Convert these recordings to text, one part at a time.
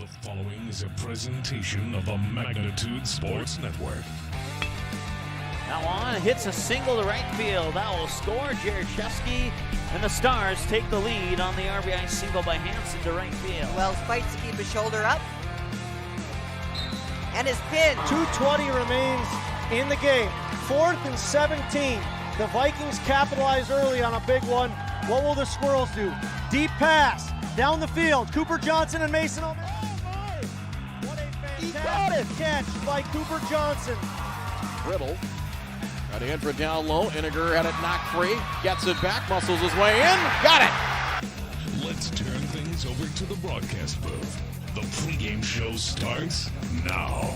The following is a presentation of the Magnitude Sports Network. Now on, hits a single to right field. That will score. Jared Chesky and the Stars take the lead on the RBI single by Hansen to right field. Wells fights to keep his shoulder up. And his pin. 2:20 remains in the game. 4th and 17. The Vikings capitalize early on a big one. What will the Squirrels do? Deep pass down the field. Cooper Johnson and Mason. Oh my! What a fantastic catch by Cooper Johnson. Riddle got in for down low. Iniger had it knocked free. Gets it back. Muscles his way in. Got it. Let's turn things over to the broadcast booth. The pregame show starts now.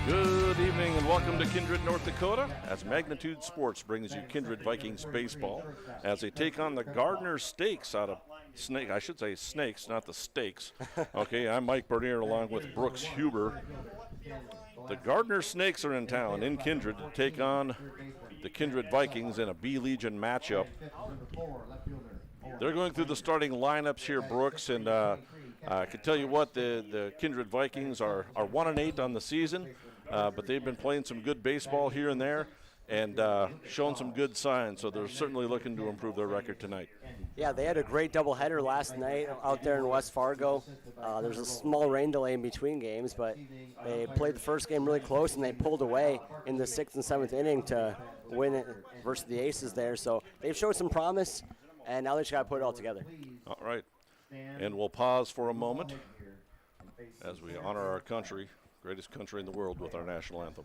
Good evening and welcome to Kindred, North Dakota, as Magnitude Sports brings you Kindred Vikings baseball as they take on the Gardner Stakes out of Snakes, not the Stakes. Okay, I'm Mike Bernier along with Brooks Huber. The Gardner Snakes are in town in Kindred to take on the Kindred Vikings in a B-Legion matchup. They're going through the starting lineups here, Brooks, and I can tell you what, the Kindred Vikings are 1-8 on the season. But they've been playing some good baseball here and there and showing some good signs, so they're certainly looking to improve their record tonight. Yeah, they had a great doubleheader last night out there in West Fargo. There's a small rain delay in between games, but they played the first game really close, and they pulled away in the 6th and 7th inning to win it versus the Aces there. So they've showed some promise, and now they just got to put it all together. All right, and we'll pause for a moment as we honor our country. Greatest country in the world with our national anthem.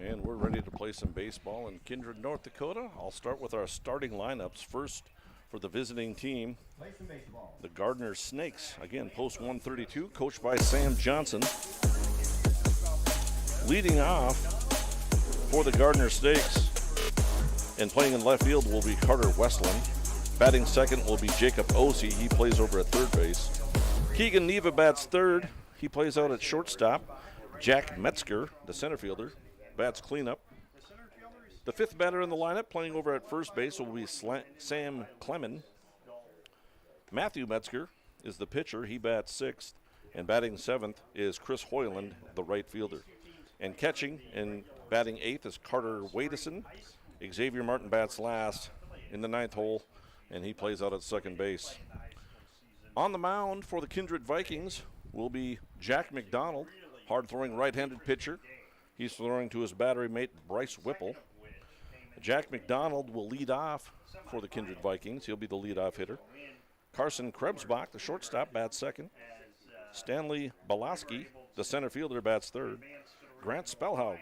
And we're ready to play some baseball in Kindred, North Dakota. I'll start with our starting lineups. First, for the visiting team, the Gardner Snakes. Again, post 132, coached by Sam Johnson. Leading off for the Gardner Snakes and playing in left field will be Carter Westland. Batting second will be Jacob Ossie. He plays over at third base. Keegan Neva bats third. He plays out at shortstop. Jack Metzger, the center fielder, bats cleanup. The fifth batter in the lineup playing over at first base will be Sam Clemens. Matthew Metzger is the pitcher. He bats sixth. And batting seventh is Chris Hoyland, the right fielder. And catching and batting eighth is Carter Wadison. Xavier Martin bats last in the ninth hole, and he plays out at second base. On the mound for the Kindred Vikings will be Jack McDonald, hard-throwing right-handed pitcher. He's throwing to his battery mate, Bryce Whipple. Jack McDonald will lead off for the Kindred Vikings. He'll be the leadoff hitter. Carson Krebsbach, the shortstop, bats second. Stanley Balaski, the center fielder, bats third. Grant Spellhaug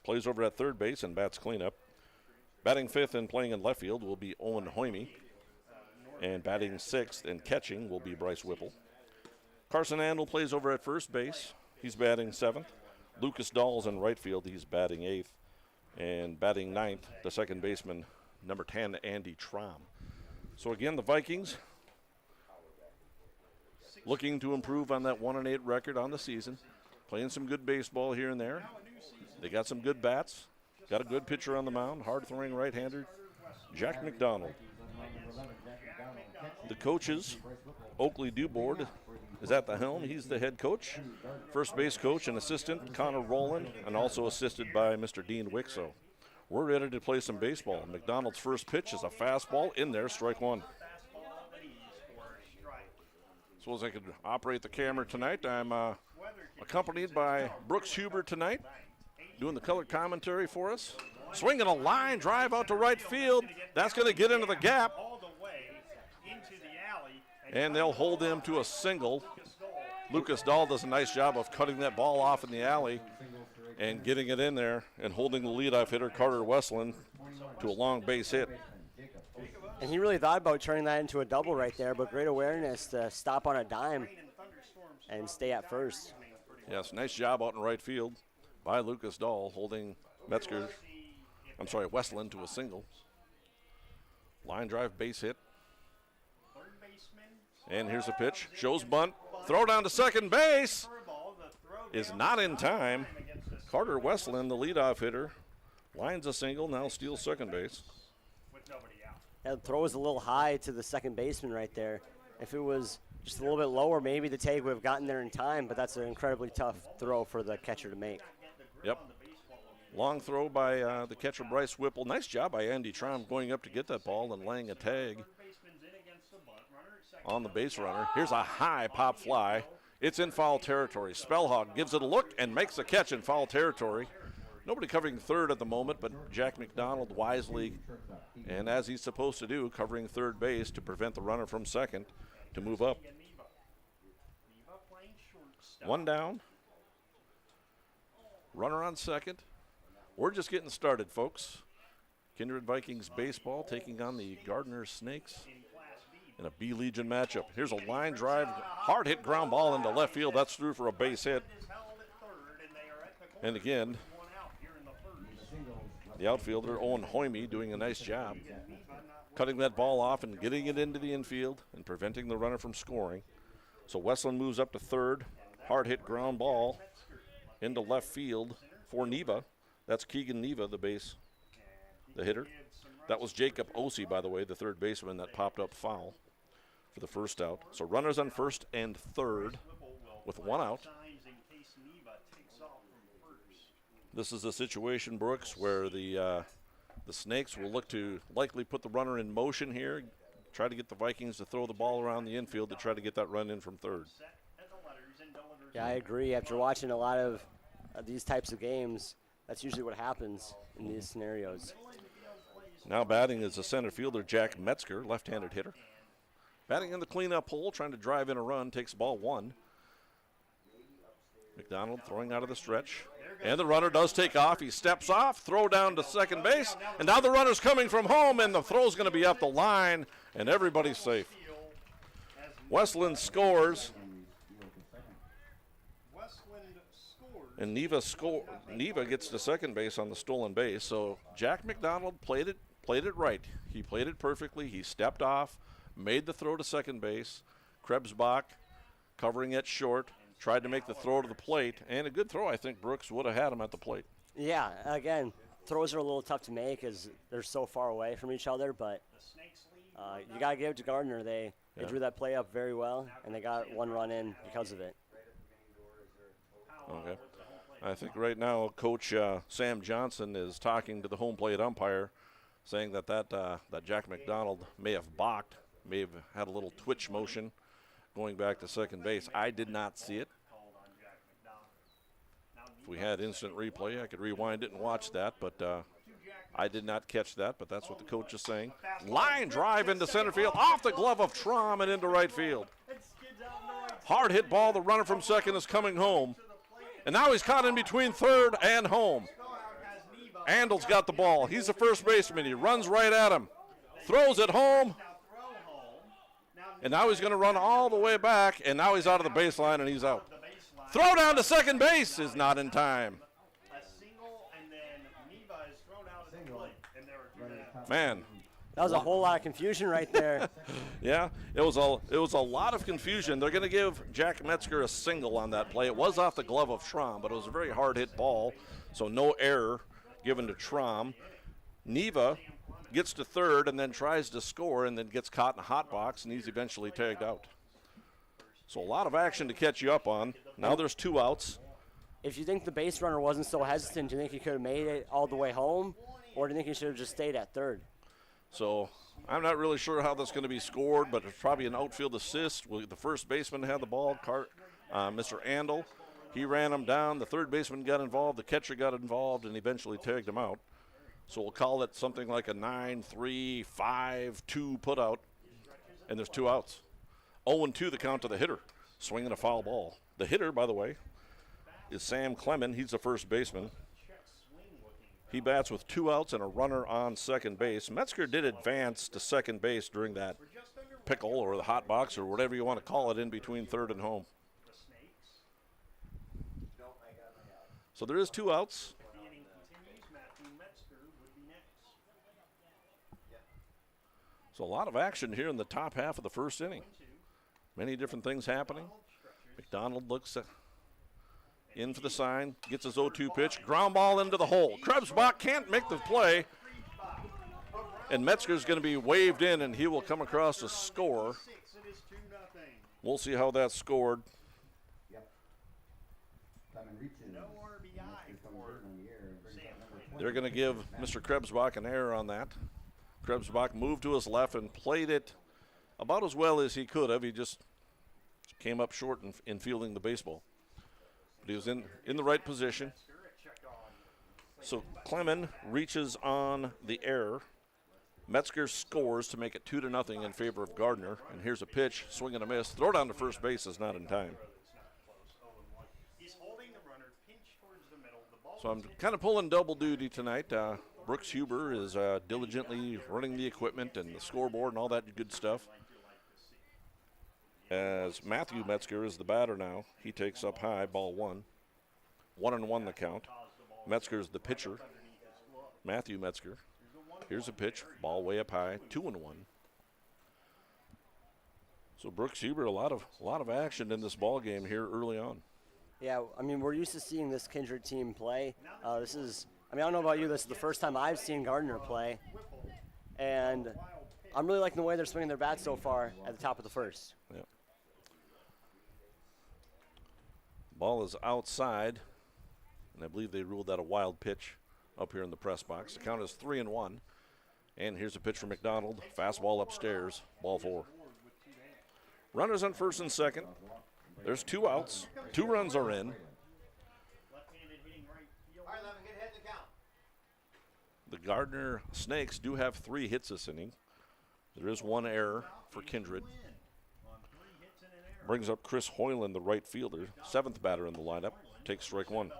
plays over at third base and bats cleanup. Batting fifth and playing in left field will be Owen Hoyme. And batting sixth and catching will be Bryce Whipple. Carson Andel plays over at first base. He's batting seventh. Lucas Dahl's in right field. He's batting eighth. And batting ninth, the second baseman, number 10, Andy Traum. So again, the Vikings looking to improve on that 1-8 record on the season, playing some good baseball here and there. They got some good bats, got a good pitcher on the mound, hard-throwing right-hander, Jack McDonald. The coaches, Oakley Dubord is at the helm. He's the head coach. First base coach and assistant, Connor Rowland, and also assisted by Mr. Dean Wixo. We're ready to play some baseball. McDonald's first pitch is a fastball in there, strike one. Suppose I could operate the camera tonight. I'm accompanied by Brooks Huber tonight, doing the color commentary for us. Swinging a line drive out to right field. That's going to get into the gap. And they'll hold him to a single. Lucas Dahl does a nice job of cutting that ball off in the alley and getting it in there and holding the leadoff hitter, Carter Westland, to a long base hit. And he really thought about turning that into a double right there, but great awareness to stop on a dime and stay at first. Yes, nice job out in right field by Lucas Dahl, holding Westland to a single. Line drive base hit. And here's a pitch. Shows bunt. Throw down to second base is not in time. Carter Westland, the leadoff hitter, lines a single, now steals second base. That throw was a little high to the second baseman right there. If it was just a little bit lower, maybe the tag would have gotten there in time, but that's an incredibly tough throw for the catcher to make. Yep. Long throw by the catcher, Bryce Whipple. Nice job by Andy Traum going up to get that ball and laying a tag on the base runner. Here's a high pop fly. It's in foul territory. Spellhog gives it a look and makes a catch in foul territory. Nobody covering third at the moment, but Jack McDonald wisely, and as he's supposed to do, covering third base to prevent the runner from second to move up. One down. Runner on second. We're just getting started, folks. Kindred Vikings baseball taking on the Gardner Snakes in a B-Legion matchup. Here's a line drive, hard hit ground ball into left field. That's through for a base hit. And again, the outfielder, Owen Hoyme, doing a nice job cutting that ball off and getting it into the infield and preventing the runner from scoring. So Westland moves up to third. Hard hit ground ball into left field for Neva. That's Keegan Neva, the hitter. That was Jacob Osey, by the way, the third baseman that popped up foul for the first out. So runners on first and third with one out. This is a situation, Brooks, where the Snakes will look to likely put the runner in motion here, try to get the Vikings to throw the ball around the infield to try to get that run in from third. Yeah, I agree. After watching a lot of these types of games, that's usually what happens in these scenarios. Now batting is the center fielder, Jack Metzger, left-handed hitter. Batting in the cleanup hole, trying to drive in a run, takes ball one. McDonald throwing out of the stretch. And the runner does take off. He steps off, throw down to second base. And now the runner's coming from home, and the throw's going to be up the line, and everybody's safe. Westland scores. And Neva gets to second base on the stolen base. So Jack McDonald played it right. He played it perfectly. He stepped off, made the throw to second base. Krebsbach covering it short, tried to make the throw to the plate, and a good throw. I think Brooks would have had him at the plate. Yeah, again, throws are a little tough to make as they're so far away from each other, but you got to give it to Gardner. They drew that play up very well, and they got one run in because of it. Okay. I think right now Coach Sam Johnson is talking to the home plate umpire, saying that Jack McDonald may have balked, may have had a little twitch motion going back to second base. I did not see it. If we had instant replay, I could rewind it and watch that, but I did not catch that, but that's what the coach is saying. Line drive into center field, off the glove of Traum and into right field. Hard hit ball, the runner from second is coming home. And now he's caught in between third and home. Andel's got the ball. He's the first baseman. He runs right at him. Throws it home. And now he's going to run all the way back, and now he's out of the baseline, and he's out. Throw down to second base is not in time. Man, That was a whole lot of confusion right there. Yeah, it was a lot of confusion. They're going to give Jack Metzger a single on that play. It was off the glove of Schramm, but it was a very hard hit ball, so no error given to Schramm. Neva gets to third and then tries to score and then gets caught in a hot box, and he's eventually tagged out. So a lot of action to catch you up on. Now there's 2 outs. If you think the base runner wasn't so hesitant, do you think he could have made it all the way home, or do you think he should have just stayed at third? So I'm not really sure how that's going to be scored, but it's probably an outfield assist. The first baseman had the ball, Mr. Andel. He ran him down. The third baseman got involved. The catcher got involved and eventually tagged him out. So we'll call it something like a 9-3, 5-2 put out, and there's 2 outs. 0-2 the count to the hitter, swinging a foul ball. The hitter, by the way, is Sam Clemens. He's the first baseman. He bats with 2 outs and a runner on second base. Metzger did advance to second base during that pickle or the hot box or whatever you want to call it in between third and home. So there is 2 outs. So a lot of action here in the top half of the first inning. Many different things happening. McDonald looks in for the sign, gets his 0-2 pitch, ground ball into the hole. Krebsbach can't make the play, and Metzger's going to be waved in, and he will come across to score. We'll see how that's scored. They're going to give Mr. Krebsbach an error on that. Krebsbach moved to his left and played it about as well as he could have. He just came up short in fielding the baseball. But he was in the right position. So Clemens reaches on the error. Metzger scores to make it 2-0 in favor of Gardner. And here's a pitch, swing and a miss. Throw down to first base is not in time. So I'm kind of pulling double duty tonight. Brooks Huber is diligently running the equipment and the scoreboard and all that good stuff. As Matthew Metzger is the batter now. He takes up high, ball 1. 1-1 the count. Metzger's the pitcher. Matthew Metzger. Here's a pitch, ball way up high, 2-1. So Brooks Huber, a lot of action in this ball game here early on. Yeah, I mean, we're used to seeing this Kindred team play. I don't know about you, this is the first time I've seen Gardner play. And I'm really liking the way they're swinging their bats so far at the top of the first. Yeah. Ball is outside, and I believe they ruled that a wild pitch up here in the press box. The count is 3-1. And here's a pitch from McDonald. Fastball upstairs, ball 4. Runners on first and second. There's 2 outs. 2 runs are in. The Gardner Snakes do have 3 hits this inning. There is 1 error for Kindred. Brings up Chris Hoyland, the right fielder, 7th batter in the lineup. Takes strike 1.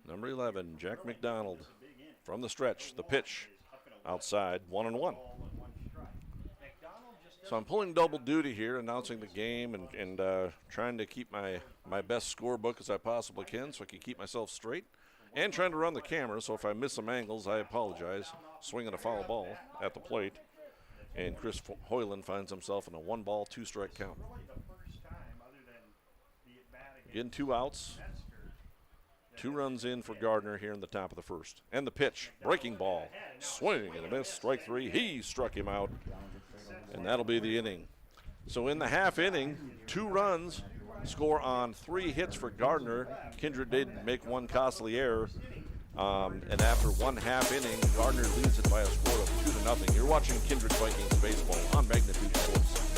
Number 11, Jack McDonald from the stretch. The pitch outside, 1-1. So I'm pulling double duty here, announcing the game and trying to keep my best scorebook as I possibly can so I can keep myself straight. And trying to run the camera, so if I miss some angles, I apologize. Swinging a foul ball at the plate. And Chris Hoyland finds himself in a 1-ball, 2-strike count. Again, 2 outs. 2 runs in for Gardner here in the top of the first. And the pitch, breaking ball, swing and a miss, strike 3. He struck him out, and that'll be the inning. So in the half inning, 2 runs score on 3 hits for Gardner. Kindred did make 1 costly error. And after 1 half inning, Gardner leads it by a score of 2-0. You're watching Kindred Vikings baseball on Magnitude Sports.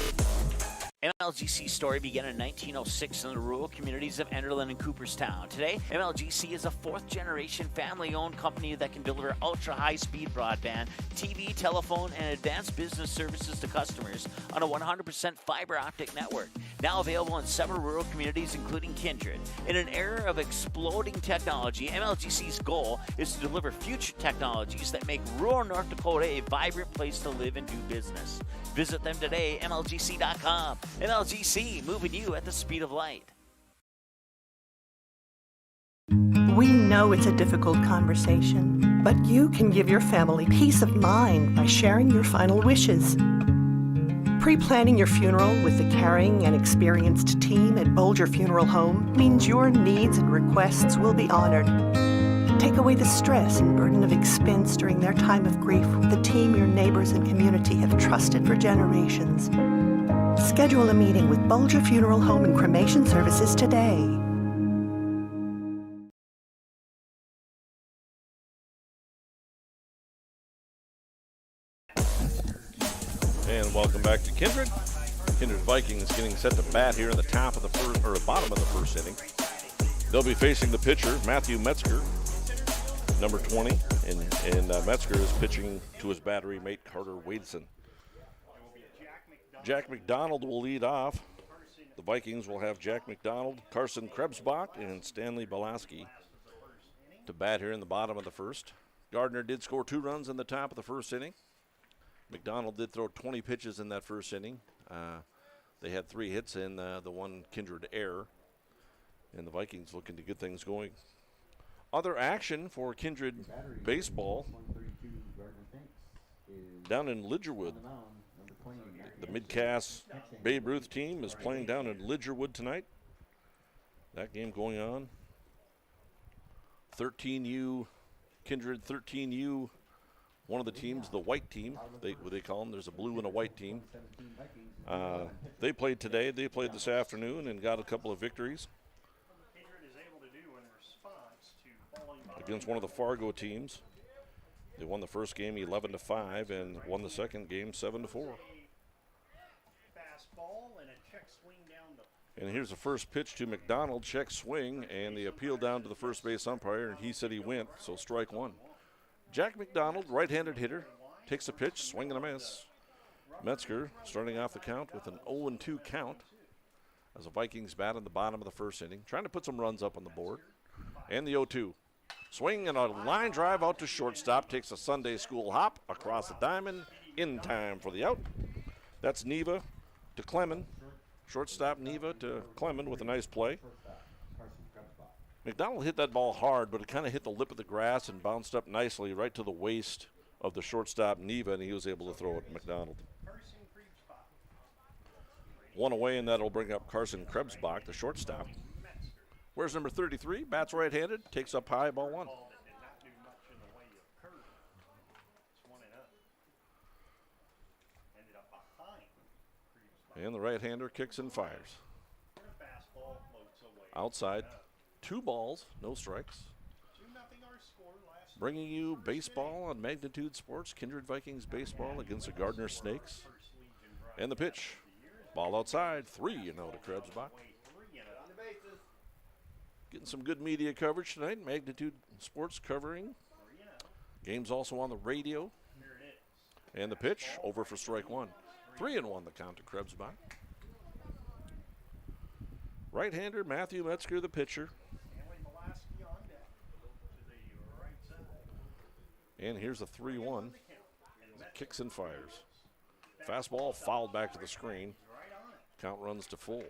MLGC's story began in 1906 in the rural communities of Enderlin and Cooperstown. Today, MLGC is a 4th-generation family-owned company that can deliver ultra-high-speed broadband, TV, telephone, and advanced business services to customers on a 100% fiber optic network. Now available in several rural communities, including Kindred. In an era of exploding technology, MLGC's goal is to deliver future technologies that make rural North Dakota a vibrant place to live and do business. Visit them today, MLGC.com. MLGC, moving you at the speed of light. We know it's a difficult conversation, but you can give your family peace of mind by sharing your final wishes. Pre-planning your funeral with the caring and experienced team at Bolger Funeral Home means your needs and requests will be honored. Take away the stress and burden of expense during their time of grief with the team your neighbors and community have trusted for generations. Schedule a meeting with Bolger Funeral Home and Cremation Services today. And welcome back to Kindred. Kindred Vikings getting set to bat here in the top of the first, or bottom of the first inning. They'll be facing the pitcher, Matthew Metzger, number 20, and Metzger is pitching to his battery mate, Carter Wadeson. Jack McDonald will lead off. The Vikings will have Jack McDonald, Carson Krebsbach, and Stanley Belaski to bat here in the bottom of the first. Gardner did score 2 runs in the top of the first inning. McDonald did throw 20 pitches in that first inning. They had 3 hits and the one Kindred error. And the Vikings looking to get things going. Other action for Kindred baseball down in Lidgerwood. The Midcast Babe Ruth team is playing down in Lidgerwood tonight. That game going on. 13U, Kindred 13U. One of the teams, the white team, what they call them. There's a blue and a white team. They played today. They played this afternoon and got a couple of victories against one of the Fargo teams. They won the first game 11-5 and won the second game 7-4. And here's the first pitch to McDonald, check swing, and the appeal down to the first base umpire, and he said he went, so strike one. Jack McDonald, right-handed hitter, takes a pitch, swing and a miss. Metzger starting off the count with an 0-2 count as the Vikings bat in the bottom of the first inning, trying to put some runs up on the board. And the 0-2. Swing and a line drive out to shortstop, takes a Sunday school hop across the diamond, in time for the out. That's Neva to Clemon. Shortstop Neva to Clemon with a nice play. McDonald hit that ball hard, but it kind of hit the lip of the grass and bounced up nicely right to the waist of the shortstop Neva, and he was able to throw it to McDonald. One away, and that'll bring up Carson Krebsbach, the shortstop. Where's number 33? Bats right-handed, takes up high, ball one. And the right-hander kicks and fires. Outside. 2 balls, no strikes. Bringing you baseball on Magnitude Sports, Kindred Vikings baseball against the Gardner Snakes. And the pitch. Ball outside, 3-0 to Krebsbach. Getting some good media coverage tonight. Magnitude Sports covering. Game's also on the radio. And the pitch, over for strike one. 3-1 the count to Krebsbach. Right-hander Matthew Metzger, the pitcher. And here's a 3-1. Kicks and fires. Fastball fouled back to the screen. Count runs to full.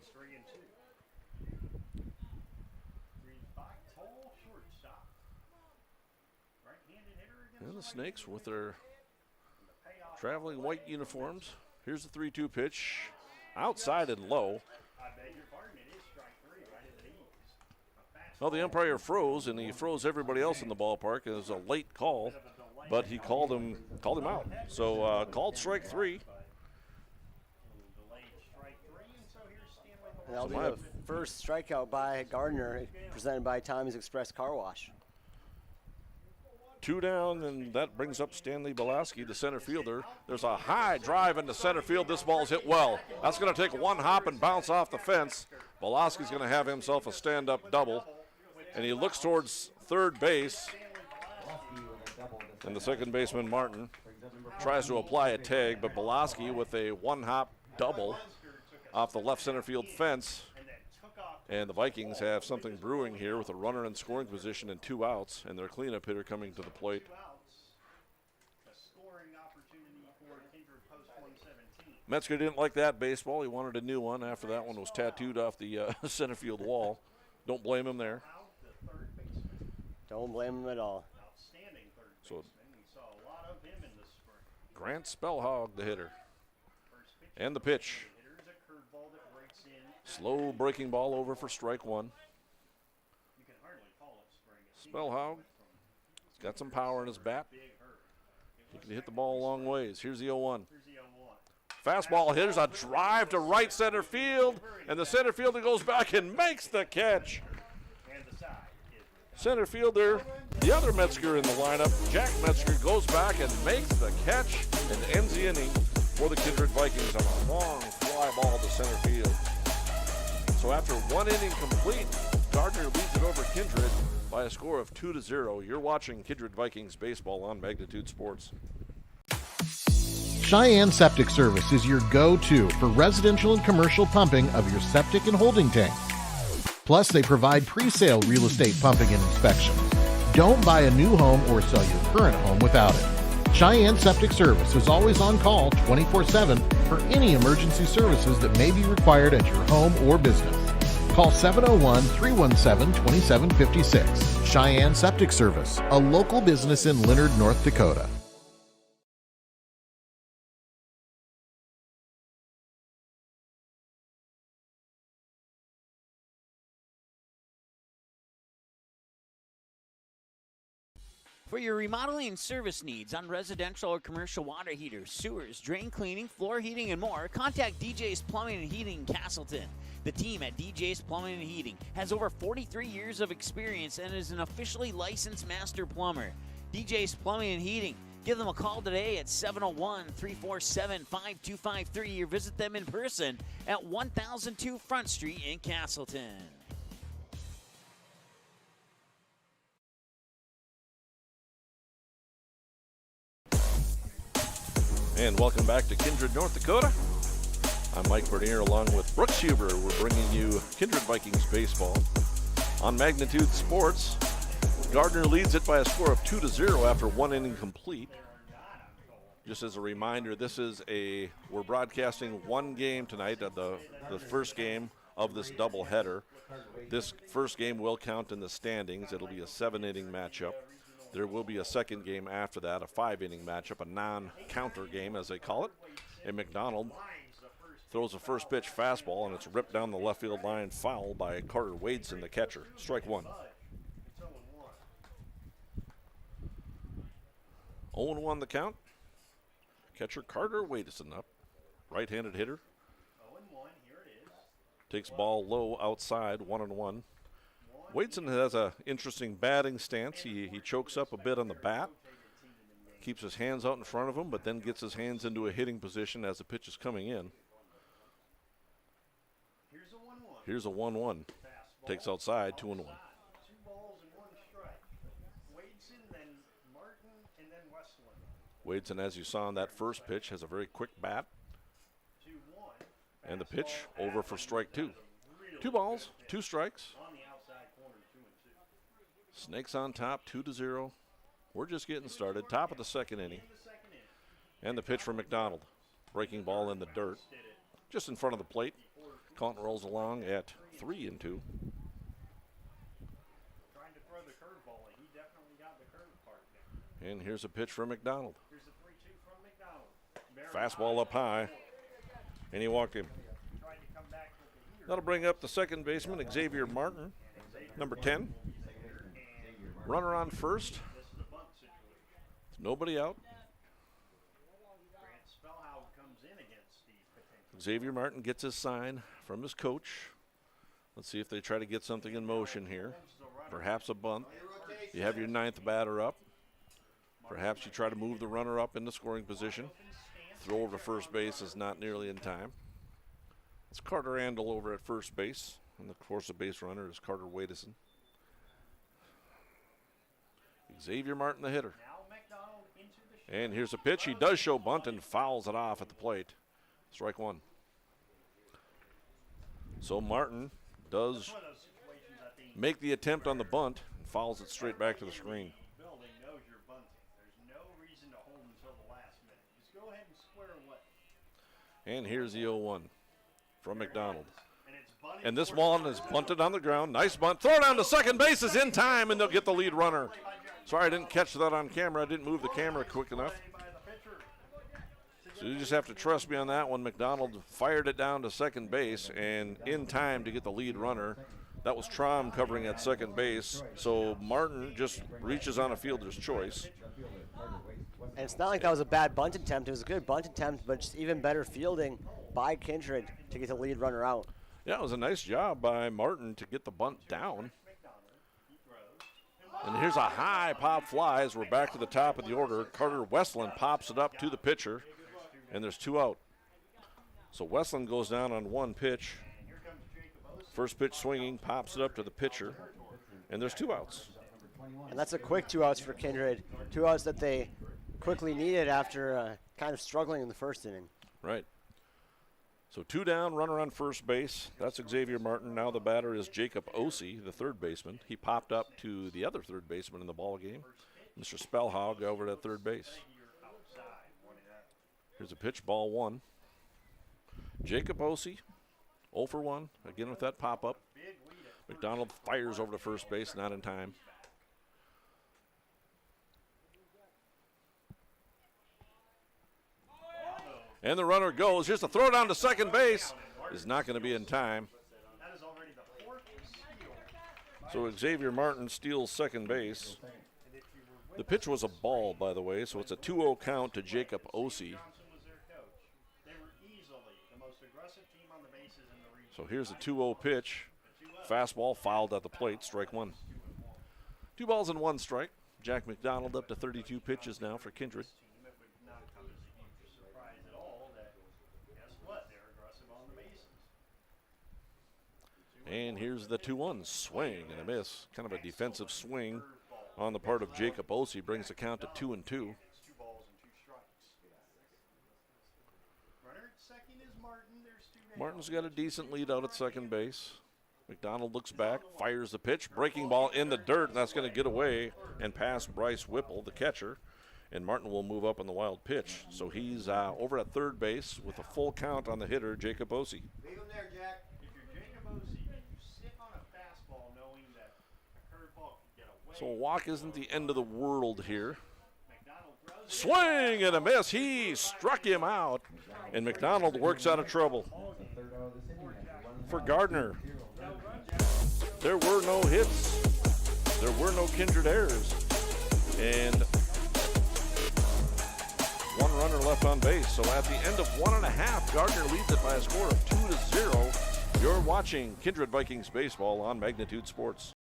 And the Snakes with their traveling white uniforms. Here's the 3-2 pitch. Outside and low. Well, the umpire froze, and he froze everybody else in the ballpark. It was a late call, but he called him out. So called strike 3. That'll be the first strikeout by Gardner, presented by Tommy's Express Car Wash. 2 down, and that brings up Stanley Belaski, the center fielder. There's a high drive into center field. This ball's hit well. That's going to take 1 hop and bounce off the fence. Belaski's going to have himself a stand-up double. And he looks towards third base. And the second baseman, Martin, tries to apply a tag, but Belaski with a 1-hop double off the left center field fence. And the Vikings have something brewing here with a runner in scoring position and 2 outs, and their cleanup hitter coming to the plate. Metzger didn't like that baseball. He wanted a new one after that one was tattooed off the center field wall. Don't blame him there. Don't blame him at all. So Grant Spellhog, the hitter. And the pitch. Slow breaking ball over for strike one. Spellhog, he's got some power in his bat. He can hit the ball a long ways. Here's the 0-1. Fastball, here's a drive to right center field, and the center fielder goes back and makes the catch. Center fielder, the other Metzger in the lineup, Jack Metzger, goes back and makes the catch and ends the inning for the Kindred Vikings on a long fly ball to center field. So after one inning complete, Gardner leads it over Kindred by a score of 2-0. You're watching Kindred Vikings baseball on Magnitude Sports. Cheyenne Septic Service is your go-to for residential and commercial pumping of your septic and holding tanks. Plus, they provide pre-sale real estate pumping and inspection. Don't buy a new home or sell your current home without it. Cheyenne Septic Service is always on call 24/7 for any emergency services that may be required at your home or business. Call 701-317-2756. Cheyenne Septic Service, a local business in Leonard, North Dakota. For your remodeling and service needs on residential or commercial water heaters, sewers, drain cleaning, floor heating, and more, contact DJ's Plumbing and Heating in Castleton. The team at DJ's Plumbing and Heating has over 43 years of experience and is an officially licensed master plumber. DJ's Plumbing and Heating. Give them a call today at 701-347-5253 or visit them in person at 1002 Front Street in Castleton. And welcome back to Kindred, North Dakota. I'm Mike Bernier along with Brooks Huber. We're bringing you Kindred Vikings baseball. On Magnitude Sports, Gardner leads it by a score of 2-0 after one inning complete. Just as a reminder, we're broadcasting one game tonight, the first game of this doubleheader. This first game will count in the standings. It'll be a 7-inning matchup. There will be a second game after that, a 5-inning matchup, a non-counter game, as they call it. And McDonald throws a first pitch fastball, and it's ripped down the left field line, foul by Carter Wadeson, the catcher. Strike one. 0-1 the count. Catcher Carter Wadeson up. Right-handed hitter. Takes ball low outside, 1-1. Wadeson has an interesting batting stance. He chokes up a bit on the bat, keeps his hands out in front of him, but then gets his hands into a hitting position as the pitch is coming in. Here's a 1-1. Takes outside, 2-1. Wadeson, as you saw on that first pitch, has a very quick bat. And the pitch over for strike two. 2 balls, 2 strikes. Snakes on top, 2-0. We're just getting started. Top of the second inning. And the pitch for McDonald. Breaking ball in the dirt. Just in front of the plate. Count rolls along at 3-2. And here's a pitch for McDonald. Fastball up high. And he walked him. That'll bring up the second baseman, Xavier Martin, number 10. Runner on first. Nobody out. Xavier Martin gets his sign from his coach. Let's see if they try to get something in motion here. Perhaps a bunt. You have your 9th batter up. Perhaps you try to move the runner up into scoring position. Throw over to first base is not nearly in time. It's Carter Andel over at first base. And of course the base runner is Carter Wadeson. Xavier Martin, the hitter. And here's a pitch. He does show bunt and fouls it off at the plate. Strike one. So Martin does make the attempt on the bunt and fouls it straight back to the screen. And here's the 0-1 from McDonald. And this one is bunted on the ground. Nice bunt. Throw down to second base is in time, and they'll get the lead runner. Sorry, I didn't catch that on camera. I didn't move the camera quick enough. So you just have to trust me on that one. McDonald fired it down to second base and in time to get the lead runner. That was Trom covering at second base. So Martin just reaches on a fielder's choice. And it's not like that was a bad bunt attempt. It was a good bunt attempt, but just even better fielding by Kindred to get the lead runner out. Yeah, it was a nice job by Martin to get the bunt down. And here's a high pop fly as we're back to the top of the order. Carter Westland pops it up to the pitcher, and there's 2 out. So Westland goes down on 1 pitch. First pitch swinging, pops it up to the pitcher, and there's 2 outs. And that's a quick 2 outs for Kindred. 2 outs that they quickly needed after kind of struggling in the first inning. Right. So 2 down, runner on first base. That's Xavier Martin. Now the batter is Jacob Ossie, the third baseman. He popped up to the other third baseman in the ball game, Mr. Spellhaug, over at third base. Here's a pitch, ball 1. Jacob Ossie, 0 for 1, again with that pop-up. McDonald fires over to first base, not in time. And the runner goes. Here's the throw down to second base. Is not going to be in time. So Xavier Martin steals second base. The pitch was a ball, by the way, so it's a 2-0 count to Jacob Ossie. So here's a 2-0 pitch. Fastball fouled at the plate, strike 1. 2 balls and 1 strike. Jack McDonald up to 32 pitches now for Kindred. And here's the 2-1 swing and a miss. Kind of a defensive swing on the part of Jacob Ossie. Brings the count to 2-2. Martin's got a decent lead out at second base. McDonald looks back, fires the pitch. Breaking ball in the dirt, and that's going to get away and past Bryce Whipple, the catcher. And Martin will move up on the wild pitch. So he's over at third base with a full count on the hitter, Jacob Ossie. Leave him there, Jack. If you're Jacob Ossie, you sit on a fastball knowing that a curveball can get away. So a walk isn't the end of the world here. Swing and a miss. He struck him out, and McDonald works out of trouble. For Gardner, there were no hits. There were no Kindred errors. And 1 runner left on base. So at the end of 1.5, Gardner leads it by a score of 2-0. You're watching Kindred Vikings baseball on Magnitude Sports.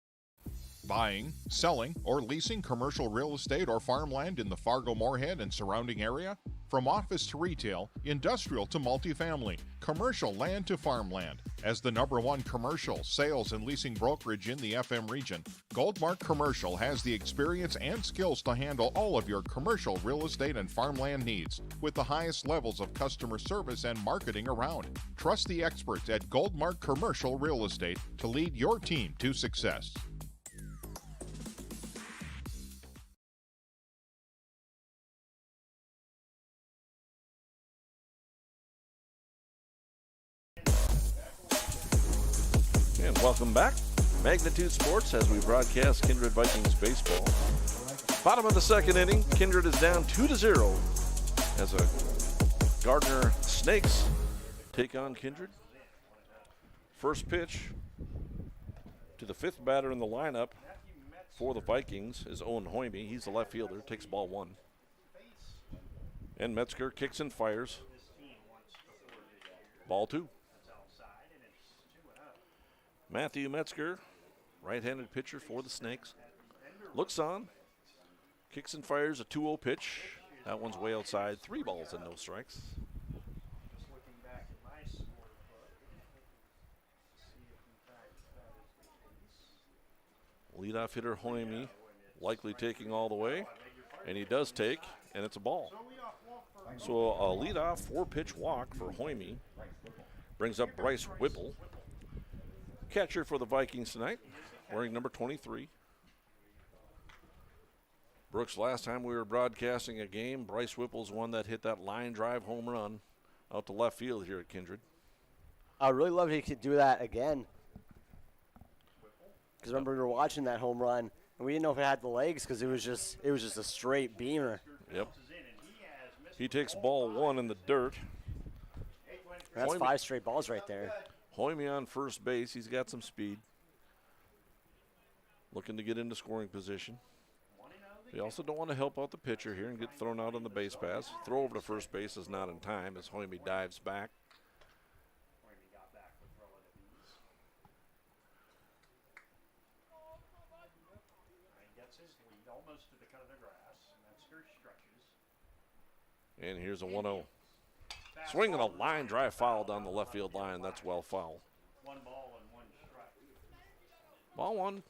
Buying, selling, or leasing commercial real estate or farmland in the Fargo-Moorhead and surrounding area? From office to retail, industrial to multifamily, commercial land to farmland. As the #1 commercial, sales, and leasing brokerage in the FM region, Goldmark Commercial has the experience and skills to handle all of your commercial real estate and farmland needs with the highest levels of customer service and marketing around. Trust the experts at Goldmark Commercial Real Estate to lead your team to success. And welcome back. Magnitude Sports as we broadcast Kindred Vikings baseball. Bottom of the second inning, Kindred is down 2-0 as a Gardner Snakes take on Kindred. First pitch to the 5th batter in the lineup for the Vikings is Owen Hoyme. He's the left fielder, takes ball 1. And Metzger kicks and fires. Ball 2. Matthew Metzger, right-handed pitcher for the Snakes, looks on, kicks and fires a 2-0 pitch. That one's way outside. 3 balls and no strikes. Leadoff hitter Hoyme likely taking all the way, and he does take, and it's a ball. So a leadoff 4-pitch walk for Hoyme brings up Bryce Whipple. Catcher for the Vikings tonight, wearing number 23. Brooks, last time we were broadcasting a game, Bryce Whipple's one that hit that line drive home run out to left field here at Kindred. I would really love if he could do that again. Because remember, we were watching that home run, and we didn't know if it had the legs because it was just a straight beamer. Yep. He takes ball 1 in the dirt. That's 5 straight balls right there. Hoyme on first base. He's got some speed. Looking to get into scoring position. They also don't want to help out the pitcher here and get thrown out on the base pass. Throw over to first base is not in time as Hoyme dives back. And here's a 1-0. Swinging a line drive foul down the left field line. That's well foul. 1 ball and 1 strike. Ball 1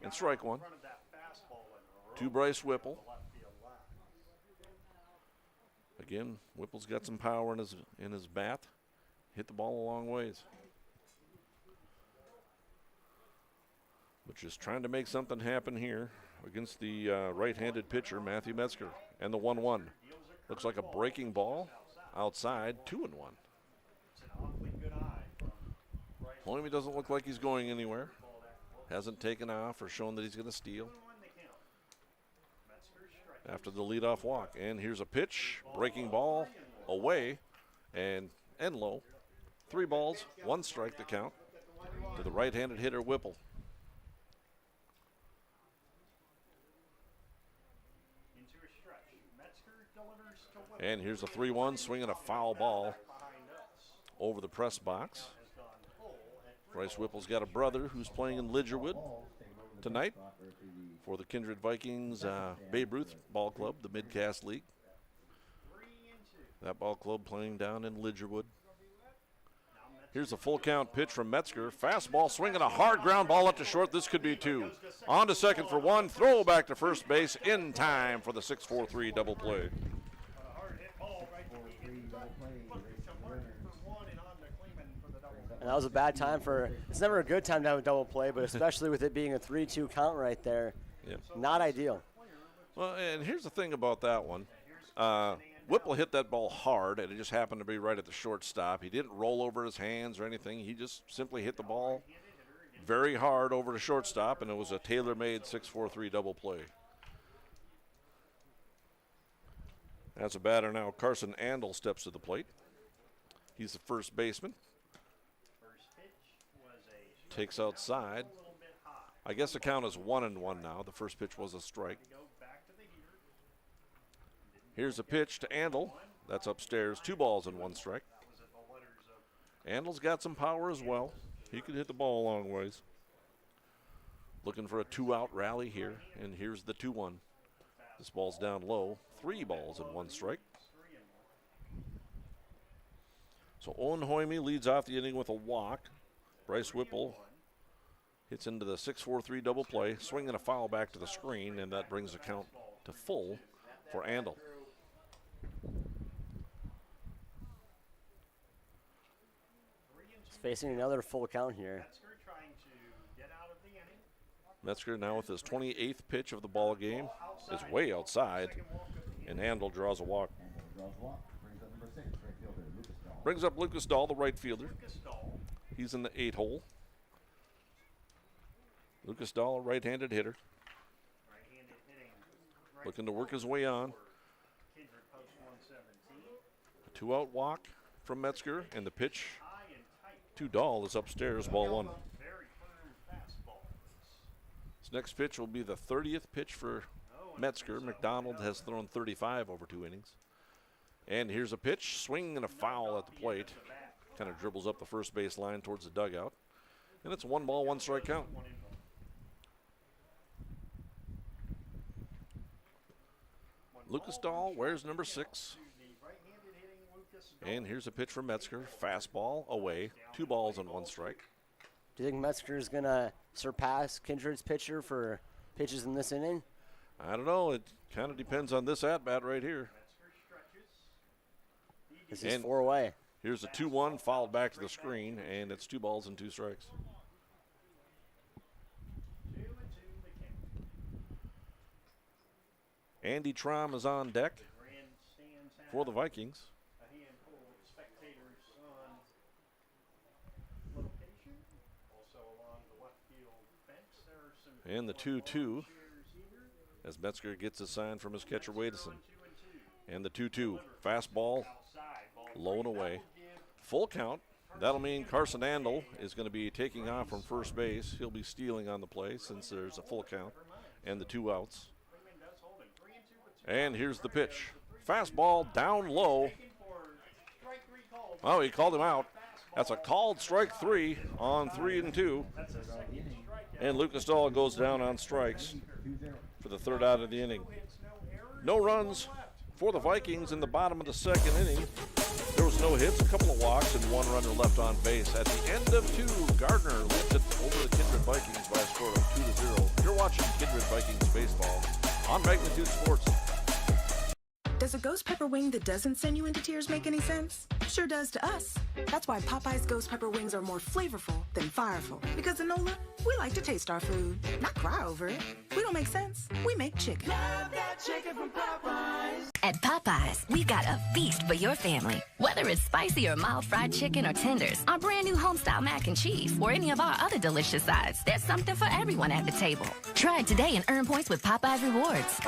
and strike 1. To Bryce Whipple. Again, Whipple's got some power in his bat. Hit the ball a long ways. But just trying to make something happen here against the right-handed pitcher, Matthew Metzger. And the 1-1. Looks like a breaking ball outside, 2-1. Hoyme doesn't look like he's going anywhere. Hasn't taken off or shown that he's going to steal after the leadoff walk. And here's a pitch, breaking ball, away, and low. 3 balls, 1 strike to count to the right-handed hitter, Whipple. And here's a 3-1, swinging a foul ball over the press box. Bryce Whipple's got a brother who's playing in Lidgerwood tonight for the Kindred Vikings Babe Ruth Ball Club, the Midcast League. That ball club playing down in Lidgerwood. Here's a full count pitch from Metzger. Fastball swinging a hard ground ball up to short. This could be 2. On to second for 1. Throw back to first base in time for the 6-4-3 double play. And that was a bad time it's never a good time to have a double play, but especially with it being a 3-2 count right there. Yep. Not ideal. Well, and here's the thing about that one. Whipple hit that ball hard, and it just happened to be right at the shortstop. He didn't roll over his hands or anything. He just simply hit the ball very hard over the shortstop, and it was a tailor-made 6-4-3 double play. As a batter now, Carson Andel steps to the plate. He's the first baseman. Takes outside. I guess the count is 1-1 now. The first pitch was a strike. Here's a pitch to Andel. That's upstairs. 2 balls and 1 strike. Andel's got some power as well. He can hit the ball a long ways. Looking for a 2-out rally here. And here's the 2-1. This ball's down low. 3 balls and 1 strike. So Owen Hoyme leads off the inning with a walk. Bryce Whipple hits into the 6-4-3 double play, swinging a foul back to the screen, and that brings the count to full for Andel. He's facing another full count here. Metzger now with his 28th pitch of the ball game is way outside, and Andel draws a walk. Brings up Lucas Dahl, the right fielder. He's in the 8 hole. Lucas Dahl, a right-handed hitter. Looking to work his way on. A 2-out walk from Metzger, and the pitch to Dahl is upstairs, ball 1. This next pitch will be the 30th pitch for Metzger. McDonald has thrown 35 over 2 innings. And here's a pitch, swing and a foul at the plate. Kind of dribbles up the first base line towards the dugout. And it's a 1 ball, 1 strike count. Lucas Dahl wears number 6. And here's a pitch from Metzger. Fastball away. 2 balls and 1 strike. Do you think Metzger is going to surpass Kindred's pitcher for pitches in this inning? I don't know. It kind of depends on this at-bat right here. This is 4 away. Here's a 2-1 fouled back to the screen, and it's 2 balls and 2 strikes. Andy Trom is on deck for the Vikings. And the 2-2 as Metzger gets a sign from his catcher, Wadison. And the 2-2. Fastball, low and away. Full count. That'll mean Carson Andel is going to be taking off from first base. He'll be stealing on the play since there's a full count and the 2 outs. And here's the pitch. Fastball down low. Oh, he called him out. That's a called strike 3 on 3-2. And Lucas Dahl goes down on strikes for the 3rd out of the inning. No runs for the Vikings in the bottom of the 2nd inning. There was no hits, a couple of walks, and 1 runner left on base. At the end of 2, Gardner leads it over the Kindred Vikings by a score of 2-0. You're watching Kindred Vikings baseball on Magnitude Sports. Does a ghost pepper wing that doesn't send you into tears make any sense? Sure does to us. That's why Popeye's ghost pepper wings are more flavorful than fireful. Because in NOLA, we like to taste our food, not cry over it. We don't make sense. We make chicken. Love that chicken from Popeyes. At Popeyes, we've got a feast for your family. Whether it's spicy or mild fried chicken or tenders, our brand new homestyle mac and cheese, or any of our other delicious sides, there's something for everyone at the table. Try it today and earn points with Popeyes Rewards.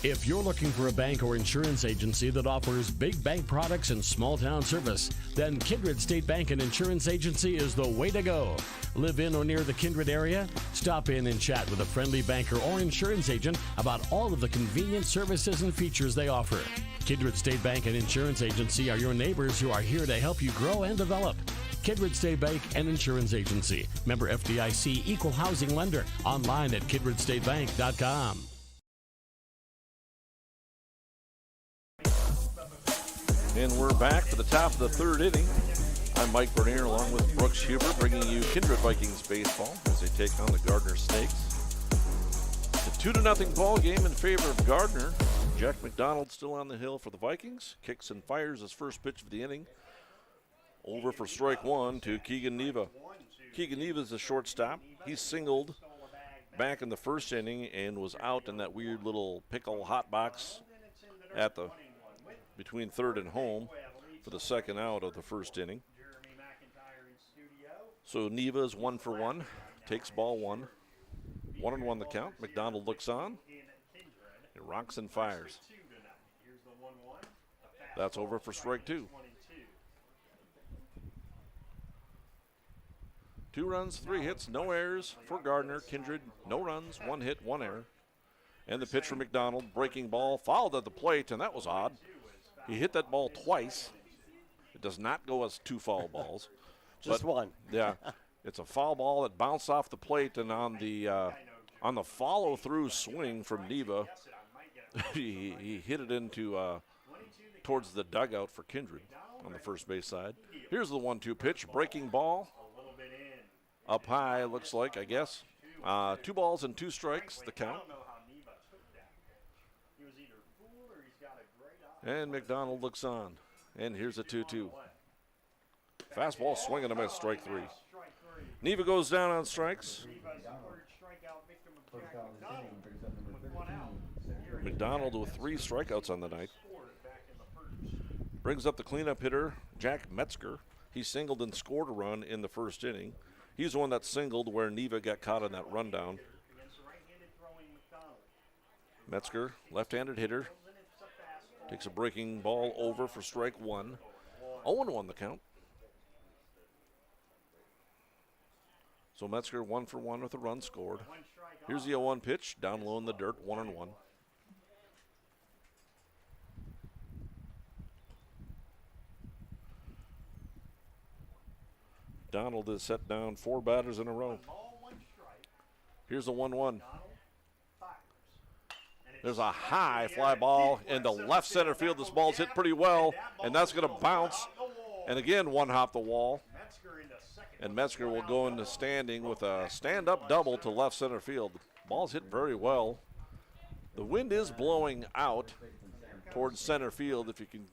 If you're looking for a bank or insurance agency that offers big bank products and small town service, then Kindred State Bank and Insurance Agency is the way to go. Live in or near the Kindred area? Stop in and chat with a friendly banker or insurance agent about all of the convenient services and features they offer. Kindred State Bank and Insurance Agency are your neighbors who are here to help you grow and develop. Kindred State Bank and Insurance Agency. Member FDIC, equal housing lender. Online at kindredstatebank.com. And we're back for the top of the 3rd inning. I'm Mike Bernier along with Brooks Huber, bringing you Kindred Vikings baseball as they take on the Gardner Snakes. It's a 2-0 ball game in favor of Gardner. Jack McDonald still on the hill for the Vikings. Kicks and fires his first pitch of the inning. Over for strike 1 to Keegan Neva. Keegan Neva is a shortstop. He singled back in the 1st inning and was out in that weird little pickle hot box at the between 3rd and home for the 2nd out of the 1st inning. So Neva is 1 for 1, takes ball 1. 1-1 the count. McDonald looks on. It rocks and fires. That's over for strike 2. 2 runs, 3 hits, no errors for Gardner. Kindred, no runs, 1 hit, 1 error. And the pitch for McDonald, breaking ball, fouled at the plate, and that was odd. He hit that ball twice. It does not go as 2 foul balls. Just one. Yeah, it's a foul ball that bounced off the plate, and on the follow-through swing from Neva, he hit it into towards the dugout for Kindred on the first base side. Here's the 1-2 pitch, breaking ball. Up high, looks like, I guess. 2 balls and 2 strikes, the count. And McDonald looks on. And here's a 2-2. Fastball swing and a miss, strike 3. Neva goes down on strikes. McDonald with 3 strikeouts on the night. Brings up the cleanup hitter, Jack Metzger. He singled and scored a run in the 1st inning. He's the one that singled where Neva got caught on that rundown. Metzger, left-handed hitter. Takes a breaking ball over for strike 1. 0-1 the count. So Metzger 1 for 1 with a run scored. Here's the 0-1 pitch, down low in the dirt, 1-1. Donald has set down 4 batters in a row. Here's the 1-1. There's a high fly ball into left center field. This ball's hit pretty well, and that's going to bounce. And again, 1 hop the wall. And Metzger will go into standing with a stand-up double to left center field. Ball's hit very well. The wind is blowing out towards center field. If you can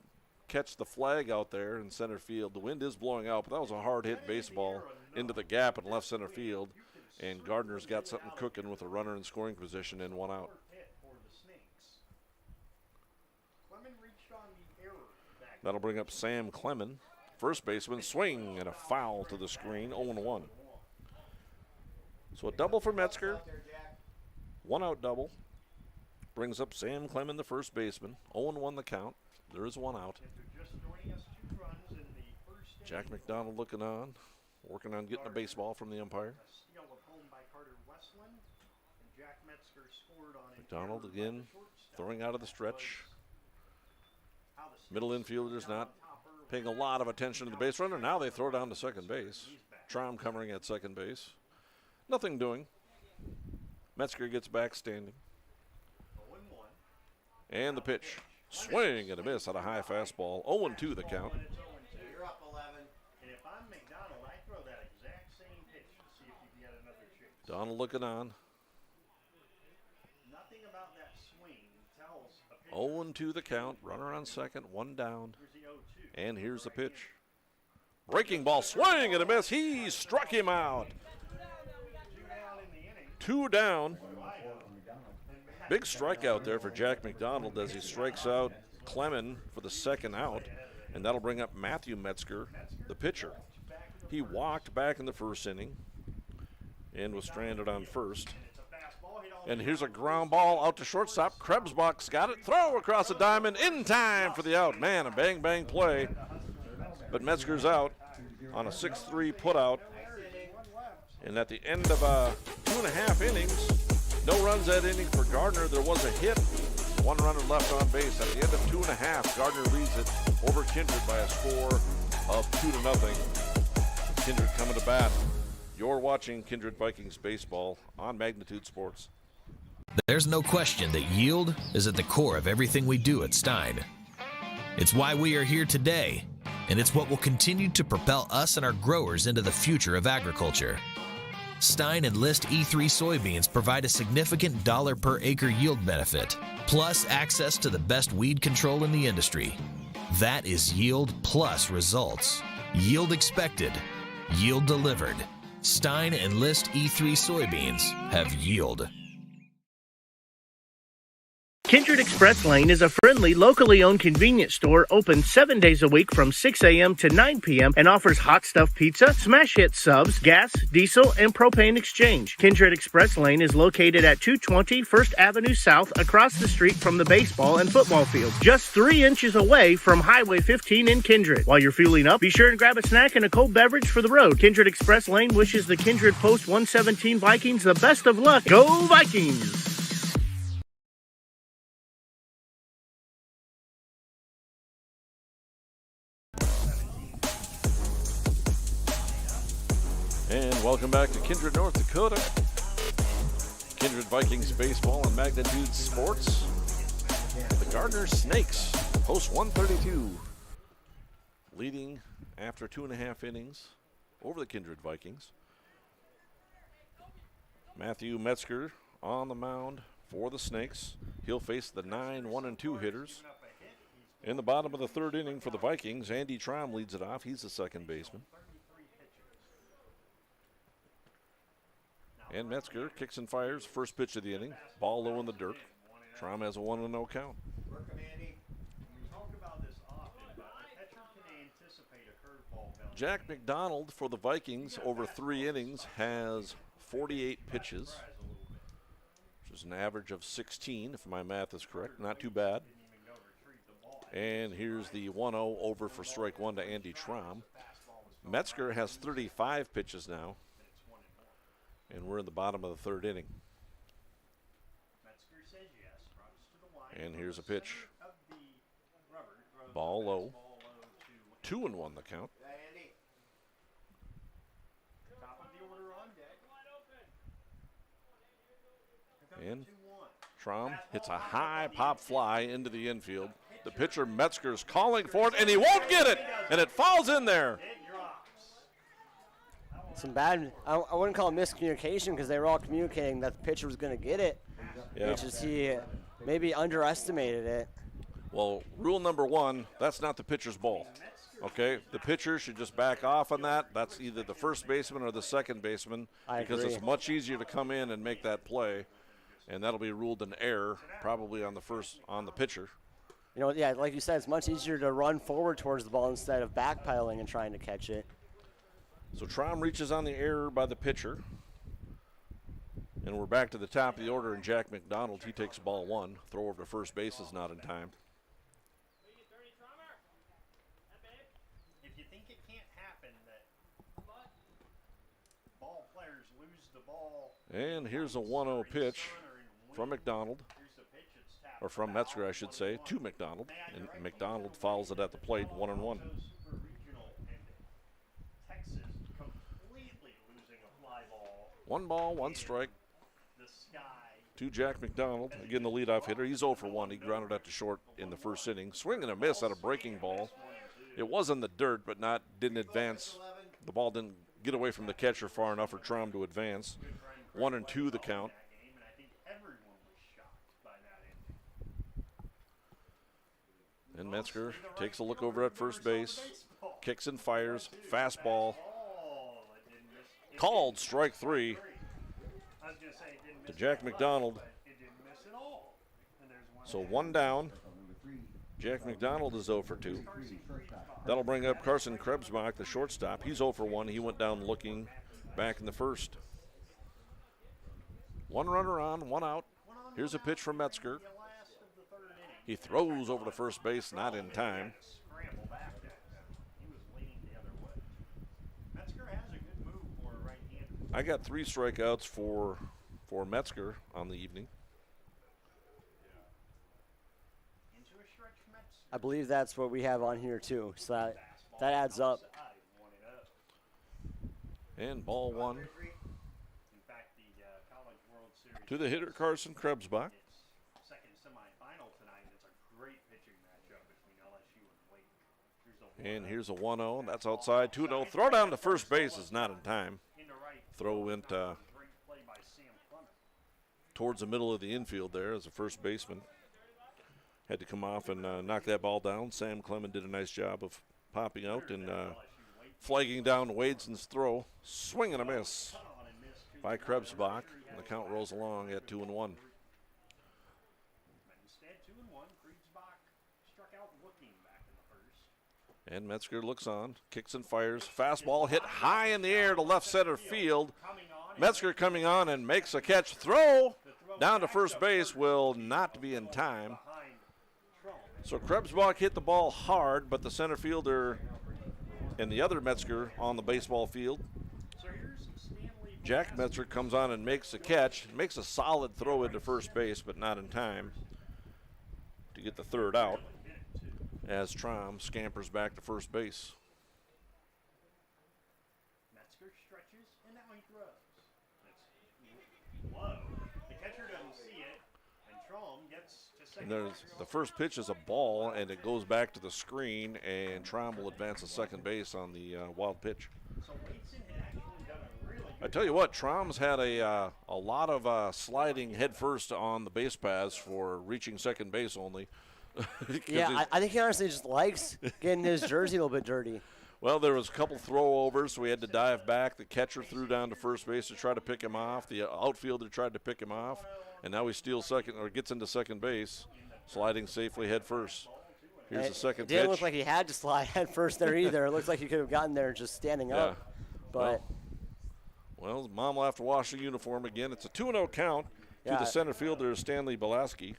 catch the flag out there in center field, the wind is blowing out, but that was a hard hit baseball into the gap in left center field. And Gardner's got something cooking with a runner in scoring position and 1 out. That'll bring up Sam Clemens first baseman. Swing and a foul to the screen, 0-1. So a double for Metzger. 1-out double. Brings up Sam Clemens, the first baseman. 0-1 the count. There is 1 out. Jack McDonald looking on, working on getting a baseball from the umpire. McDonald again throwing out of the stretch. Middle infielders not paying a lot of attention to the base runner. Now they throw down to second base. Traum covering at second base. Nothing doing. Metzger gets back standing. And the pitch. Swing and a miss on a high fastball. 0-2 the count. You're up 11. And if I'm McDonald, I throw that exact same pitch to see if you can get another chase. Donald looking on. Nothing about that swing tells a pitcher. 0-2 the count. Runner on second, 1 down. And here's the pitch. Breaking ball, swing and a miss. He struck him out. 2 down. Big strikeout there for Jack McDonald as he strikes out Clemens for the second out. And that'll bring up Matthew Metzger, the pitcher. He walked back in the first inning and was stranded on first. And here's a ground ball out to shortstop. Krebsbach's got it. Throw across the diamond in time for the out. Man, a bang-bang play. But Metzger's out on a 6-3 putout. And at the end of 2.5 innings, no runs that inning for Gardner. There was a hit. 1 runner left on base. At the end of 2.5, Gardner leads it over Kindred by a score of 2-0. Kindred coming to bat. You're watching Kindred Vikings baseball on Magnitude Sports. There's no question that yield is at the core of everything we do at Stein. It's why we are here today, and it's what will continue to propel us and our growers into the future of agriculture. Stein Enlist E3 soybeans provide a significant dollar per acre yield benefit, plus access to the best weed control in the industry. That is yield plus results. Yield expected, yield delivered. Stein Enlist E3 soybeans have yield. Kindred Express Lane is a friendly, locally owned convenience store open 7 days a week from 6 a.m. to 9 p.m. and offers hot stuff pizza, smash hit subs, gas, diesel, and propane exchange. Kindred Express Lane is located at 220 First Avenue South across the street from the baseball and football fields, just 3 inches away from Highway 15 in Kindred. While you're fueling up, be sure and grab a snack and a cold beverage for the road. Kindred Express Lane wishes the Kindred Post 117 Vikings the best of luck. Go Vikings! And welcome back to Kindred, North Dakota. Kindred Vikings baseball and Magnitude Sports. The Gardner Snakes, post 132, leading after 2.5 innings over the Kindred Vikings. Matthew Metzger on the mound for the Snakes. He'll face the 9-1-2 hitters. In the bottom of the 3rd inning for the Vikings, Andy Traum leads it off. He's the second baseman. And Metzger kicks and fires. First pitch of the inning. Ball low in the dirt. Traum has a 1-0 count. Jack McDonald for the Vikings over 3 innings has 48 pitches, which is an average of 16, if my math is correct. Not too bad. And here's the 1-0 over for strike 1 to Andy Traum. Metzger has 35 pitches now. And we're in the bottom of the 3rd inning. And here's a pitch. Ball low. 2-1 the count. And Traum hits a high pop fly into the infield. The pitcher Metzger's calling for it, and he won't get it, and it falls in there. Some bad, I wouldn't call it miscommunication because they were all communicating that the pitcher was going to get it. Yeah. Which is he maybe underestimated it. Well, rule number 1, that's not the pitcher's ball. Okay, the pitcher should just back off on that. That's either the first baseman or the second baseman because it's much easier to come in and make that play, and that'll be ruled an error probably on the pitcher. You know, yeah, like you said, it's much easier to run forward towards the ball instead of backpedaling and trying to catch it. So Trom reaches on the error by the pitcher. And we're back to the top of the order, and Jack McDonald, he takes ball 1. Throw over to first base is not in time. If you think it can't happen that ball players lose the ball. And here's a 1-0 pitch from McDonald, or from Metzger, I should say, to McDonald. And McDonald fouls it at the plate, 1-1. Texas completely losing a fly ball. 1 ball, 1 strike to Jack McDonald. Again, the leadoff hitter. He's 0 for 1. He grounded out to short in the first inning. Swing and a miss at a breaking ball. It was in the dirt, but didn't advance. The ball didn't get away from the catcher far enough for Trom to advance. 1-2 the count. And Metzger takes a look over at first base. Kicks and fires. Fastball. Called strike 3 to Jack McDonald. So 1 down. Jack McDonald is 0 for 2. That'll bring up Carson Krebsbach, the shortstop. He's 0 for 1. He went down looking back in the first. 1 runner on, 1 out. Here's a pitch from Metzger. He throws over to first base, not in time. I got 3 strikeouts for Metzger on the evening. I believe that's what we have on here too, so that adds up. And ball 1 to the hitter, Carson Krebsbach. And here's a 1-0. That's outside. 2-0. Throw down to first base is not in time. Throw went towards the middle of the infield there as a first baseman. Had to come off and knock that ball down. Sam Clement did a nice job of popping out and flagging down Wadeson's throw. Swing and a miss by Krebsbach. And the count rolls along at 2-1. And Metzger looks on, kicks and fires. Fastball hit high in the air to left center field. Metzger coming on and makes a catch. Throw down to first base will not be in time. So Krebsbach hit the ball hard, but the center fielder and the other Metzger on the baseball field. Jack Metzger comes on and makes a catch. Makes a solid throw into first base, but not in time to get the third out, as Trom scampers back to first base. Metzger stretches, and now he throws. It's low. The catcher doesn't see it, and Trom gets to second. And the first pitch is a ball, and it goes back to the screen, and Trom will advance to second base on the wild pitch. I tell you what, Trom's had a lot of sliding headfirst on the base paths for reaching second base only. Yeah, I think he honestly just likes getting his jersey a little bit dirty. Well, there was a couple throwovers, so we had to dive back. The catcher threw down to first base to try to pick him off. The outfielder tried to pick him off, and now he steals second or gets into second base, sliding safely head first. Here's the second pitch. It didn't look like he had to slide head first there either. It looks like he could have gotten there just standing up. But well, Mom will have to wash the uniform again. It's a 2-0 count to the center fielder, Stanley Belaski.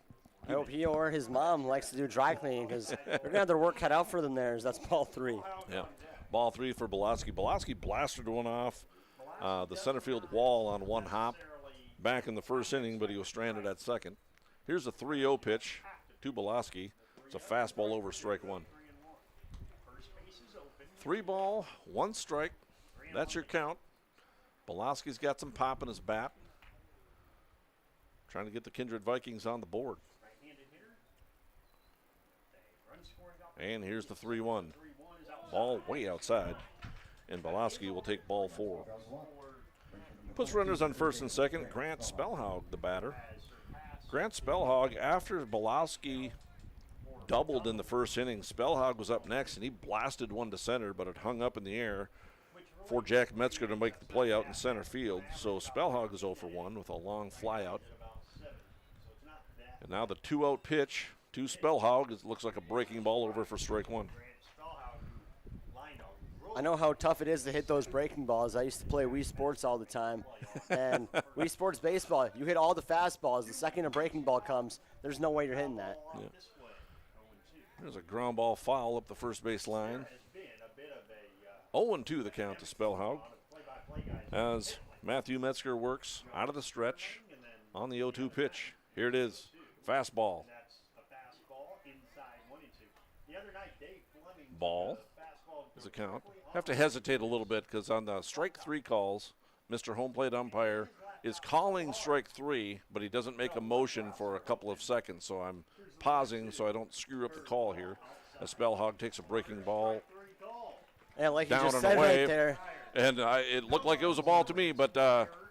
I hope he or his mom likes to do dry cleaning because they're going to have their work cut out for them there. That's ball 3. Yeah, ball 3 for Belaski. Belaski blasted one off the center field wall on one hop back in the first inning, but he was stranded at second. Here's a 3-0 pitch to Belaski. It's a fastball over strike 1. 3 ball, 1 strike. That's your count. Belaski's got some pop in his bat. Trying to get the Kindred Vikings on the board. And here's the 3-1. Ball way outside. And Belaski will take ball 4. Puts runners on first and second. Grant Spellhog, the batter. Grant Spellhog, after Belaski doubled in the first inning, Spellhog was up next, and he blasted one to center, but it hung up in the air for Jack Metzger to make the play out in center field. So Spellhog is 0 for 1 with a long fly out. And now the 2-out pitch To Spellhaug. It looks like a breaking ball over for strike one. I know how tough it is to hit those breaking balls. I used to play Wii Sports all the time. And Wii Sports baseball, you hit all the fastballs. The second a breaking ball comes, there's no way you're hitting that. Yeah. There's a ground ball foul up the first base line. 0-2 the count to Spellhaug. As Matthew Metzger works out of the stretch on the 0-2 pitch. Here it is. Fastball. Ball is a count. Have to hesitate a little bit because on the strike three calls, Mr. Home Plate Umpire is calling strike three, but he doesn't make a motion for a couple of seconds. So I'm pausing so I don't screw up the call here. As Spellhaug takes a breaking ball. Yeah, like you down just and said away. right there. And it looked like it was a ball to me, but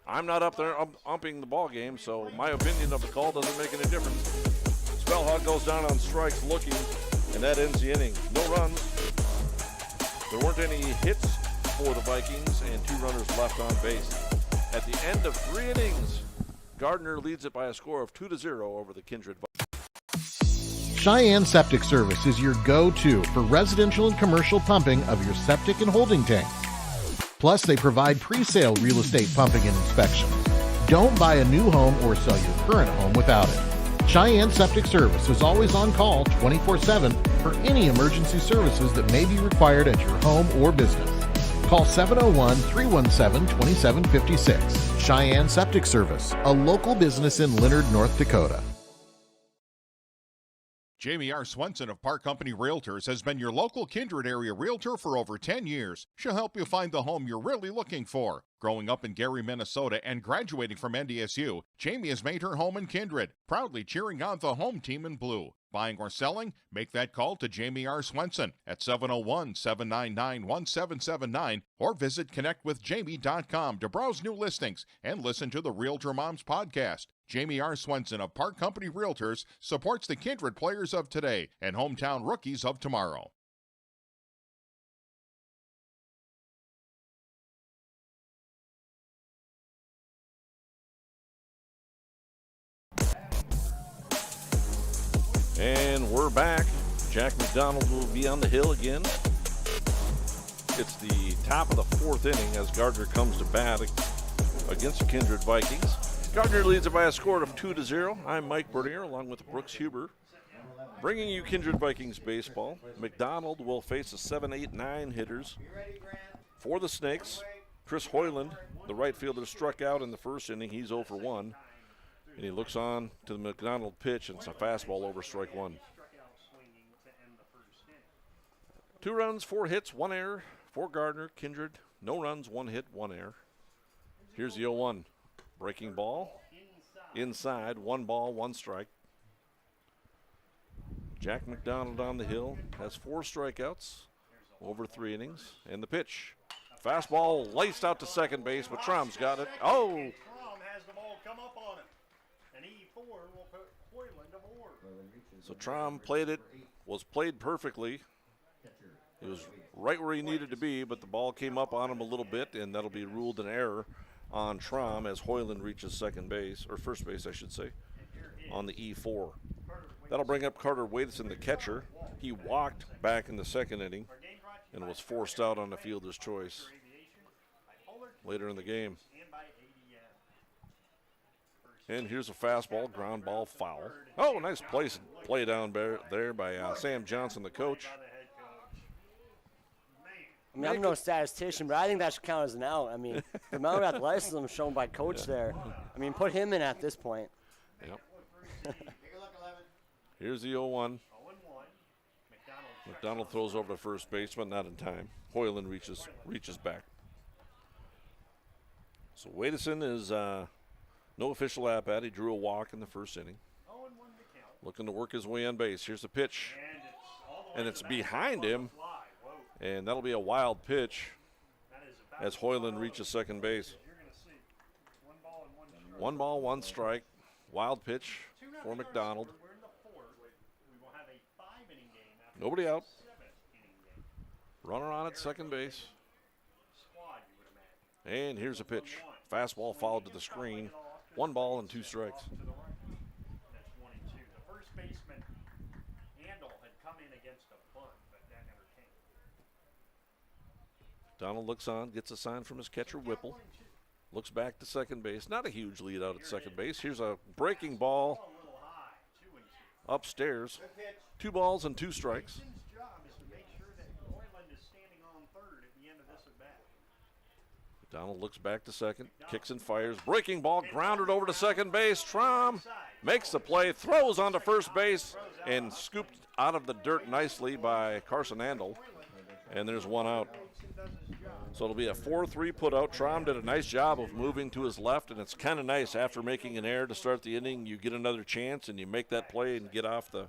I'm not up there umping the ball game, so my opinion of the call doesn't make any difference. Spellhaug goes down on strikes looking, and that ends the inning. No runs. There weren't any hits for the Vikings, and 2 runners left on base. At the end of 3 innings, Gardner leads it by a score of 2-0 over the Kindred Vikings. Cheyenne Septic Service is your go-to for residential and commercial pumping of your septic and holding tanks. Plus, they provide pre-sale real estate pumping and inspection. Don't buy a new home or sell your current home without it. Cheyenne Septic Service is always on call 24/7 for any emergency services that may be required at your home or business. Call 701-317-2756. Cheyenne Septic Service, a local business in Leonard, North Dakota. Jamie R. Swenson of Park Company Realtors has been your local Kindred area realtor for over 10 years. She'll help you find the home you're really looking for. Growing up in Gary, Minnesota, and graduating from NDSU, Jamie has made her home in Kindred, proudly cheering on the home team in blue. Buying or selling? Make that call to Jamie R. Swenson at 701-799-1779 or visit connectwithjamie.com to browse new listings and listen to the Realtor Moms podcast. Jamie R. Swenson of Park Company Realtors supports the Kindred players of today and hometown rookies of tomorrow. And we're back. Jack McDonald will be on the hill again. It's the top of the 4th inning as Gardner comes to bat against the Kindred Vikings. Gardner leads it by a score of 2-0. I'm Mike Bernier along with Brooks Huber. Bringing you Kindred Vikings baseball. McDonald will face the 7, 8, 9 hitters. For the Snakes, Chris Hoyland, the right fielder, struck out in the first inning. He's 0 for 1. And he looks on to the McDonald pitch, and it's a fastball over strike one. 2 runs, 4 hits, 1 error for Gardner. Kindred, no runs, 1 hit, 1 error. Here's the 0-1. Breaking ball. Inside, 1 ball, 1 strike. Jack McDonald on the hill has 4 strikeouts over 3 innings. And the pitch. Fastball laced out to second base, but Trom's got it. Oh! Trom has the ball come up on him. And E4 will put Hoyland aboard. So Trom was played perfectly. It was right where he needed to be, but the ball came up on him a little bit, and that'll be ruled an error on Trom as Hoyland reaches second base, or first base, I should say, on the E4. That'll bring up Carter Wadeson, the catcher. He walked back in the second inning and was forced out on the fielder's choice later in the game. And here's a fastball, ground ball, foul. Oh, nice play down there by Sam Johnson, the coach. I mean, I'm no statistician, but I think that should count as an out. I mean, the amount of athleticism shown by Coach there. I mean, put him in at this point. Yep. Here's the 0-1. McDonald throws over to first base, but not in time. Hoyland reaches back. So Wadeson is no official at-bat. He drew a walk in the first inning. Looking to work his way on base. Here's the pitch. And it's behind him. And that'll be a wild pitch as Hoyland reaches second base. 1 ball, 1 strike. Wild pitch for McDonald. Nobody out. Runner on at second base. And here's a pitch. Fastball fouled to the screen. 1 ball and 2 strikes. McDonald looks on, gets a sign from his catcher, Whipple. Looks back to second base. Not a huge lead out at second base. Here's a breaking ball upstairs. 2 balls and 2 strikes. McDonald looks back to second, kicks and fires. Breaking ball, grounded over to second base. Traum makes the play, throws onto first base, and scooped out of the dirt nicely by Carson Andel. And there's 1 out. So it'll be a 4-3 putout. Traum did a nice job of moving to his left, and it's kind of nice after making an error to start the inning. You get another chance, and you make that play and get off the,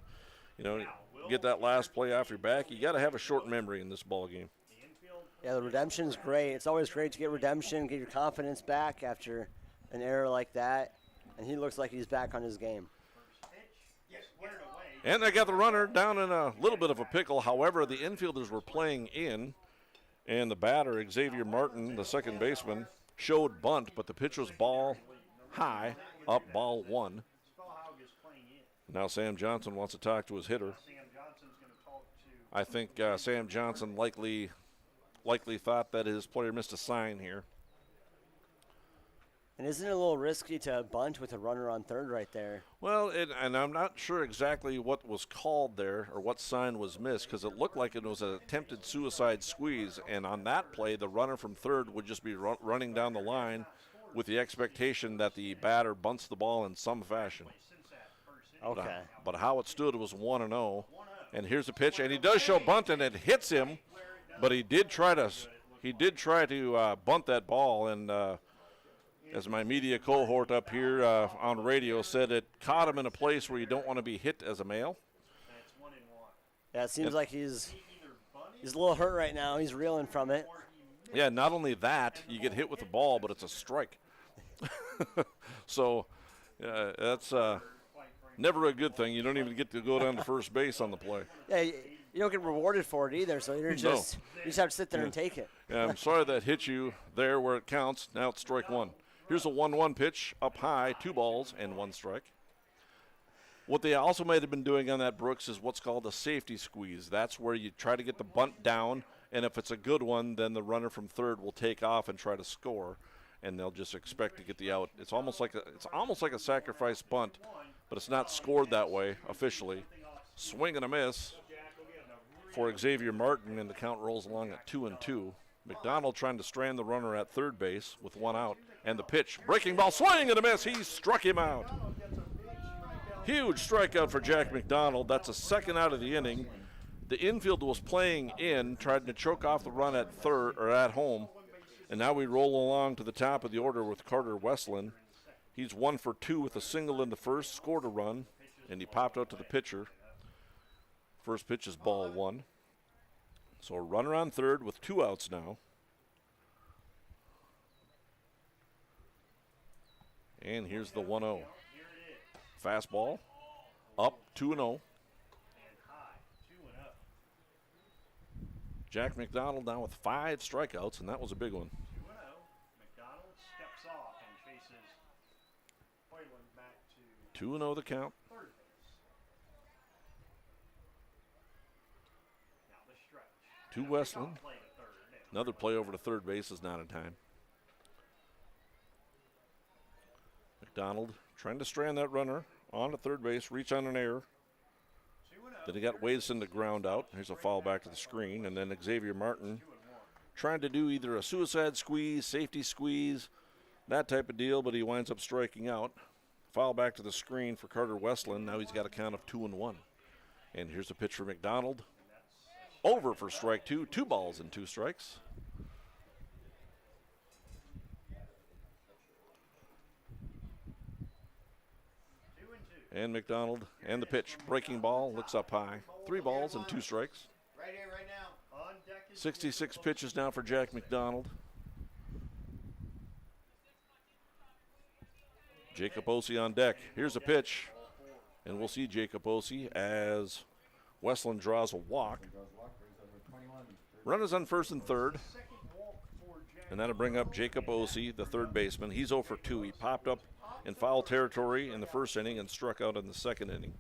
get that last play off your back. You got to have a short memory in this ball game. Yeah, the redemption's great. It's always great to get redemption, get your confidence back after an error like that. And he looks like he's back on his game. And they got the runner down in a little bit of a pickle. However, the infielders were playing in, and the batter, Xavier Martin, the second baseman, showed bunt, but the pitch was ball high, up ball 1. Now Sam Johnson wants to talk to his hitter. I think Sam Johnson likely thought that his player missed a sign here. And isn't it a little risky to bunt with a runner on third right there? Well, and I'm not sure exactly what was called there or what sign was missed, because it looked like it was an attempted suicide squeeze. And on that play, the runner from third would just be running down the line with the expectation that the batter bunts the ball in some fashion. Okay. But how it stood was 1-0. And here's the pitch, and he does show bunt, and it hits him. But he did try to bunt that ball, and as my media cohort up here on radio said, it caught him in a place where you don't want to be hit as a male. Yeah, it seems like he's a little hurt right now. He's reeling from it. Yeah, not only that, you get hit with the ball, but it's a strike. So that's never a good thing. You don't even get to go down to first base on the play. Yeah, you don't get rewarded for it either, so you just have to sit there and take it. Yeah, I'm sorry that hit you there where it counts. Now it's strike 1. Here's a 1-1 pitch up high, 2 balls and 1 strike. What they also might have been doing on that, Brooks, is what's called a safety squeeze. That's where you try to get the bunt down, and if it's a good one, then the runner from third will take off and try to score, and they'll just expect to get the out. It's almost like a sacrifice bunt, but it's not scored that way officially. Swing and a miss for Xavier Martin, and the count rolls along at 2-2. McDonald trying to strand the runner at third base with 1 out. And the pitch, breaking ball, swing and a miss. He struck him out. Huge strikeout for Jack McDonald. That's a 2nd out of the inning. The infield was playing in, trying to choke off the run at third or at home. And now we roll along to the top of the order with Carter Westland. He's 1 for 2 with a single in the first, scored a run, and he popped out to the pitcher. First pitch is ball 1. So a runner on third with 2 outs now. And here's the 1-0. Fastball up 2-0. Jack McDonald now with 5 strikeouts, and that was a big one. McDonald steps off and chases Hoyland back to 2-0 the count. third base. Now the stretch. To Westland. Another play over to third base is not in time. McDonald trying to strand that runner onto third base, reach on an error. Then he got Wadeson to ground out. Here's a foul back to the screen. And then Xavier Martin trying to do either a suicide squeeze, safety squeeze, that type of deal, but he winds up striking out. Foul back to the screen for Carter Westland. Now he's got a count of 2-1. And here's a pitch for McDonald. Over for strike 2, 2 balls and 2 strikes. And McDonald and the pitch. Breaking ball, looks up high. 3 balls and 2 strikes. Right here, right now. On deck is 66 pitches now for Jack McDonald. Jacob Ossie on deck. Here's a pitch. And we'll see Jacob Ossie as Westland draws a walk. Runners on first and third. And that'll bring up Jacob Ossie, the third baseman. He's 0 for 2. He popped up in foul territory in the first inning and struck out in the second inning.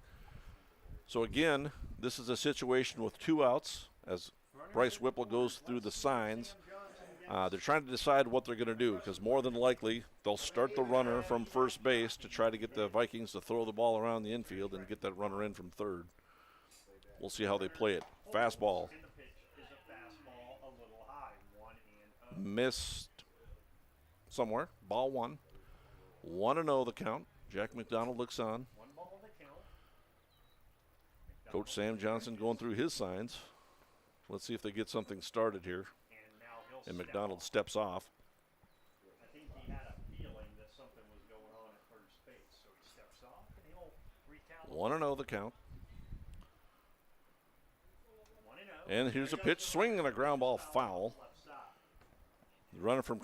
So again, this is a situation with 2 outs as Bryce Whipple goes through the signs. They're trying to decide what they're going to do because more than likely they'll start the runner from first base to try to get the Vikings to throw the ball around the infield and get that runner in from third. We'll see how they play it. Fastball. Missed somewhere. Ball one. 1-0 the count. Jack McDonald looks on. Coach Sam Johnson going through his signs. Let's see if they get something started here. And McDonald steps off. I think he had a feeling that something was going on at first base, so he steps off and he'll recalibrate. 1-0 the count. And here's a pitch, swing and a ground ball foul. The runner from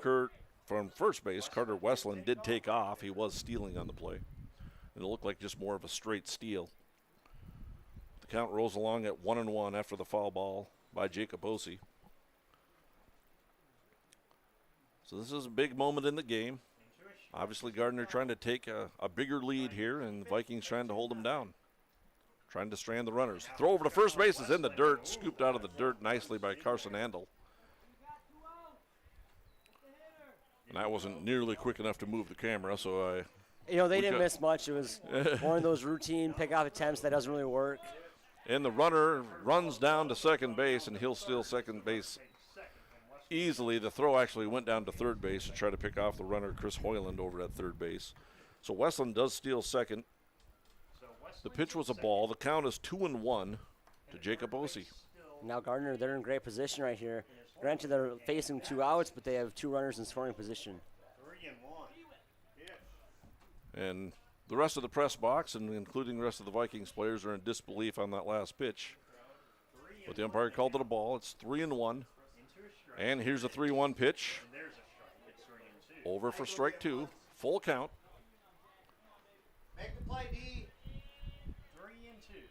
first base, Carter Westland, did take off. He was stealing on the play. And it looked like just more of a straight steal. The count rolls along at 1-1 after the foul ball by Jacob Ossie. So this is a big moment in the game. Obviously, Gardner trying to take a bigger lead here, and the Vikings trying to hold them down. Trying to strand the runners. Throw over to first base is in the dirt, scooped out of the dirt nicely by Carson Andel. And that wasn't nearly quick enough to move the camera, so they didn't miss much. It was one of those routine pickoff attempts that doesn't really work. And the runner runs down to second base, and he'll steal second base easily. The throw actually went down to third base to try to pick off the runner, Chris Hoyland, over at third base. So Westland does steal second. The pitch was a ball. The count is 2-1 to Jacob Ossie. Now Gardner, they're in great position right here. Granted, they're facing 2 outs, but they have 2 runners in scoring position. 3-1. And the rest of the press box, and including the rest of the Vikings players, are in disbelief on that last pitch. But the umpire called it a ball. It's 3-1. And here's a 3-1 pitch. Over for strike 2. Full count. Make the play, D. 3-2.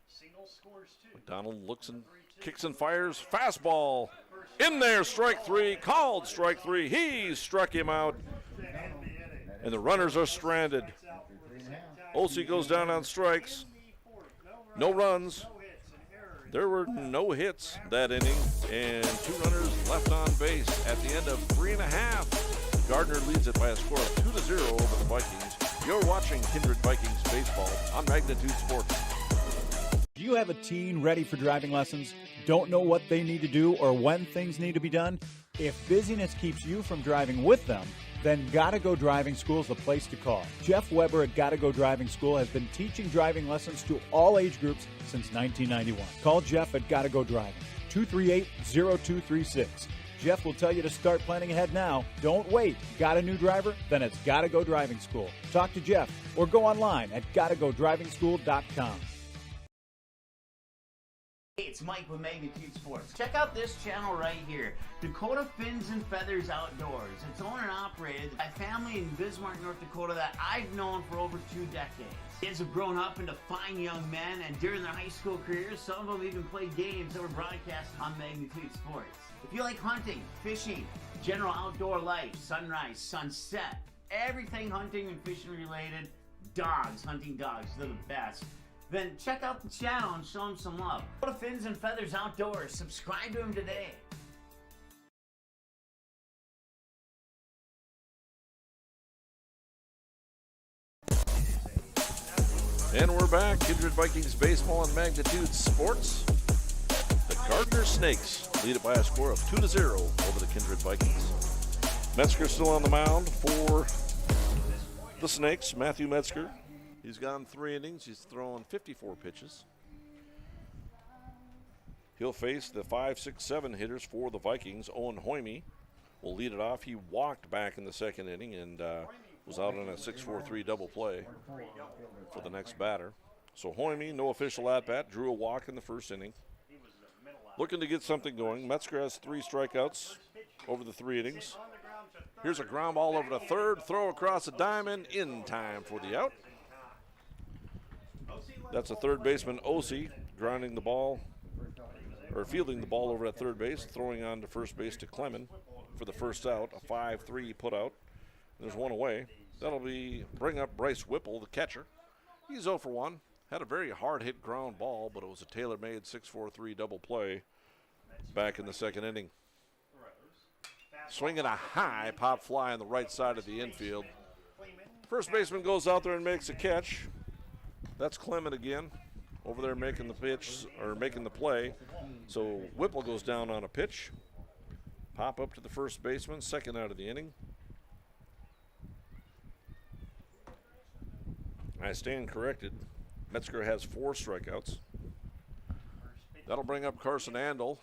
Single scores 2. McDonald looks and kicks and fires. Fastball. In there, strike 3. Called strike 3. He struck him out. And the runners are stranded. Ossie goes down on strikes. No runs. There were no hits that inning, and 2 runners left on base at the end of 3.5. Gardner leads it by a score of 2-0 over the Vikings. You're watching Kindred Vikings baseball on Magnitude Sports. Do you have a teen ready for driving lessons? Don't know what they need to do or when things need to be done? If busyness keeps you from driving with them, then Gotta Go Driving School is the place to call. Jeff Weber at Gotta Go Driving School has been teaching driving lessons to all age groups since 1991. Call Jeff at Gotta Go Driving, 238-0236. Jeff will tell you to start planning ahead now. Don't wait. Got a new driver? Then it's Gotta Go Driving School. Talk to Jeff or go online at gottagodrivingschool.com. Hey, it's Mike with Magnitude Sports. Check out this channel right here, Dakota Fins and Feathers Outdoors. It's owned and operated by a family in Bismarck, North Dakota that I've known for over 2 decades. Kids have grown up into fine young men, and during their high school careers, some of them even played games that were broadcast on Magnitude Sports. If you like hunting, fishing, general outdoor life, sunrise, sunset, everything hunting and fishing related, dogs, hunting dogs, they're the best. Then check out the channel and show them some love. Go to Fins and Feathers Outdoors. Subscribe to them today. And we're back. Kindred Vikings baseball and Magnitude Sports. The Gardner Snakes lead it by a score of 2-0 over the Kindred Vikings. Metzger still on the mound for the Snakes. Matthew Metzger. He's gone 3 innings. He's thrown 54 pitches. He'll face the 5, 6, 7 hitters for the Vikings. Owen Hoyme will lead it off. He walked back in the 2nd inning and was out on a 6-4-3 double play for the next batter. So Hoyme, no official at-bat, drew a walk in the 1st inning. Looking to get something going. Metzger has 3 strikeouts over the 3 innings. Here's a ground ball over to third. Throw across the diamond in time for the out. That's a third baseman, Ossie, grounding the ball, or fielding the ball over at third base, throwing on to first base to Clemens for the first out, a 5-3 put out. There's one away. That'll bring up Bryce Whipple, the catcher. He's 0 for 1. Had a very hard-hit ground ball, but it was a tailor-made 6-4-3 double play back in the 2nd inning. swinging a high pop fly on the right side of the infield. First baseman goes out there and makes a catch. That's Clement again, over there making the pitch, or making the play. So Whipple goes down on a pitch. Pop up to the first baseman, second out of the inning. I stand corrected. Metzger has 4 strikeouts. That'll bring up Carson Andel.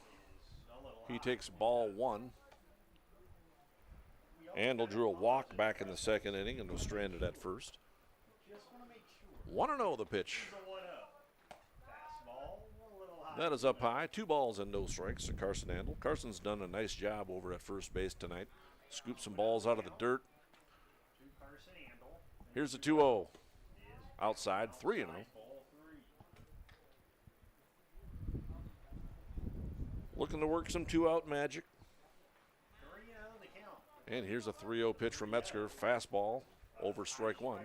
He takes ball 1. Andel drew a walk back in the second inning and was stranded at first. 1-0 the pitch. That is up high. 2 balls and no strikes to Carson Andel. Carson's done a nice job over at first base tonight. Scooped some balls out of the dirt. Here's the 2-0. Outside, 3-0. Looking to work some 2-out magic. And here's a 3-0 pitch from Metzger. Fastball over strike 1.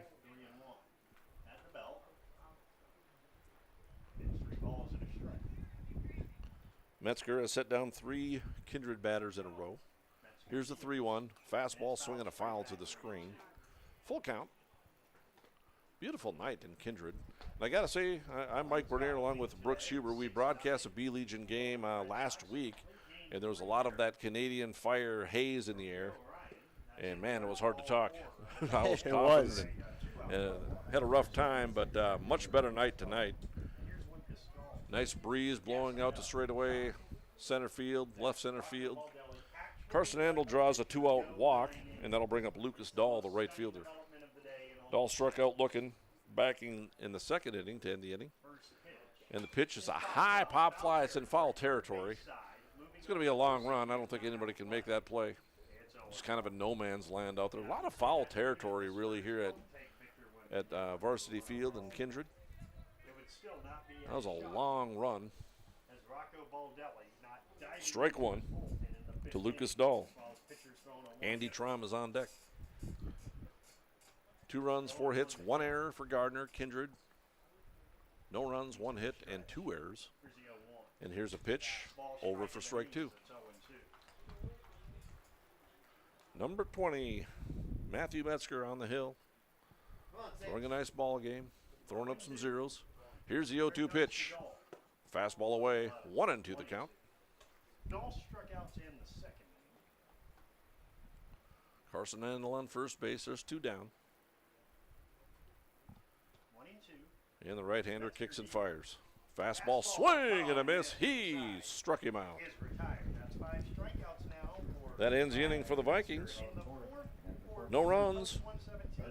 Metzger has set down 3 Kindred batters in a row. Here's the 3-1. Fastball swinging a foul to the screen. Full count. Beautiful night in Kindred. And I got to say, I'm Mike Bernier along with Brooks Huber. We broadcast a B-Legion game last week, and there was a lot of that Canadian Fire haze in the air. And, man, it was hard to talk. I was coughing and had a rough time, but much better night tonight. Nice breeze blowing out to straightaway, center field, left center field. Carson Andel draws a 2-out walk, and that'll bring up Lucas Dahl, the right fielder. Dahl struck out looking, backing in the second inning to end the inning. And the pitch is a high pop fly. It's in foul territory. It's going to be a long run. I don't think anybody can make that play. Just kind of a no man's land out there. A lot of foul territory really here at Varsity Field in Kindred. That was a long run. Strike 1 to Lucas Dahl. Andy Trom is on deck. 2 runs, 4 hits, 1 error for Gardner. Kindred, no runs, 1 hit, and 2 errors. And here's a pitch over for strike 2. Number 20, Matthew Metzger on the hill. Throwing a nice ball game, throwing up some zeros. Here's the 0-2 pitch. Fastball away, 1-2 the count. Dahl struck out in the second inning. Carson Andel on first base. There's 2 down. 1-2. And the right-hander kicks and fires. Fastball swing and a miss. He struck him out. That's 5 strikeouts now. That ends the inning for the Vikings. No runs,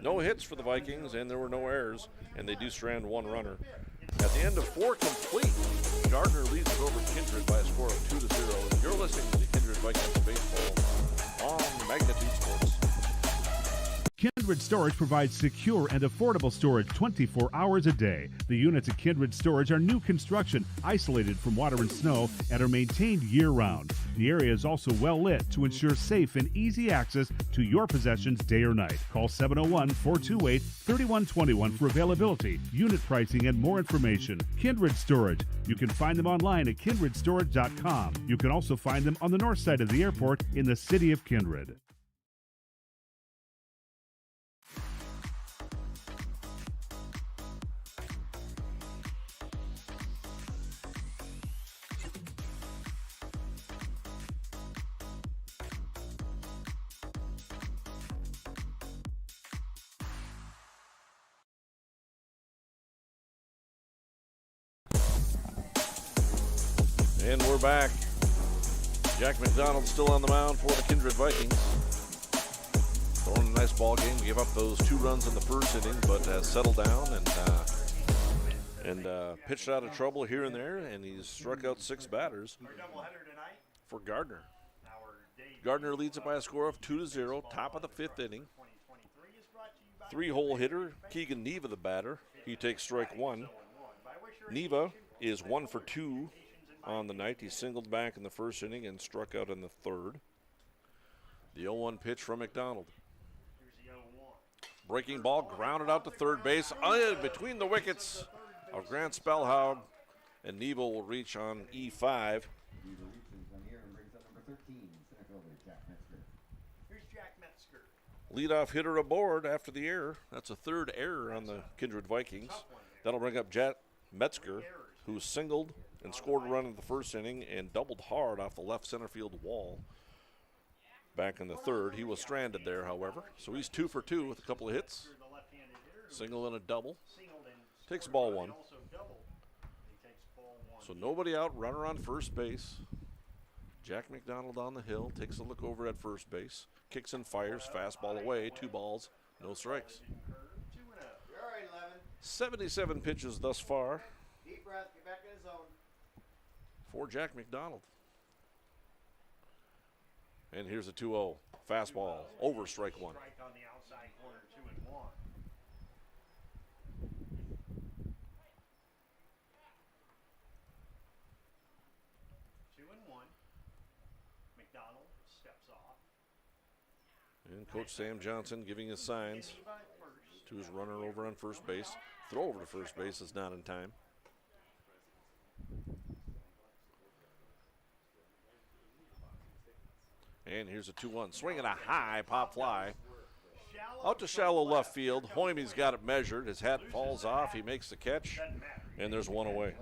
no hits for the Vikings, and there were no errors, and they do strand 1 runner. At the end of 4 complete, Gardner leads it over Kindred by a score of 2-0. You're listening to Kindred Vikings Baseball on Magnitude Sports. Kindred Storage provides secure and affordable storage 24 hours a day. The units at Kindred Storage are new construction, isolated from water and snow, and are maintained year-round. The area is also well lit to ensure safe and easy access to your possessions day or night. Call 701-428-3121 for availability, unit pricing, and more information. Kindred Storage. You can find them online at kindredstorage.com. You can also find them on the north side of the airport in the city of Kindred. And we're back. Jack McDonald still on the mound for the Kindred Vikings. Throwing a nice ball game. Gave up those 2 runs in the first inning, but has settled down and pitched out of trouble here and there, and he's struck out 6 batters for Gardner. Gardner leads it by a score of 2-0, top of the 5th inning. 3-hole hitter, Keegan Neva the batter. He takes strike 1. Neva is 1 for 2 on the night. He singled back in the first inning and struck out in the third. The 0-1 pitch from McDonald. Breaking ball grounded out to third base between the wickets of Grant Spellhaug, and Neva will reach on E5. Leadoff hitter aboard after the error. That's a third error on the Kindred Vikings. That'll bring up Jack Metzger, who singled and scored a run in the first inning and doubled hard off the left center field wall back in the third. He was stranded there, however. So he's 2 for 2 with a couple of hits. Single and a double. Takes ball one. So nobody out, runner on first base. Jack McDonald on the hill, takes a look over at first base. Kicks and fires, fastball away, 2 balls, no strikes. 77 pitches thus far Deep breath, get back in the zone. for Jack McDonald. And here's a 2-0. Fastball, over strike one. Strike on the outside corner, 2-1. McDonald steps off. And Coach Sam Johnson giving his signs to his runner over on first base. Throw over to first base is not in time. And here's a 2-1. Swinging a high pop fly. Out to shallow left field. Hoymie's got it measured. His hat falls off. He makes the catch. And there's one away.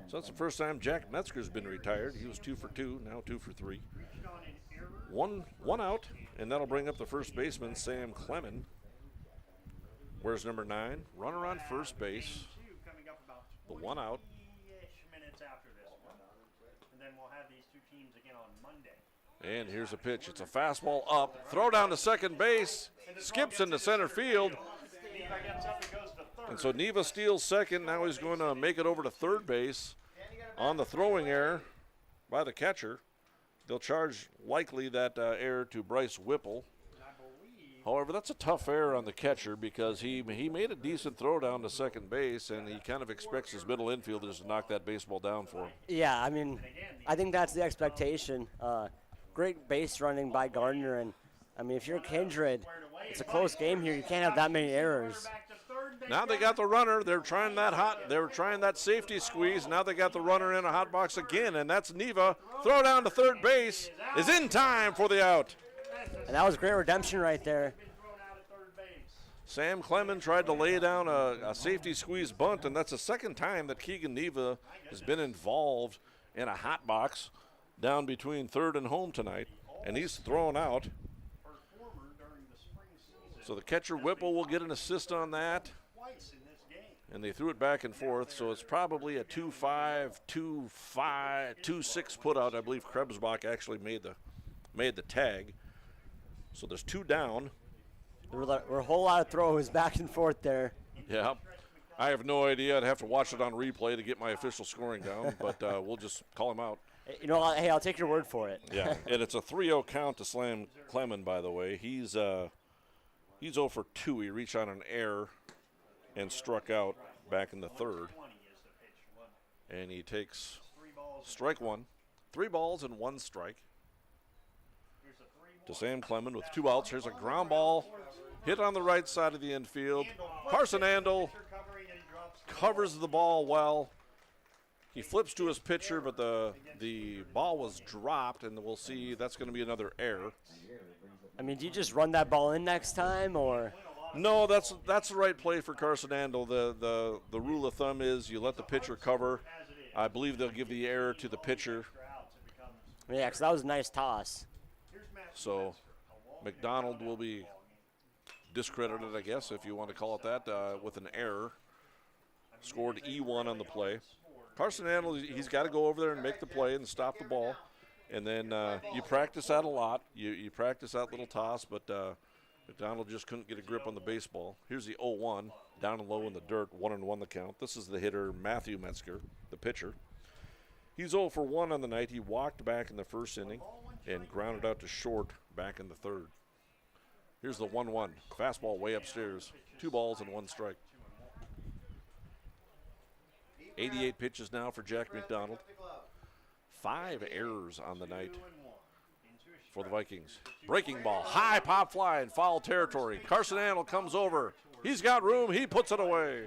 So that's the first time Jack Metzger's been retired. He was 2 for 2, now 2 for 3. One out, and that'll bring up the first baseman, Sam Clemens. Where's number 9? Runner on first base. The 1 out. Minutes after this one. And then we'll have these two teams again on Monday. And here's a pitch. It's a fastball up. Throw down to second base. Skips into center field. And so Neva steals second. Now he's going to make it over to third base on the throwing error by the catcher. They'll charge likely that error to Bryce Whipple. However, that's a tough error on the catcher because he made a decent throw down to second base, and he kind of expects his middle infielders to knock that baseball down for him. Yeah, I mean, I think that's the expectation. Great base running by Gardner, and I mean, if you're Kindred, it's a close game here. You can't have that many errors. Now they got the runner. They're trying that safety squeeze. Now they got the runner in a hot box again, and that's Neva. Throw down to third base is in time for the out. And that was great redemption right there. Sam Clemens tried to lay down a safety squeeze bunt, and that's the second time that Keegan Neva has been involved in a hot box down between third and home tonight, and he's thrown out. So the catcher Whipple will get an assist on that. And they threw it back and forth, so it's probably a 2-5, 2-5, 2-6 put out. I believe Krebsbach actually made the tag. So there's 2 down. There were a whole lot of throws back and forth there. Yeah. I have no idea. I'd have to watch it on replay to get my official scoring down, but we'll just call him out. You know, hey, I'll take your word for it. Yeah, and it's a 3-0 count to Sam Clemens, by the way. He's 0 for 2. He reached on an error and struck out back in the third. And he takes strike 1. 3 balls and 1 strike to Sam Clemens with 2 outs. Here's a ground ball hit on the right side of the infield. Carson Andel covers the ball well. He flips to his pitcher, but the ball was dropped, and we'll see that's going to be another error. I mean, do you just run that ball in next time, or? No, that's the right play for Carson Andel. The rule of thumb is you let the pitcher cover. I believe they'll give the error to the pitcher. Yeah, because that was a nice toss. So McDonald will be discredited, I guess, if you want to call it that, with an error. Scored E1 on the play. Carson Andel, he's got to go over there and make the play and stop the ball. And then you practice that a lot. You practice that little toss, but McDonald just couldn't get a grip on the baseball. Here's the 0-1, down and low in the dirt, 1-1 the count. This is the hitter, Matthew Metzger, the pitcher. He's 0 for 1 on the night. He walked back in the first inning and grounded out to short back in the third. Here's the 1-1, fastball way upstairs, 2 balls and 1 strike. 88 pitches now for Jack McDonald. 5 errors on the night for the Vikings. Breaking ball, high pop fly in foul territory. Carson Andel comes over. He's got room. He puts it away.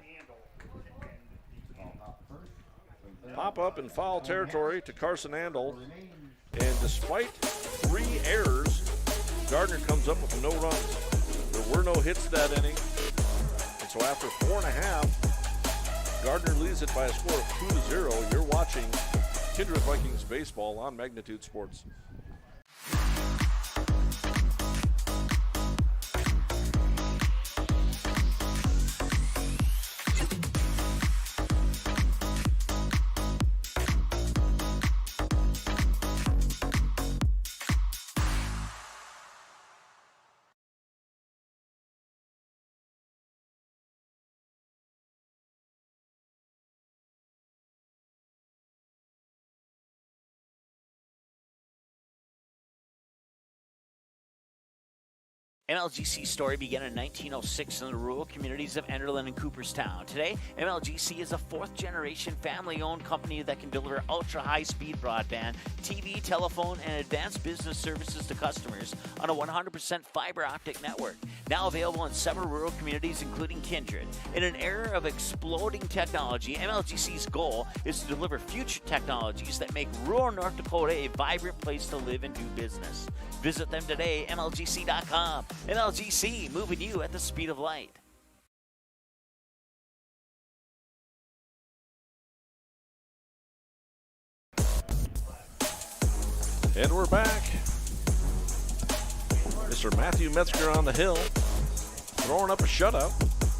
Pop up in foul territory to Carson Andel. And despite 3 errors, Gardner comes up with no runs. There were no hits that inning. And so after 4.5, Gardner leads it by a score of 2-0. You're watching Kindred Vikings baseball on Magnitude Sports. MLGC story began in 1906 in the rural communities of Enderlin and Cooperstown. Today, MLGC is a fourth-generation family-owned company that can deliver ultra-high-speed broadband, TV, telephone, and advanced business services to customers on a 100% fiber optic network. Now available in several rural communities, including Kindred. In an era of exploding technology, MLGC's goal is to deliver future technologies that make rural North Dakota a vibrant place to live and do business. Visit them today, MLGC.com. MLGC, moving you at the speed of light. And we're back. Mr. Matthew Metzger on the hill, throwing up a shutout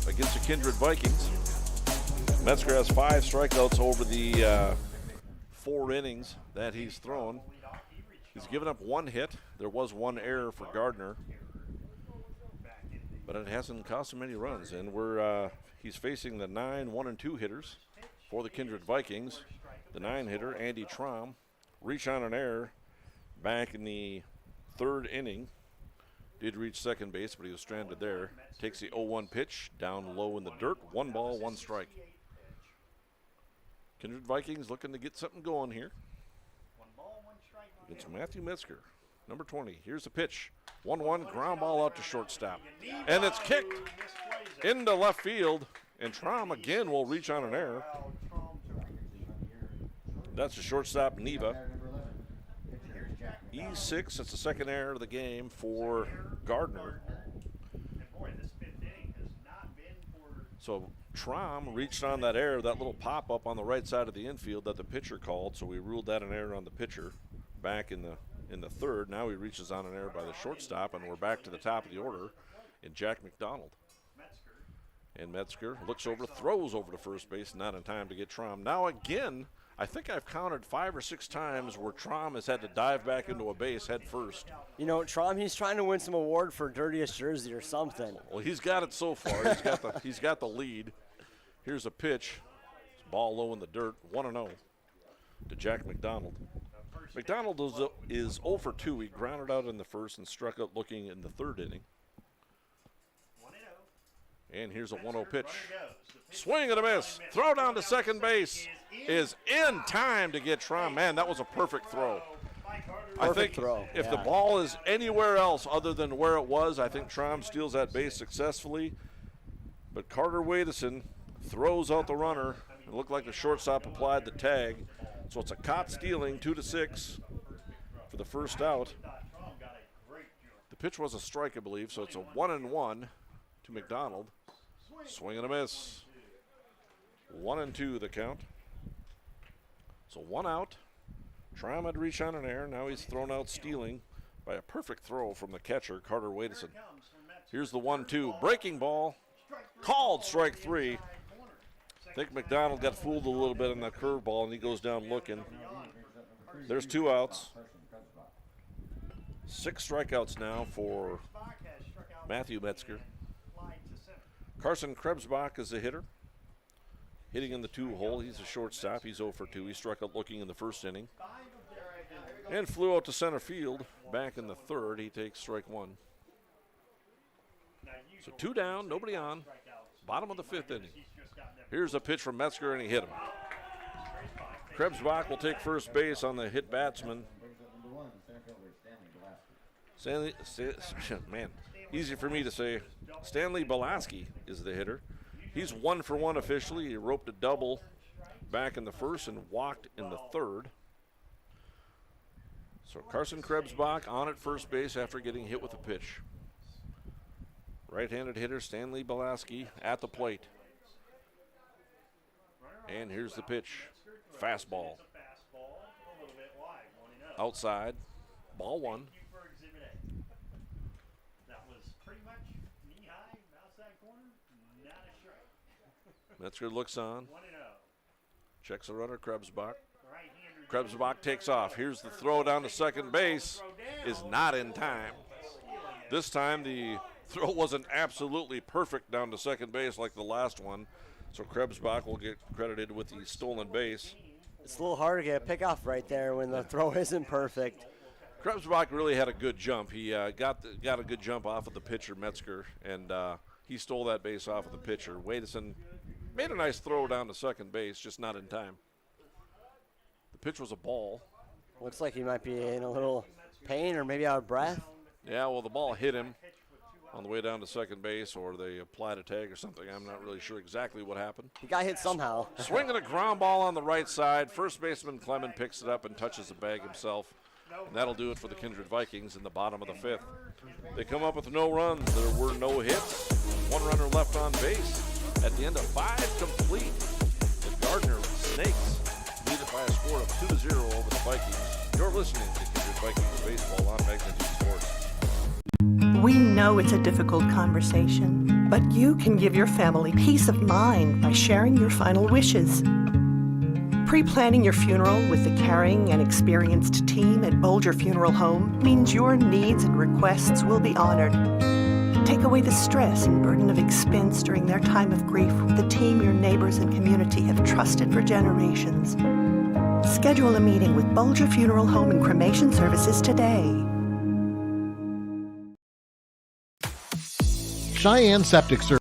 against the Kindred Vikings. Metzger has 5 strikeouts over the 4 innings that he's thrown. He's given up 1 hit. There was 1 error for Gardner, but it hasn't cost him any runs. And he's facing the 9 1-2 hitters for the Kindred Vikings. The 9 hitter, Andy Traum, reach on an error back in the 3rd inning. Did reach second base, but he was stranded there. Takes the 0-1 pitch down low in the dirt. 1 ball, 1 strike. Kindred Vikings looking to get something going here. It's Matthew Metzger, number 20. Here's the pitch. 1-1, ground ball out to shortstop. And it's kicked into left field. And Traum again will reach on an error. That's the shortstop, Neva. E6, that's the second error of the game for Gardner. So Traum reached on that error, that little pop-up on the right side of the infield that the pitcher called, so we ruled that an error on the pitcher back in the 3rd. Now he reaches on an error by the shortstop, and we're back to the top of the order in Jack McDonald. And Metzger looks over, throws over to first base, not in time to get Traum. Now again, I think I've counted 5 or 6 times where Traum has had to dive back into a base head first. You know, Traum, he's trying to win some award for dirtiest jersey or something. Well, he's got it so far. He's got the lead. Here's a pitch. Ball low in the dirt, 1-0 to Jack McDonald. McDonald is 0 for 2. He grounded out in the 1st and struck out looking in the 3rd inning. And here's a 1-0 pitch. Swing and a miss. Throw down to second base is in time to get Traum. Man, that was a perfect throw. I think if the ball is anywhere else other than where it was, I think Traum steals that base successfully. But Carter Wadison throws out the runner. It looked like the shortstop applied the tag. So it's a caught stealing, 2-6 for the first out. The pitch was a strike, I believe, so it's a 1-1 to McDonald. Swing and a miss. 1-2 the count. So 1 out. Traum had to reach on an error. Now he's thrown out stealing by a perfect throw from the catcher, Carter Wadison. Here's the 1-2. Breaking ball. Called strike 3. I think McDonald got fooled a little bit on that curveball, and he goes down looking. There's 2 outs. 6 strikeouts now for Matthew Metzger. Carson Krebsbach is the hitter. Hitting in the 2-hole. He's a shortstop. He's 0 for 2. He struck out looking in the 1st inning. And flew out to center field back in the 3rd. He takes strike 1. So 2 down, nobody on. Bottom of the 5th inning. Here's a pitch from Metzger, and he hit him. Krebsbach will take first base on the hit batsman. Man, easy for me to say. Stanley Belaski is the hitter. He's 1 for 1 officially. He roped a double back in the 1st and walked in the 3rd. So Carson Krebsbach on at first base after getting hit with a pitch. Right-handed hitter Stanley Belaski at the plate. And here's the pitch. Fastball. Outside. Ball one. That was pretty much knee-high, outside corner, not a strike. Metzger looks on. 1-0. Checks the runner, Krebsbach. Krebsbach takes off. Here's the throw down to second base. Is not in time. This time the throw wasn't absolutely perfect down to second base like the last one. So Krebsbach will get credited with the stolen base. It's a little hard to get a pick off right there when the throw isn't perfect. Krebsbach really had a good jump. He got a good jump off of the pitcher, Metzger, and he stole that base off of the pitcher. Wadison made a nice throw down to second base, just not in time. The pitch was a ball. Looks like he might be in a little pain or maybe out of breath. Yeah, well, the ball hit him on the way down to second base, or they applied a tag or something. I'm not really sure exactly what happened. He got hit somehow. Swinging a ground ball on the right side. First baseman Clement picks it up and touches the bag himself. And that'll do it for the Kindred Vikings in the bottom of the fifth. They come up with no runs. There were no hits. One runner left on base. At the end of 5 complete, the Gardner Snakes lead it by a score of 2-0 over the Vikings. You're listening to Kindred Vikings Baseball on Magnitude Sports. We know it's a difficult conversation, but you can give your family peace of mind by sharing your final wishes. Pre-planning your funeral with the caring and experienced team at Bolger Funeral Home means your needs and requests will be honored. Take away the stress and burden of expense during their time of grief with the team your neighbors and community have trusted for generations. Schedule a meeting with Bolger Funeral Home and Cremation Services today. Cheyenne Septic Service.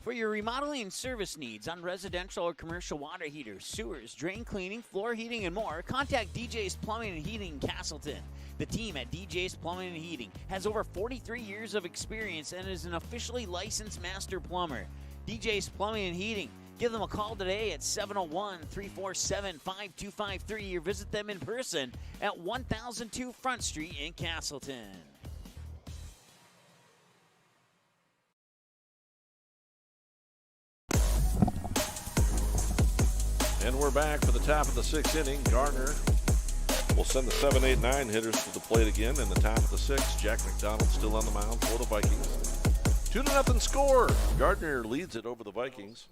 For your remodeling and service needs on residential or commercial water heaters, sewers, drain cleaning, floor heating, and more, contact DJ's Plumbing and Heating in Castleton. The team at DJ's Plumbing and Heating has over 43 years of experience and is an officially licensed master plumber. DJ's Plumbing and Heating. Give them a call today at 701-347-5253 or visit them in person at 1002 Front Street in Castleton. And we're back for the top of the 6th inning. Gardner will send the 7, 8, 9 hitters to the plate again in the top of the 6th. Jack McDonald still on the mound for the Vikings. 2-0 score. Gardner leads it over the Vikings.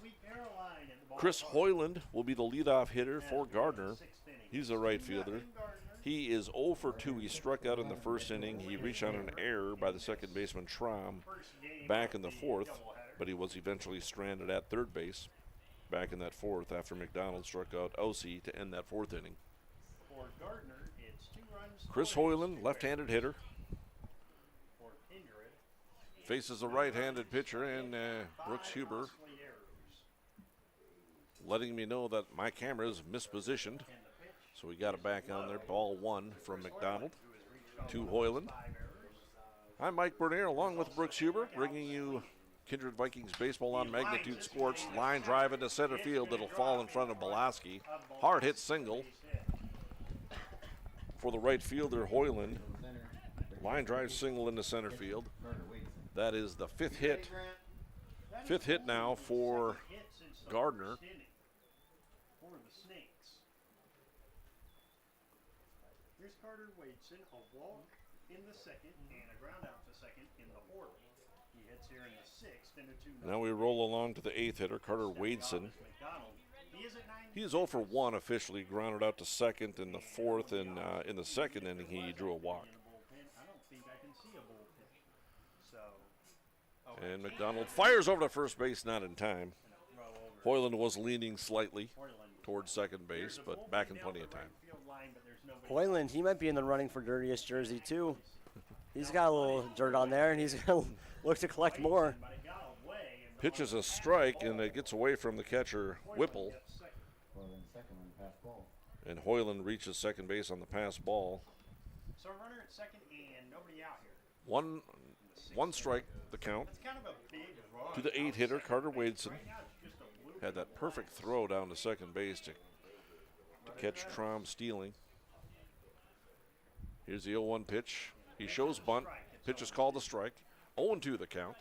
Chris Hoyland will be the leadoff hitter for Gardner. He's a right fielder. He is 0 for 2. He struck out in the first inning. He reached on an error by the second baseman Traum back in the 4th, but he was eventually stranded at third base back in that 4th after McDonald struck out Ossie to end that 4th inning. For Gardner, it's 2 runs. Chris Hoyland, left-handed hitter, For Kindred, faces a right-handed pitcher, and Brooks Huber letting me know that my camera is mispositioned. So we got it back on there. Ball 1 from McDonald to Hoyland. I'm Mike Bernier along with Brooks Huber, bringing you Kindred Vikings baseball on Magnitude Sports. Line drive into center field that'll fall in front of Belaski. Hard hit single for the right fielder Hoyland. Line drive single into center field. That is the 5th hit. 5th hit now for Gardner. For the Snakes. Here's Carter Wadeson, a walk in the 2nd and a ground out to 2nd in the 4th. He hits here in the 6th and a 2-0. Now we roll along to the 8th hitter, Carter Wadeson. He is 0 for 1 officially, grounded out to 2nd in the 4th, and in the 2nd inning he drew a walk. I don't think I can see a bullpen. So, And McDonald fires over to first base, not in time. Hoyland was leaning slightly towards second base, but back in plenty of time. Hoyland, he might be in the running for dirtiest jersey too. He's got a little dirt on there, and he's going to look to collect more. Pitches a strike, and it gets away from the catcher, Whipple. And Hoyland reaches second base on the pass ball. So a runner at 2nd and nobody out here. One strike, the count. To the 8 hitter, Carter Wadeson. Had that perfect throw down to second base to catch Traum stealing. Here's the 0-1 pitch. He shows bunt. Pitch is called a strike. 0-2 the count.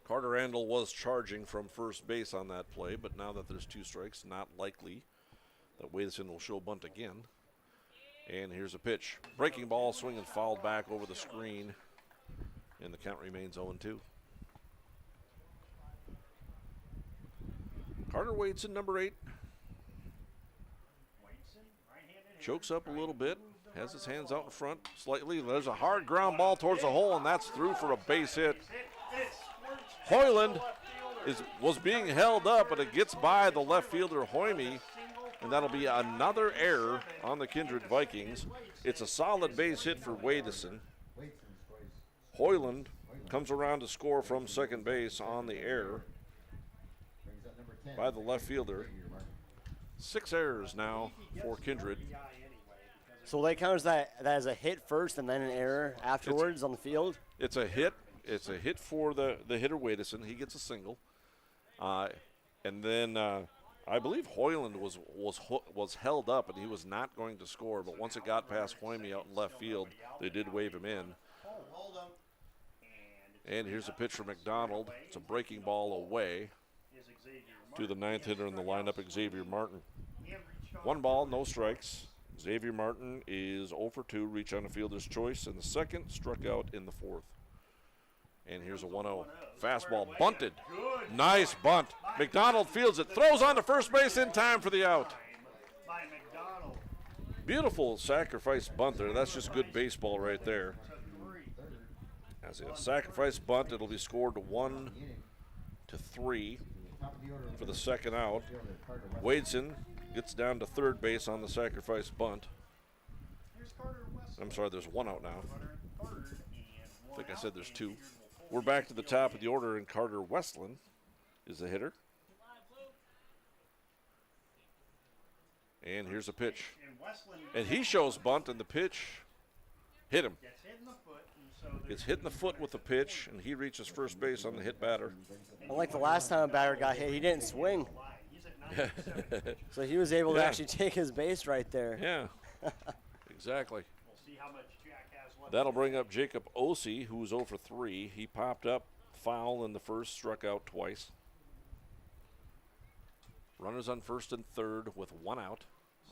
Carter Randall was charging from first base on that play, but now that there's 2 strikes, not likely that Wadeson will show bunt again. And here's a pitch. Breaking ball, swinging fouled back over the screen, and the count remains 0-2. Carter Wadeson, number 8. Chokes up a little bit, has his hands out in front slightly. There's a hard ground ball towards the hole, and that's through for a base hit. Hoyland was being held up, but it gets by the left fielder, Hoyme, and that'll be another error on the Kindred Vikings. It's a solid base hit for Wadeson. Hoyland comes around to score from second base on the error by the left fielder. 6 errors now for Kindred. So they count that as a hit first and then an error afterwards on the field? It's a hit. It's a hit for the hitter Wadeson. He gets a single. And then I believe Hoyland was held up and he was not going to score, but once it got past Hoyme out in left field, they did wave him in. And here's a pitch for McDonald. It's a breaking ball away to the 9th hitter in the lineup, Xavier Martin. 1 ball, no strikes. Xavier Martin is 0 for 2, reach on a fielder's choice in the second, struck out in the 4th. And here's a 1-0. Fastball bunted. Nice bunt. McDonald fields it, throws on to first base in time for the out. Beautiful sacrifice bunt there. That's just good baseball right there. As a sacrifice bunt, it'll be scored 1-3 for the second out. Wadeson gets down to third base on the sacrifice bunt. I'm sorry, there's 1 out now. I think I said there's 2. We're back to the top of the order, and Carter Westland is the hitter. And here's a pitch. And he shows bunt, and the pitch hit him. Gets hit in the foot with the pitch, and he reaches first base on the hit batter. Unlike the last time a batter got hit, he didn't swing. So he was able to actually take his base right there. Yeah, exactly. That'll bring up Jacob Ossie, who's 0 for 3. He popped up foul in the first, struck out twice. Runners on first and third with 1 out.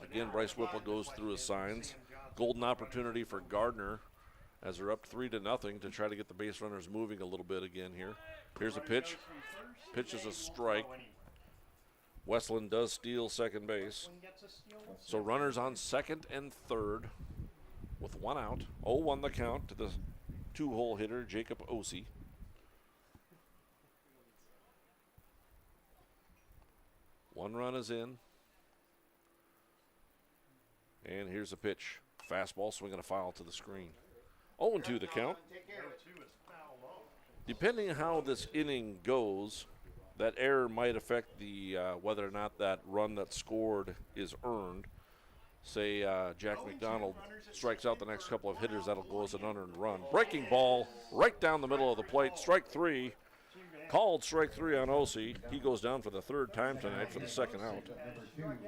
Again, Bryce Whipple goes through his signs. Golden opportunity for Gardner as they're up 3-0 to try to get the base runners moving a little bit again here. Here's a pitch. Pitch is a strike. Westland does steal second base. So runners on second and third with 1 out. 0-1 the count to the 2-hole hitter, Jacob Ossie. One run is in. And here's a pitch. Fastball swinging a foul to the screen. 0-2 the count. Depending on how this inning goes, that error might affect the whether or not that run that's scored is earned. Say Jack McDonald strikes out the next couple of hitters, that'll go as an unearned run. Breaking ball right down the middle of the plate. Strike 3. Called strike 3 on Ossie. He goes down for the 3rd time tonight for the 2nd out.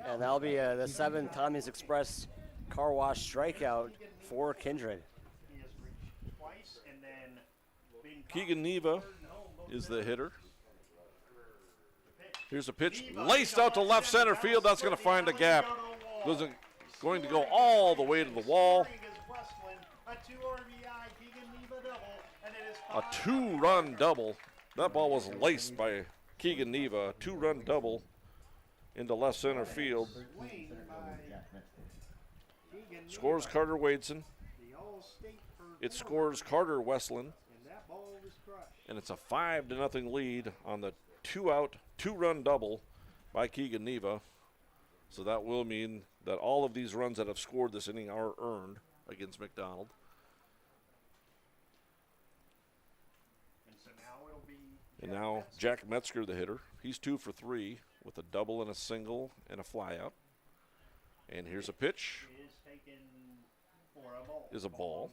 And that'll be the 7th Tommy's Express car wash strikeout for Kindred. Keegan Neva is the hitter. Here's a pitch laced out to left center field. That's going to find a gap. Going to go all the way to the wall. A 2-run double. That ball was laced by Keegan Neva. A 2-run double into left center field. Scores Carter Wadeson. It scores Carter Westland. And it's a 5-0 lead on the 2-out, 2-run double by Keegan Neva. So that will mean that all of these runs that have scored this inning are earned against McDonald. And now Jack Metzger, the hitter. He's 2 for 3 with a double and a single and a flyout. And here's a pitch. Is a ball.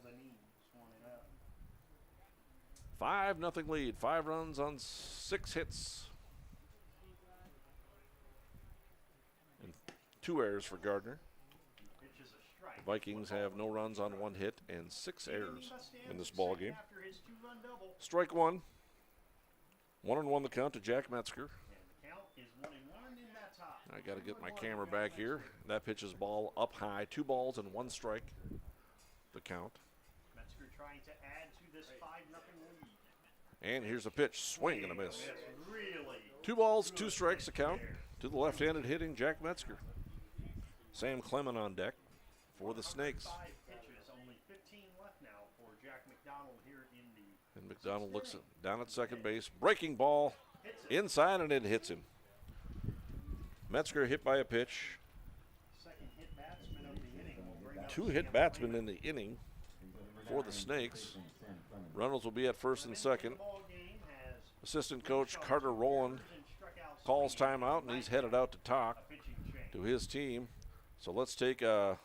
5-0 lead. 5 runs on 6 hits. And 2 errors for Gardner. Vikings have no runs on 1 hit and 6 errors in this ball game. Strike one. 1-1 the count to Jack Metzger. I got to get my camera back here. That pitch is ball up high. 2 balls and 1 strike. The count. Metzger trying to add to this 5-0 lead. And here's a pitch. Swing and a miss. 2 balls, 2 strikes. The count to the left-handed hitting Jack Metzger. Sam Clement on deck for the Snakes. 5 pitches, only 15 left now for Jack McDonald here in the. And McDonald looks down at second base. Breaking ball inside, and it hits him. Metzger hit by a pitch. Second hit batsman of the inning will bring up 2 hit batsmen in the inning for the Snakes. Reynolds will be at first and second. Assistant coach Carter Rowland calls timeout, and he's headed out to talk to his team. So let's take a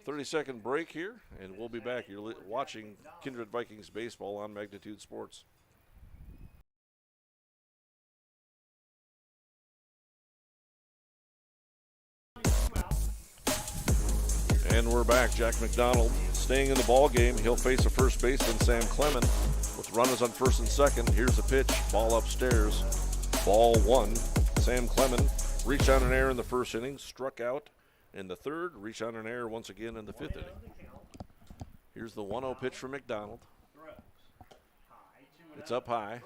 30-second break here, and we'll be back. You're watching Kindred Vikings baseball on Magnitude Sports. And we're back. Jack McDonald staying in the ball game. He'll face a first baseman, Sam Clement, with runners on first and second. Here's a pitch. Ball upstairs. Ball 1. Sam Clement reached on an error in the first inning, struck out in the third, reached on an error once again in the 5th inning. Here's the 1-0 pitch for McDonald. It's up high.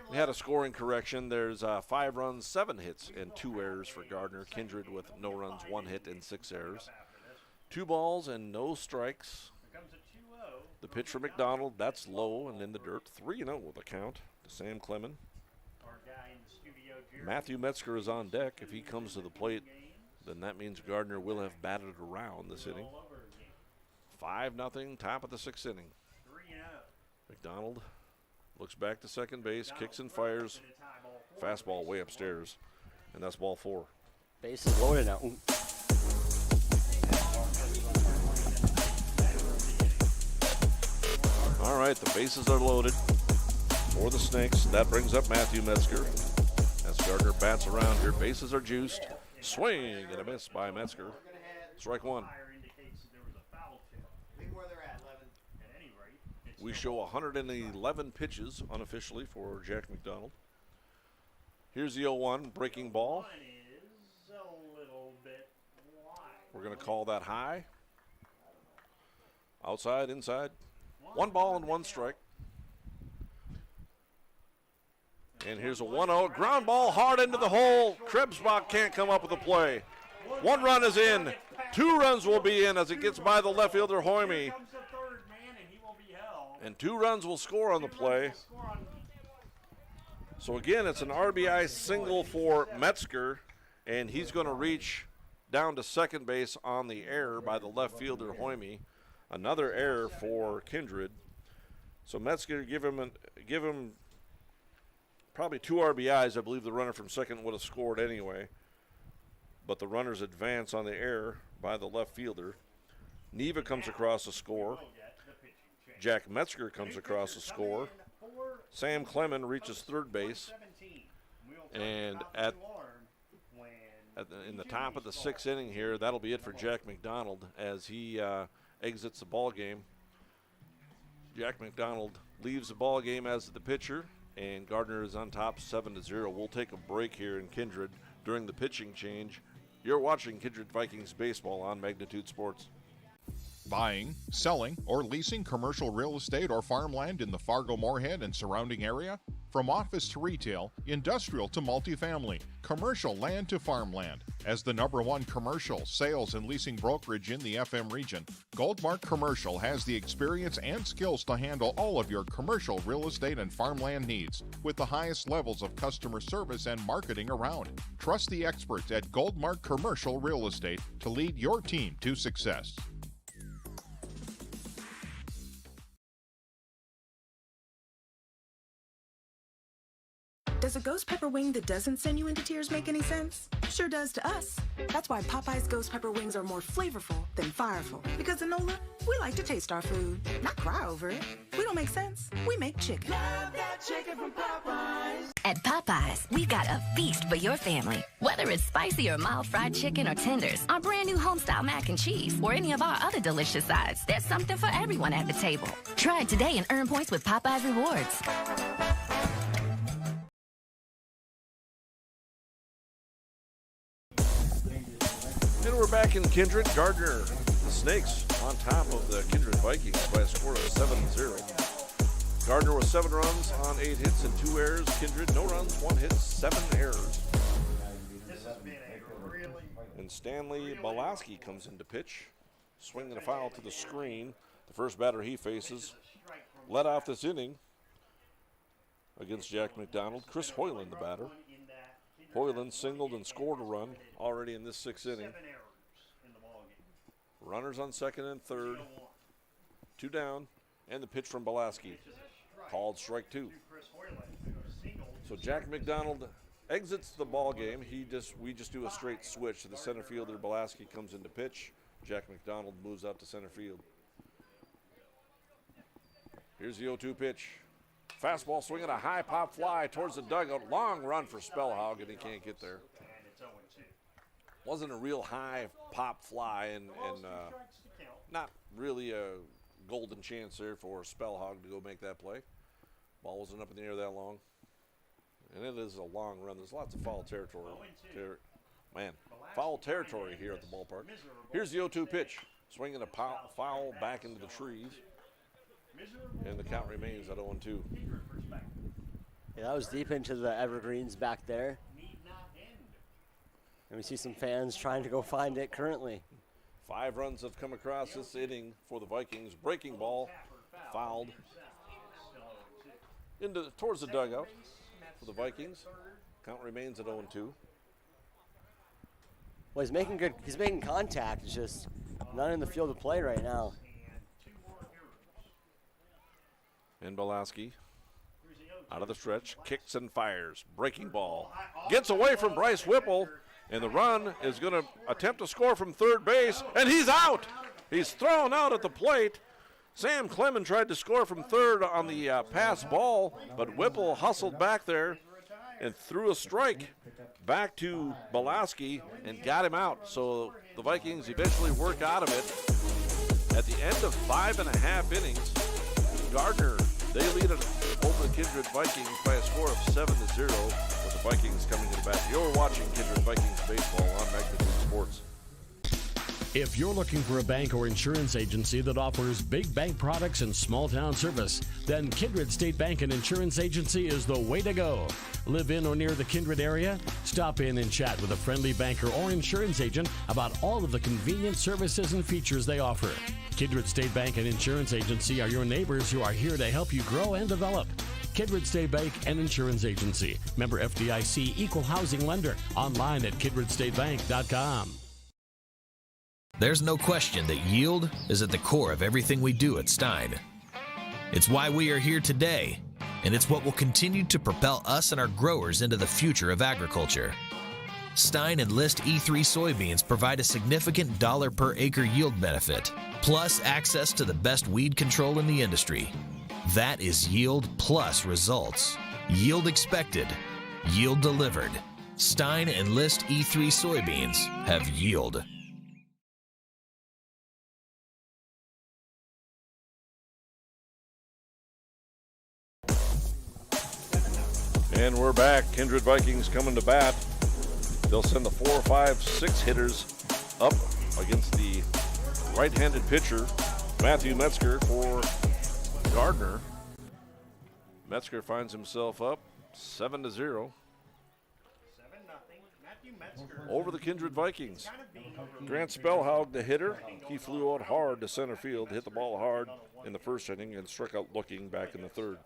We had a scoring correction. There's 5 runs, 7 hits, and 2 errors for Gardner. Kindred with no runs, 1 hit, and 6 errors. 2 balls and no strikes. The pitch for McDonald, that's low and in the dirt. 3-0 with a count to Sam Clement. Matthew Metzger is on deck. If he comes to the plate, then that means Gardner will have batted around this inning. 5-0, top of the 6th inning. McDonald looks back to second base, kicks and fires. Fastball way upstairs, and that's ball 4. Base is loaded now. All right, the bases are loaded for the Snakes. That brings up Matthew Metzger. As Gardner bats around here, bases are juiced. Swing and a miss by Metzger. Strike 1. We show 111 pitches unofficially for Jack McDonald. Here's the 0-1 breaking ball. We're going to call that high. Outside, inside. 1 ball and 1 strike. And here's a 1-0. Ground ball hard into the hole. Krebsbach can't come up with a play. 1 run is in. 2 runs will be in as it gets by the left fielder, Hoyme. And 2 runs will score on the play. So again, it's an RBI single for Metzger, and he's going to reach down to second base on the error by the left fielder, Hoyme. Another error for Kindred. So Metzger give him probably 2 RBIs. I believe the runner from second would have scored anyway. But the runners advance on the error by the left fielder. Neva comes across the score. Jack Metzger comes across the score. Sam Clement reaches third base. And in the top of the 6th inning here, that'll be it for Jack McDonald as he exits the ball game. Jack McDonald leaves the ball game as the pitcher, and Gardner is on top 7-0. We'll take a break here in Kindred during the pitching change. You're watching Kindred Vikings baseball on Magnitude Sports. Buying, selling, or leasing commercial real estate or farmland in the Fargo-Moorhead and surrounding area? From office to retail, industrial to multifamily, commercial land to farmland. As the #1 commercial, sales, and leasing brokerage in the FM region, Goldmark Commercial has the experience and skills to handle all of your commercial real estate and farmland needs with the highest levels of customer service and marketing around. Trust the experts at Goldmark Commercial Real Estate to lead your team to success. Does a ghost pepper wing that doesn't send you into tears make any sense? Sure does to us. That's why Popeye's ghost pepper wings are more flavorful than fireful. Because in NOLA, we like to taste our food, not cry over it. We don't make sense. We make chicken. Love that chicken from Popeyes. At Popeyes, we've got a feast for your family. Whether it's spicy or mild fried chicken or tenders, our brand new homestyle mac and cheese, or any of our other delicious sides, there's something for everyone at the table. Try it today and earn points with Popeyes Rewards. And we're back in Kindred. Gardner, the Snakes, on top of the Kindred Vikings by a score of 7-0. Gardner with 7 runs on 8 hits and 2 errors. Kindred, no runs, 1 hit, 7 errors. And Stanley Balaski comes in to pitch, swinging a foul to the screen. The first batter he faces led off this inning against Jack McDonald. Chris Hoyland, the batter. Hoyland singled and scored a run already in this 6th inning. Runners on second and third. 2 down, and the pitch from Balaski. Called strike 2. So Jack McDonald exits the ball game. We just do a straight switch to the center fielder. Balaski comes in to pitch. Jack McDonald moves out to center field. Here's the 0-2 pitch. Fastball swinging a high pop fly towards the dugout. Long run for Spellhog, and he can't get there. Wasn't a real high pop fly, and not really a golden chance there for Spellhog to go make that play. Ball wasn't up in the air that long. And it is a long run. There's lots of foul territory. Foul territory here at the ballpark. Here's the 0-2 pitch. Swinging a foul back into the trees. And the count remains at 0-2. Yeah, that was deep into the evergreens back there. And we see some fans trying to go find it currently. 5 runs have come across this inning for the Vikings. Breaking ball, fouled towards the dugout for the Vikings. Count remains at 0-2. Well, he's making contact. It's just not in the field of play right now. And Balaski out of the stretch, kicks and fires. Breaking ball. Gets away from Bryce Whipple, and the run is going to attempt to score from third base, and he's out. He's thrown out at the plate. Sam Clemens tried to score from third on the pass ball, but Whipple hustled back there and threw a strike back to Balaski and got him out. So the Vikings eventually work out of it. At the end of 5.5 innings, Gardner, they lead it over the Kindred Vikings by a score of 7-0, with the Vikings coming to the bat. You're watching Kindred Vikings baseball on Magnitude Sports. If you're looking for a bank or insurance agency that offers big bank products and small town service, then Kindred State Bank and Insurance Agency is the way to go. Live in or near the Kindred area? Stop in and chat with a friendly banker or insurance agent about all of the convenient services and features they offer. Kindred State Bank and Insurance Agency are your neighbors who are here to help you grow and develop. Kindred State Bank and Insurance Agency. Member FDIC, Equal Housing Lender. Online at kindredstatebank.com. There's no question that yield is at the core of everything we do at Stein. It's why we are here today, and it's what will continue to propel us and our growers into the future of agriculture. Stein and List E3 soybeans provide a significant dollar per acre yield benefit, plus access to the best weed control in the industry. That is yield plus results. Yield expected, yield delivered. Stein and List E3 soybeans have yield. And we're back. Kindred Vikings coming to bat. They'll send the 4, 5, 6 hitters up against the right-handed pitcher, Matthew Metzger, for Gardner. Metzger finds himself up 7-0 over the Kindred Vikings. Grant Spellhaug, the hitter, he flew out hard to center field, hit the ball hard in the first inning, and struck out looking back in the third.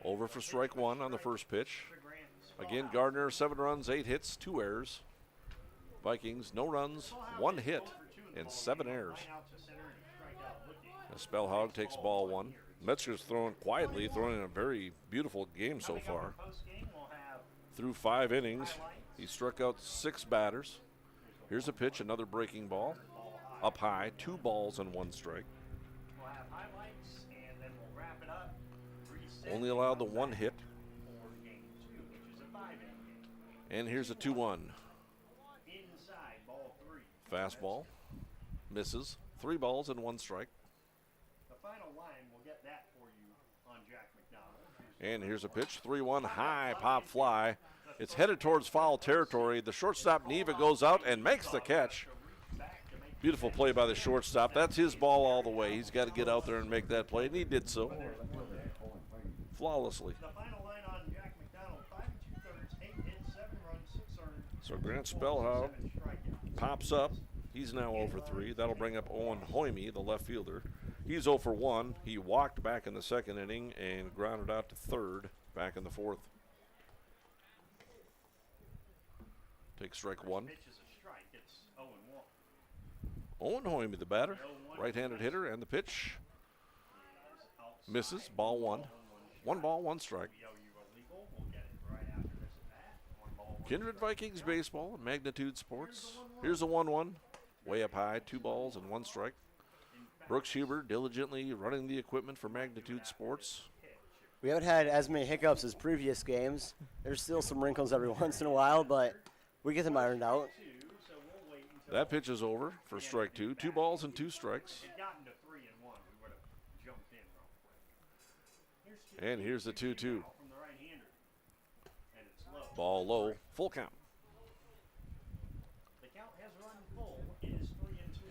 Over for strike 1 on the first pitch. Again, Gardner, 7 runs, 8 hits, 2 errors. Vikings, no runs, 1 hit, and 7 errors. Spellhaug takes ball 1. Metzger's throwing quietly, throwing a very beautiful game so far. Through 5 innings, he struck out 6 batters. Here's a pitch, another breaking ball. Up high, 2 balls and 1 strike. Only allowed the 1 hit. And here's a 2-1. Fastball. Misses. 3 balls and 1 strike. The final line will get that for you on Jack McDonald. And here's a pitch. 3-1 high pop fly. It's headed towards foul territory. The shortstop Neva goes out and makes the catch. Beautiful play by the shortstop. That's his ball all the way. He's got to get out there and make that play, and he did so flawlessly. The final line on Jack McDonald, 5 2/3, 8 hits, 7 runs, 6 earned. So Grant Spellhout pops up. He's now 0 for 3. That'll bring up Owen Hoyme, the left fielder. He's 0 for 1. He walked back in the 2nd inning and grounded out to 3rd back in the 4th. Take strike 1. Owen Hoyme, the batter, right-handed hitter, and the pitch misses. Ball 1. 1 ball, 1 strike. Kindred Vikings baseball and Magnitude Sports. Here's a 1-1. Way up high, 2 balls and 1 strike. Brooks Huber diligently running the equipment for Magnitude Sports. We haven't had as many hiccups as previous games. There's still some wrinkles every once in a while, but we get them ironed out. That pitch is over for strike 2. 2 balls and 2 strikes. And here's the 2-2. Ball low, full count.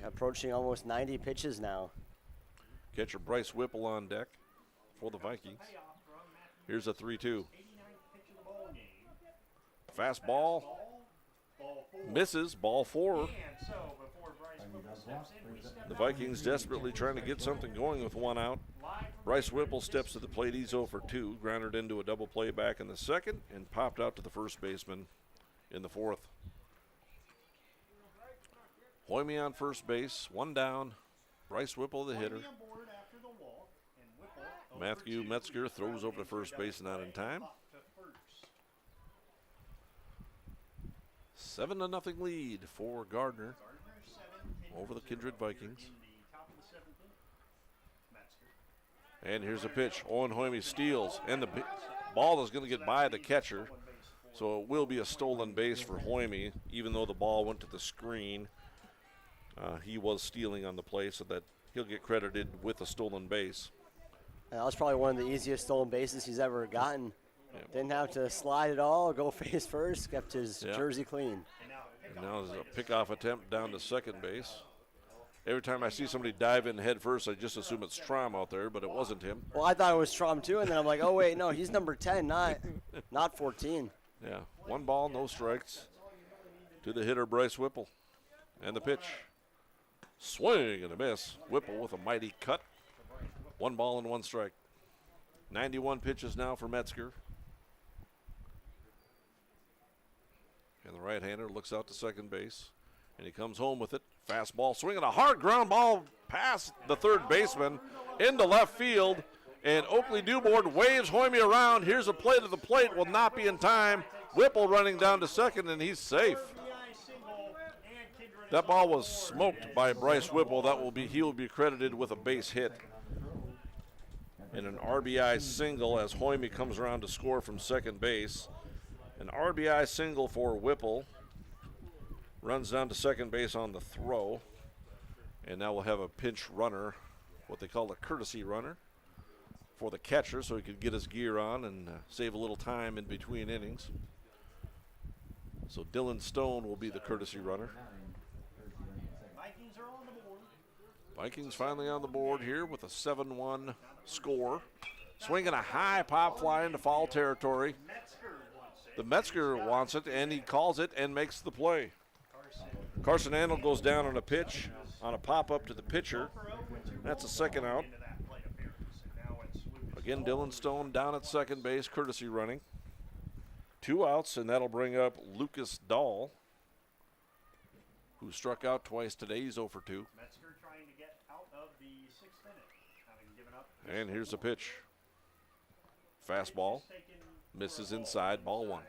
Approaching almost 90 pitches now. Catcher Bryce Whipple on deck for the Vikings. Here's a 3-2. Fastball. Misses. Ball 4. The Vikings desperately trying to get something going with 1 out. Bryce Whipple steps to the plate. He's 0 for 2. Grounded into a double play back in the 2nd and popped out to the first baseman in the 4th. Hoyme on first base. 1 down. Bryce Whipple, the hitter. Matthew Metzger throws over to first base, not in time. 7-0 lead for Gardner over the Kindred Vikings. And here's a pitch. Owen Hoyme steals, and the ball is going to get by the catcher, so it will be a stolen base for Hoyme, even though the ball went to the screen. He was stealing on the play, so that he'll get credited with a stolen base. That was probably one of the easiest stolen bases he's ever gotten. Yep. Didn't have to slide at all, go face first, kept his jersey clean. And now there's a pickoff attempt down to second base. Every time I see somebody dive in head first, I just assume it's Strom out there, but it wasn't him. Well, I thought it was Strom too, and then I'm like, oh wait, no, he's number 10, not 14. Yeah, 1 ball, no strikes to the hitter Bryce Whipple. And the pitch. Swing and a miss. Whipple with a mighty cut. 1 ball and 1 strike. 91 pitches now for Metzger. And the right-hander looks out to second base, and he comes home with it. Fastball, swinging a hard ground ball past the third baseman into left field, and Oakley Dewboard waves Hoyme around. Here's a play to the plate, will not be in time. Whipple running down to second, and he's safe. That ball was smoked by Bryce Whipple. He will be credited with a base hit. And an RBI single as Hoyme comes around to score from second base. An RBI single for Whipple. Runs down to second base on the throw. And now we'll have a pinch runner, what they call a courtesy runner, for the catcher so he could get his gear on and save a little time in between innings. So Dylan Stone will be the courtesy runner. Vikings finally on the board here with a 7-1 score. Swinging a high pop fly into foul territory. The Metzger wants it, and he calls it and makes the play. Carson Andel goes down on a pitch, on a pop-up to the pitcher. That's a 2nd out. Again, Dylan Stone down at second base, courtesy running. 2 outs, and that'll bring up Lucas Dahl, who struck out twice today. He's 0 for 2. Metzger trying to get out of the 6th inning, having And here's the pitch. Fastball. Misses inside, ball 1.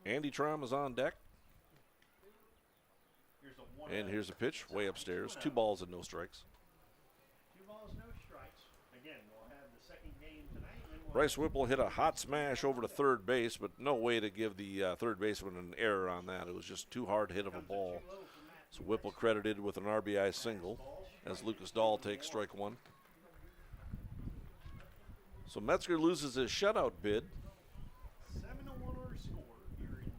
Andy Trom is on deck. And here's a pitch, way upstairs. 2 balls and no strikes. 2 balls, no strikes. Again, we'll have the second game tonight. Bryce Whipple hit a hot smash over to third base, but no way to give the third baseman an error on that. It was just too hard hit of a ball. So Whipple credited with an RBI single as Lucas Dahl takes strike 1. So Metzger loses his shutout bid. 7-1 our score here in the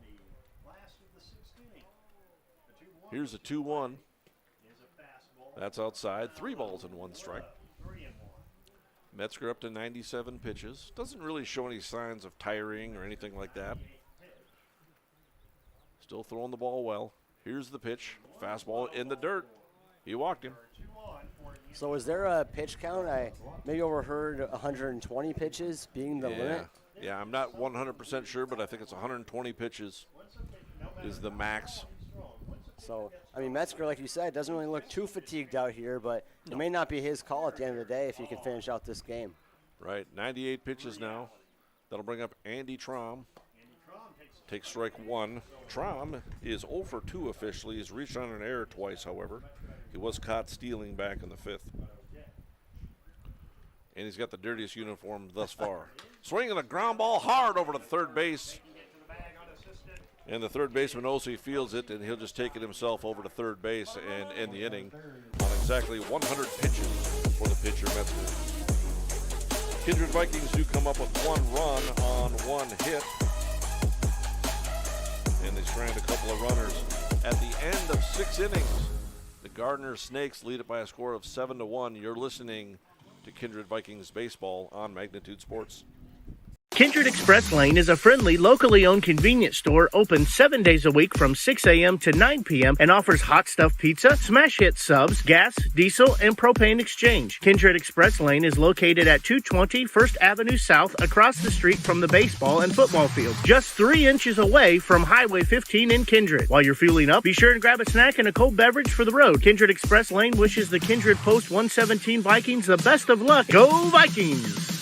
last of the 6th inning. Here's a 2-1. That's outside. 3 balls and 1 strike. Metzger up to 97 pitches. Doesn't really show any signs of tiring or anything like that. Still throwing the ball well. Here's the pitch. Fastball in the dirt. He walked him. So is there a pitch count? I maybe overheard 120 pitches being the limit. Yeah, I'm not 100% sure, but I think it's 120 pitches is the max. So, I mean, Metzger, like you said, doesn't really look too fatigued out here, but it may not be his call at the end of the day if he can finish out this game. Right, 98 pitches now. That'll bring up Andy Trom. Takes strike 1. Trom is 0 for 2 officially. He's reached on an error twice, however. He was caught stealing back in the 5th. And he's got the dirtiest uniform thus far. Swinging a ground ball hard over to third base. And the third baseman Osi fields it, and he'll just take it himself over to third base and end the inning on exactly 100 pitches for the pitcher Metzger. Kindred Vikings do come up with 1 run on 1 hit. And they strand a couple of runners. At the end of 6 innings, the Gardner Snakes lead it by a score of 7-1. You're listening to Kindred Vikings Baseball on Magnitude Sports. Kindred Express Lane is a friendly, locally owned convenience store open 7 days a week from 6 a.m. to 9 p.m. and offers hot stuff pizza, smash hit subs, gas, diesel, and propane exchange. Kindred Express Lane is located at 220 First Avenue South across the street from the baseball and football field, just 3 inches away from Highway 15 in Kindred. While you're fueling up, be sure to grab a snack and a cold beverage for the road. Kindred Express Lane wishes the Kindred Post 117 Vikings the best of luck. Go Vikings!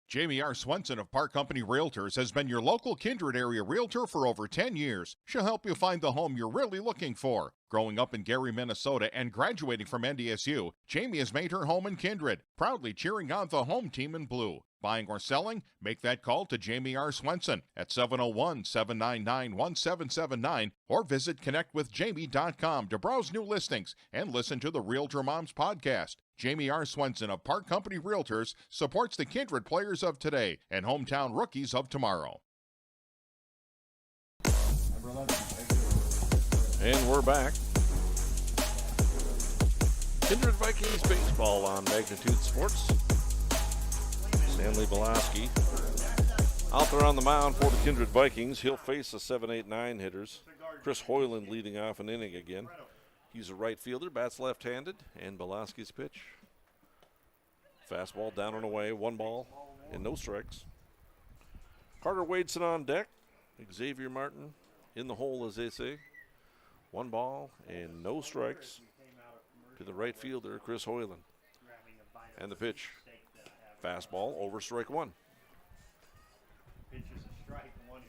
Jamie R. Swenson of Park Company Realtors has been your local Kindred area realtor for over 10 years. She'll help you find the home you're really looking for. Growing up in Gary, Minnesota, and graduating from NDSU, Jamie has made her home in Kindred, proudly cheering on the home team in blue. Buying or selling? Make that call to Jamie R. Swenson at 701-799-1779 or visit connectwithjamie.com to browse new listings and listen to the Realtor Moms podcast. Jamie R. Swenson of Park Company Realtors supports the Kindred players of today and hometown rookies of tomorrow. And we're back. Kindred Vikings Baseball on Magnitude Sports. Stanley Belaski out there on the mound for the Kindred Vikings. He'll face the 7-8-9 hitters. Chris Hoyland leading off an inning again. He's a right fielder, bats left-handed, and Belaski's pitch. Fastball down and away, 1 ball and no strikes. Carter Wadeson on deck. Xavier Martin in the hole, as they say. 1 ball and no strikes to the right fielder, Chris Hoyland. And the pitch. Fastball over strike 1. Pitch is a strike, 1-1.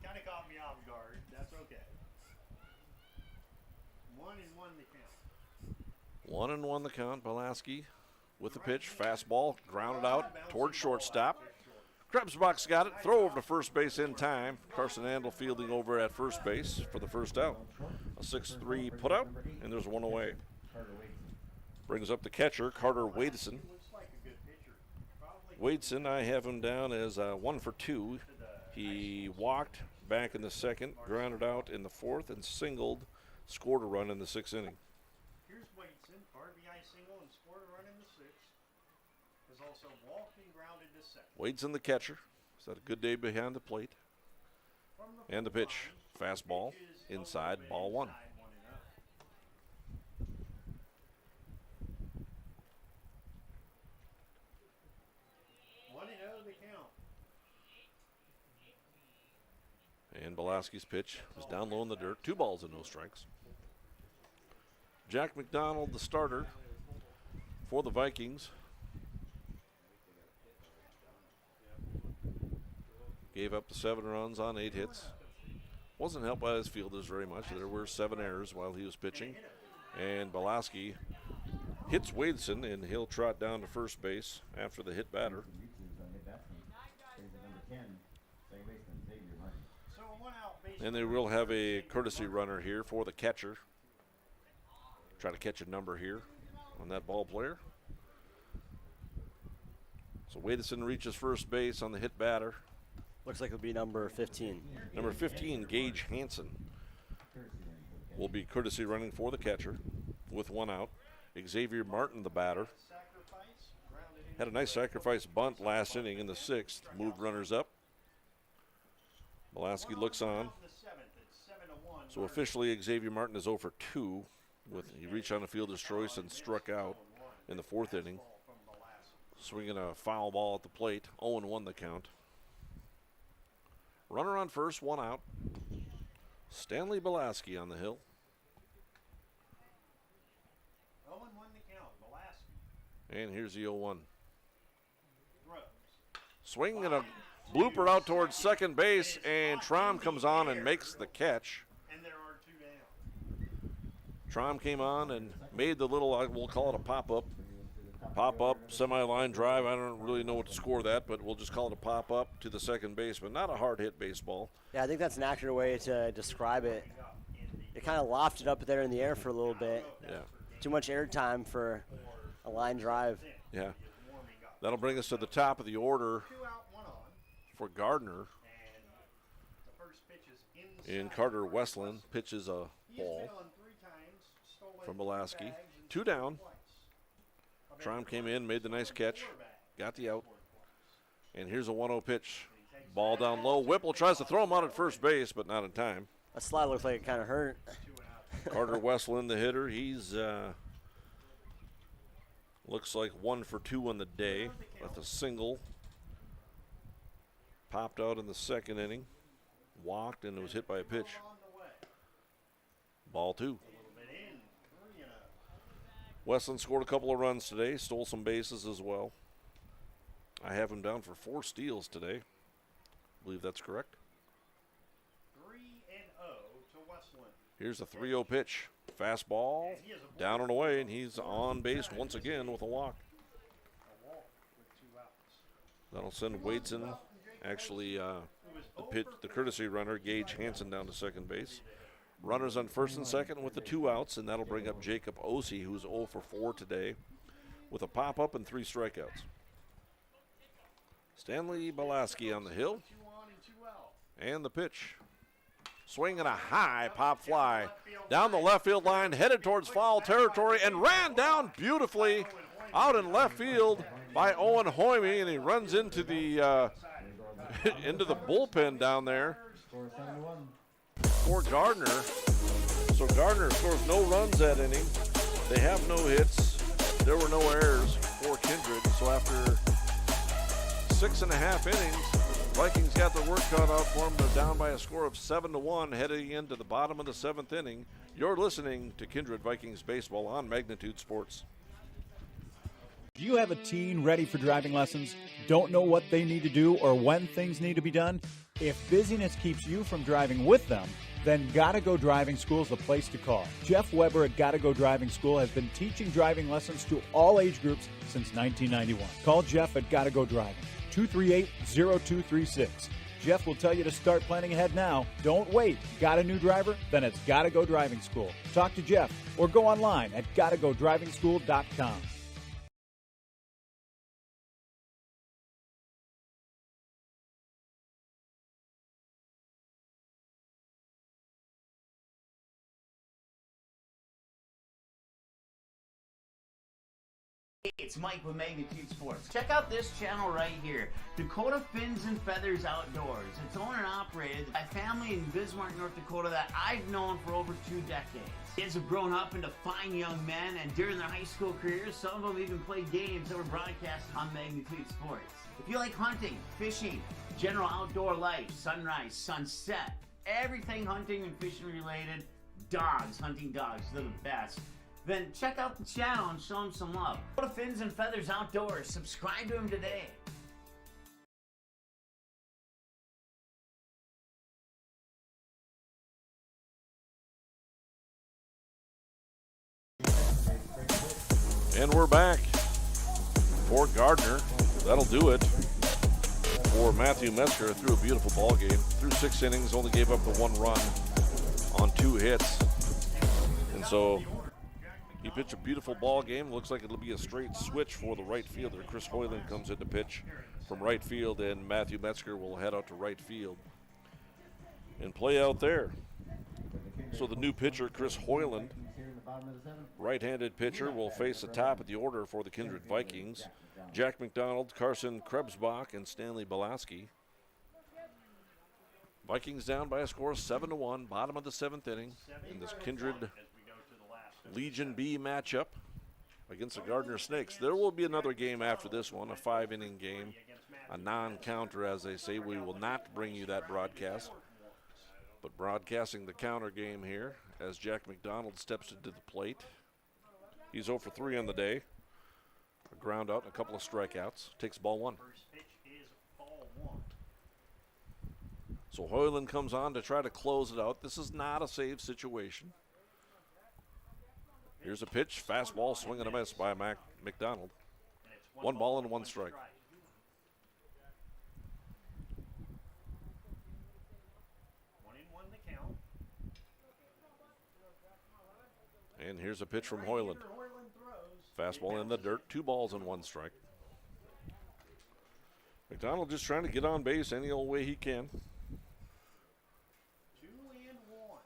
Kind of caught me off guard. That's okay. 1-1 the count. 1-1 the count. Belaski with the pitch. Fastball grounded out towards shortstop. Krebsbach's got it. Throw over to first base in time. Carson Andel fielding over at first base for the first out. A 6-3 putout, and there's 1 away. Brings up the catcher, Carter Wadeson. Wadeson, I have him down as 1 for 2. He walked back in the 2nd, grounded out in the 4th, and singled, scored a run in the 6th inning. Here's Wadeson, RBI single and scored a run in the 6th. Has also walked and grounded to 2nd. Wadeson, the catcher. He's had a good day behind the plate. And the pitch, fastball, inside, ball 1. 1-0 the count. And Belaski's pitch was down low in the dirt. 2 balls and no strikes. Jack McDonald, the starter for the Vikings. Gave up the 7 runs on 8 hits. Wasn't helped by his fielders very much. There were 7 errors while he was pitching. And Belaski hits Wadeson, and he'll trot down to first base after the hit batter. And they will have a courtesy runner here for the catcher. Try to catch a number here on that ball player. So Wadeson reaches first base on the hit batter. Looks like it'll be number 15. Number 15, Gage Hansen, will be courtesy running for the catcher with 1 out. Xavier Martin, the batter, had a nice sacrifice bunt last inning in the 6th. Moved runners up. Belaski looks on. So officially, Xavier Martin is 0 for 2. He reached on a fielder's choice and struck out in the 4th inning. Swinging a foul ball at the plate. 0-1 the count. Runner on first, 1 out. Stanley Belaski on the hill. 0-1 the count. Belaski. And here's the 0-1. Swing and a blooper out towards second base, and Trom comes on and makes the catch. And there are 2 down. Trom came on and made the little, we'll call it a pop-up. Pop-up, semi-line drive. I don't really know what to score that, but we'll just call it a pop-up to the second baseman. Not a hard-hit baseball. Yeah, I think that's an accurate way to describe it. It kind of lofted up there in the air for a little bit. Yeah. Too much air time for a line drive. Yeah. That'll bring us to the top of the order for Gardner. And Carter Westland pitches a ball from Belaski. 2 down. Trom came in, made the nice catch, got the out. And here's a 1-0 pitch. Ball down low. Whipple tries to throw him out at first base, but not in time. That slide looks like it kind of hurt. Carter Westland, the hitter, he's looks like 1 for 2 on the day with a single. Popped out in the 2nd inning. Walked and was hit by a pitch. Ball 2. Westland scored a couple of runs today, stole some bases as well. I have him down for 4 steals today. I believe that's correct. 3-0 to Westland. Here's a 3-0 pitch. Fastball, down and away, and he's on base once again with a walk. That'll send Wadeson, actually the courtesy runner, Gage Hansen, down to second base. Runners on first and second with the 2 outs, and that'll bring up Jacob Ossie, who's 0 for 4 today, with a pop-up and 3 strikeouts. Stanley Belaski on the hill, and the pitch. Swing and a high pop fly down the left field line, headed towards foul territory, and ran down beautifully out in left field by Owen Hoyme, and he runs into the into the bullpen down there for Gardner. So Gardner scores no runs that inning. They have no hits. There were no errors for Kindred. So after 6.5 innings, Vikings got their work cut out for them. They're down by a score of 7-1 heading into the bottom of the 7th inning. You're listening to Kindred Vikings Baseball on Magnitude Sports. Do you have a teen ready for driving lessons? Don't know what they need to do or when things need to be done? If busyness keeps you from driving with them, then Gotta Go Driving School is the place to call. Jeff Weber at Gotta Go Driving School has been teaching driving lessons to all age groups since 1991. Call Jeff at Gotta Go Driving, 238-0236. Jeff will tell you to start planning ahead now. Don't wait. Got a new driver? Then it's Gotta Go Driving School. Talk to Jeff or go online at gottagodrivingschool.com. It's Mike with Magnitude Sports. Check out this channel right here, Dakota Fins and Feathers Outdoors. It's owned and operated by a family in Bismarck, North Dakota that I've known for over 2 decades. Kids have grown up into fine young men, and during their high school careers, some of them even played games that were broadcast on Magnitude Sports. If you like hunting, fishing, general outdoor life, sunrise, sunset, everything hunting and fishing related, dogs, hunting dogs, they're the best, then check out the channel and show them some love. Go to Fins and Feathers Outdoors. Subscribe to him today. And we're back for Gardner. That'll do it for Matthew Metzger. Threw a beautiful ball game. Threw 6 innings, only gave up the 1 run on 2 hits. And so he pitched a beautiful ball game. Looks like it'll be a straight switch for the right fielder. Chris Hoyland comes in to pitch from right field, and Matthew Metzger will head out to right field and play out there. So the new pitcher, Chris Hoyland, right-handed pitcher, will face the top of the order for the Kindred Vikings. Jack McDonald, Carson Krebsbach, and Stanley Belaski. Vikings down by a score of 7-1, bottom of the 7th inning in this Kindred Legion B matchup against the Gardner Snakes. There will be another game after this one, a 5-inning game, a non-counter, as they say. We will not bring you that broadcast, but broadcasting the counter game here as Jack McDonald steps into the plate. He's 0 for 3 on the day. A ground out and a couple of strikeouts. Takes ball 1. So Hoyland comes on to try to close it out. This is not a save situation. Here's a pitch. Fastball, swing and a miss by McDonald. 1 ball and 1 strike. And here's a pitch from Hoyland. Fastball in the dirt, 2 balls and 1 strike. McDonald just trying to get on base any old way he can.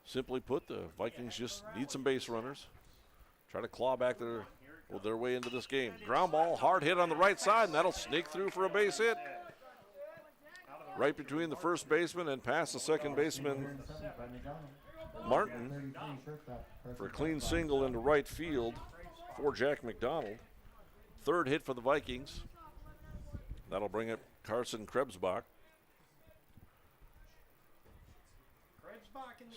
Simply put, the Vikings just need some base runners. Try to claw back their way into this game. Ground ball, hard hit on the right side, and that'll sneak through for a base hit. Right between the first baseman and past the second baseman, Martin, for a clean single into right field for Jack McDonald. 3rd hit for the Vikings. That'll bring up Carson Krebsbach.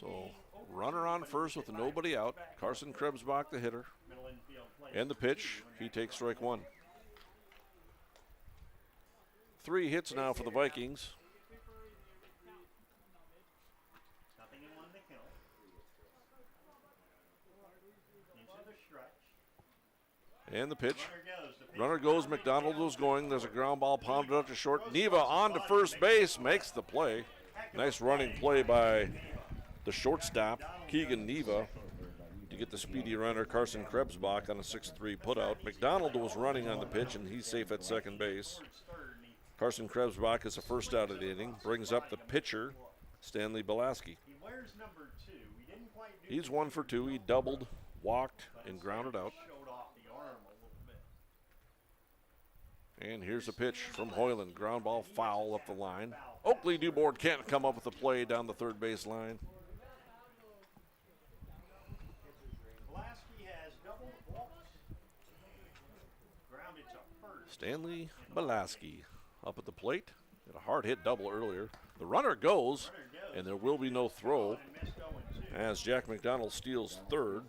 So runner on first with nobody out. Carson Krebsbach, the hitter. And the pitch, he takes strike 1. 3 hits now for the Vikings. And the pitch. Runner goes, McDonald was going. There's a ground ball pounded out to short. Neva on to first base, makes the play. Nice running play by the shortstop, Keegan Neva, to get the speedy runner, Carson Krebsbach, on a 6-3 putout. McDonald was running on the pitch, and he's safe at second base. Carson Krebsbach is the first out of the inning. Brings up the pitcher, Stanley Belaski. He's 1 for 2. He doubled, walked, and grounded out. And here's a pitch from Hoyland. Ground ball foul up the line. Oakley Dubord can't come up with a play down the third base line. Stanley Belaski up at the plate. Had a hard hit double earlier. The runner goes, and there will be no throw as Jack McDonald steals 3rd.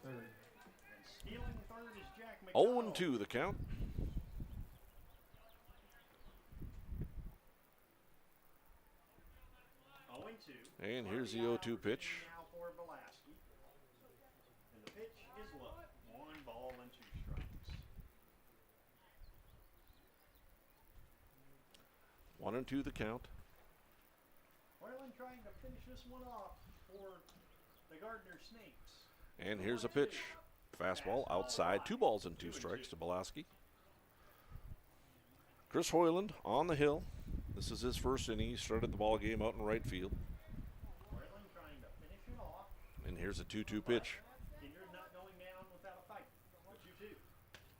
0-2 the count. And here's the 0-2 pitch. And the pitch is low. 1 ball and 2 strikes. 1-2 the count. Hoyland trying to finish this one off for the Gardner Snakes. And here's a pitch. Fastball outside. 2 balls and 2 strikes to Belaski. Chris Hoyland on the hill. This is his first inning. He started the ball game out in right field. And here's a 2-2 pitch.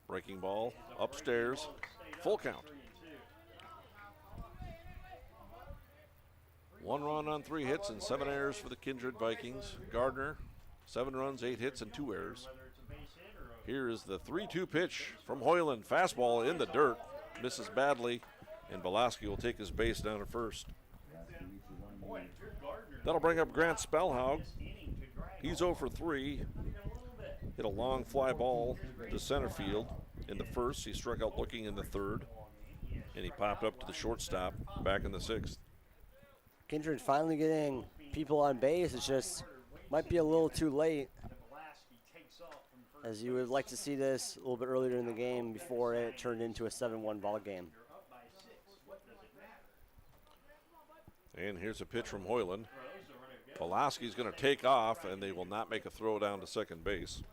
Breaking ball upstairs. Full count. 1 run on 3 hits and 7 errors for the Kindred Vikings. Gardner, 7 runs, 8 hits, and 2 errors. Here is the 3-2 pitch from Hoyland. Fastball in the dirt. Misses badly, and Belaski will take his base down at first. That'll bring up Grant Spellhaug. He's 0 for 3. Hit a long fly ball to center field in the first. He struck out looking in the third. And he popped up to the shortstop back in the sixth. Kindred finally getting people on base. It's just might be a little too late, as you would like to see this a little bit earlier in the game before it turned into a 7-1 ball game. And here's a pitch from Hoyland. Belaski's going to take off, and they will not make a throw down to second base.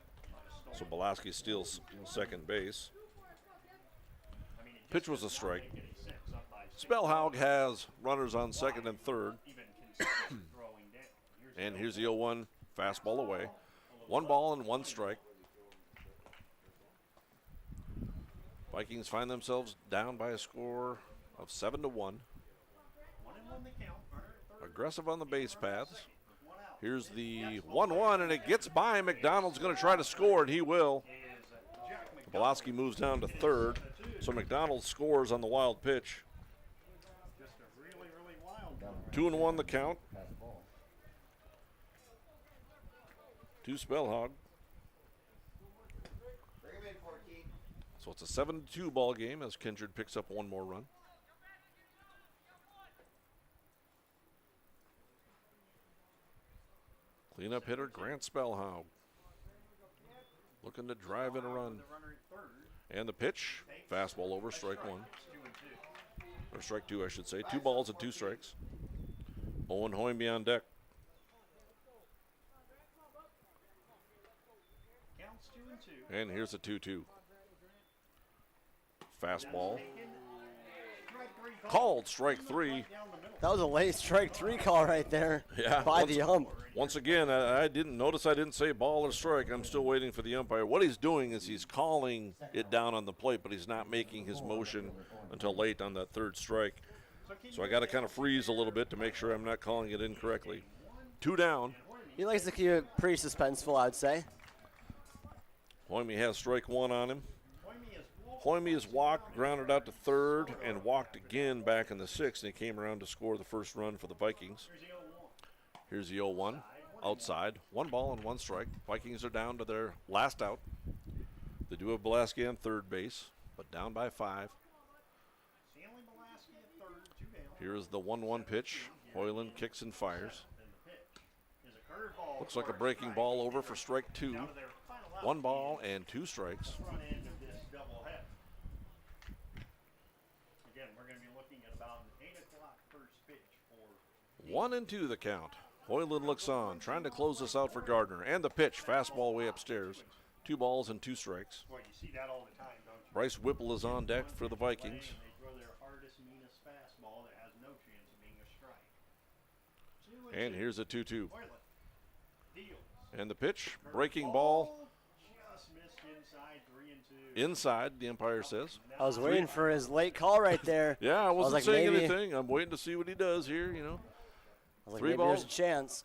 So Belaski steals second base. Pitch was a strike. Spellhaug has runners on second and third. And here's the 0-1 fastball away. 1 ball and 1 strike. Vikings find themselves down by a score of 7-1. Aggressive on the base paths. Here's the 1-1, and it gets by. McDonald's going to try to score, and he will. Belaski moves down to third, so McDonald scores on the wild pitch. 2-1 the count. To Spellhaug. So it's a 7-2 ball game as Kindred picks up 1 more run. Cleanup hitter Grant Spellhaug. Looking to drive in a run. And the pitch, fastball over, strike 1. Or strike 2, I should say. 2 balls and 2 strikes. Owen Hoymby on deck. And here's a 2-2. Fastball. Called strike 3. That was a late strike 3 call right there. Yeah. By the ump. Once again, I didn't say ball or strike. I'm still waiting for the umpire. What he's doing is he's calling it down on the plate, but he's not making his motion until late on that third strike. So I got to kind of freeze a little bit to make sure I'm not calling it incorrectly. 2 down. He likes to keep it pretty suspenseful, I'd say. Hoymby has strike 1 on him. Hoymby is walked, grounded out to third, and walked again back in the sixth, and he came around to score the first run for the Vikings. Here's the 0-1, outside. 1 ball and 1 strike. Vikings are down to their last out. They do have Belaski on third base, but down by 5. Here's the 1-1 pitch. Hoyland kicks and fires. Looks like a breaking ball over for strike 2. 1 ball and 2 strikes. Again, we're going to be looking at about an 8 o'clock first pitch for 1-2 the count. Hoyland looks on, trying to close this out for Gardner. And the pitch, fastball way upstairs. 2 balls and 2 strikes. Boy, you see that all the time, don't you? Bryce Whipple is on deck for the Vikings. They throw their hardest, meanest fastball that has no chance of being a strike. And here's a 2-2. Hoyland deals. And the pitch, breaking ball. Just missed inside, 3-2. Inside, the umpire says. I was waiting for his late call right there. Yeah, I wasn't like, saying maybe, anything. I'm waiting to see what he does here, you know. I was like, 3 maybe balls. there's a chance.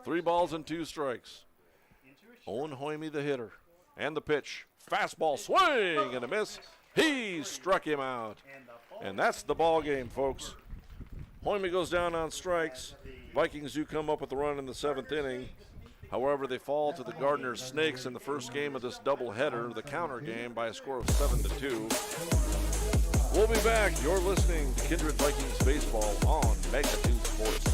3 balls and 2 strikes. Owen Hoymby the hitter. And the pitch. Fastball swing and a miss. He struck him out. And that's the ball game, folks. Hoymby goes down on strikes. Vikings do come up with a run in the 7th inning. However, they fall to the Gardner Snakes in the first game of this doubleheader, the counter game, by a score of 7-2. We'll be back. You're listening to Kindred Vikings Baseball on Magnitude Sports.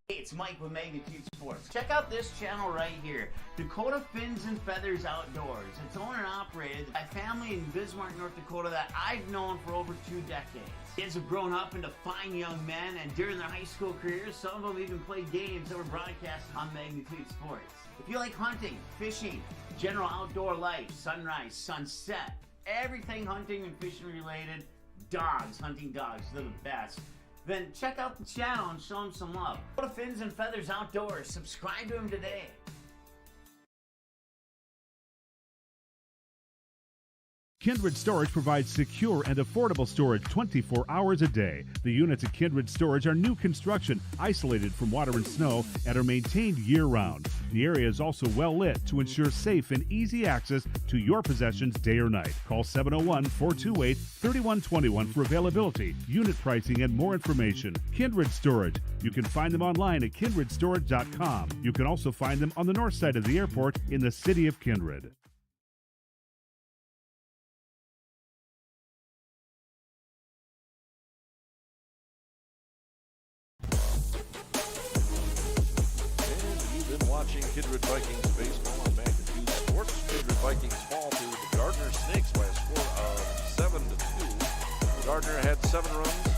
Hey, it's Mike with Magnitude Sports. Check out this channel right here, Dakota Fins and Feathers Outdoors. It's owned and operated by a family in Bismarck, North Dakota that I've known for over 2 decades. Kids have grown up into fine young men, and during their high school careers, some of them even played games that were broadcast on Magnitude Sports. If you like hunting, fishing, general outdoor life, sunrise, sunset, everything hunting and fishing related, dogs, hunting dogs, they're the best. Then check out the channel and show them some love. Go to Fins and Feathers Outdoors. Subscribe to them today. Kindred Storage provides secure and affordable storage 24 hours a day. The units at Kindred Storage are new construction, isolated from water and snow, and are maintained year-round. The area is also well lit to ensure safe and easy access to your possessions day or night. Call 701-428-3121 for availability, unit pricing, and more information. Kindred Storage. You can find them online at kindredstorage.com. You can also find them on the north side of the airport in the city of Kindred. Watching Kindred Vikings baseball on Magnitude Sports. Kindred Vikings fall to the Gardner Snakes by a score of 7-2. Gardner had 7 runs,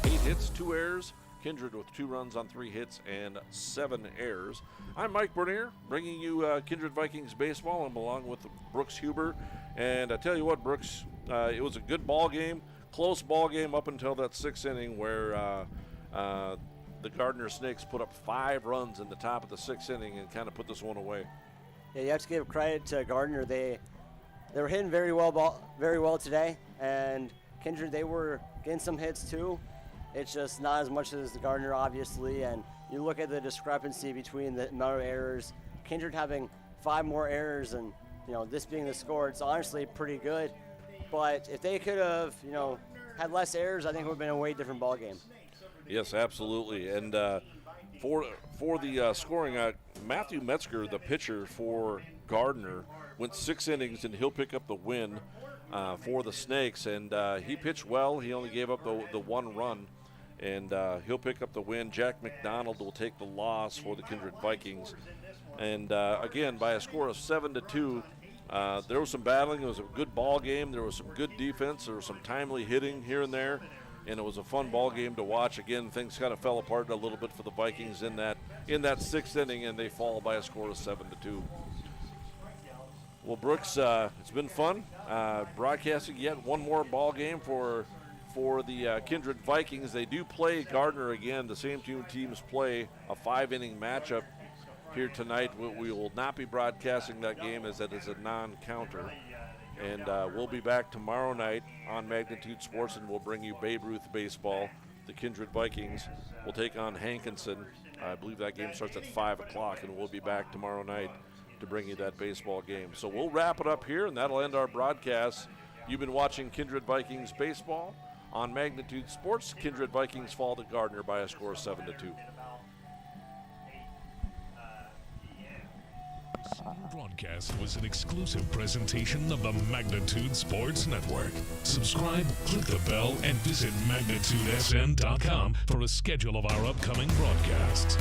8 hits, 2 errors. Kindred with 2 runs on 3 hits and 7 errors. I'm Mike Bernier, bringing you Kindred Vikings baseball. I'm along with Brooks Huber. And I tell you what, Brooks, it was a good ball game, close ball game up until that 6th inning where the Gardner Snakes put up 5 runs in the top of the 6th inning and kind of put this one away. Yeah, you have to give credit to Gardner. They were hitting very well today, and Kindred, they were getting some hits too. It's just not as much as the Gardner, obviously, and you look at the discrepancy between the amount of errors. Kindred having 5 more errors, and this being the score, it's honestly pretty good. But if they could have had less errors, I think it would have been a way different ball game. Yes, absolutely. And for the scoring, Matthew Metzger, the pitcher for Gardner, went 6 innings, and he'll pick up the win for the Snakes. And he pitched well. He only gave up the 1 run, and he'll pick up the win. Jack McDonald will take the loss for the Kindred Vikings. And again, by a score of 7-2, there was some battling. It was a good ball game. There was some good defense. There was some timely hitting here and there. And it was a fun ball game to watch. Again, things kind of fell apart a little bit for the Vikings in that 6th inning, and they fall by a score of 7-2. Well, Brooks, it's been fun broadcasting yet one more ball game for the Kindred Vikings. They do play Gardner again. The same 2 teams play a 5-inning matchup here tonight. We will not be broadcasting that game as that is a non-counter. And we'll be back tomorrow night on Magnitude Sports, and we'll bring you Babe Ruth baseball. The Kindred Vikings will take on Hankinson. I believe that game starts at 5 o'clock, and we'll be back tomorrow night to bring you that baseball game. So we'll wrap it up here, and that'll end our broadcast. You've been watching Kindred Vikings baseball on Magnitude Sports. Kindred Vikings fall to Gardner by a score of 7-2. This broadcast was an exclusive presentation of the Magnitude Sports Network. Subscribe, click the bell, and visit magnitudesn.com for a schedule of our upcoming broadcasts.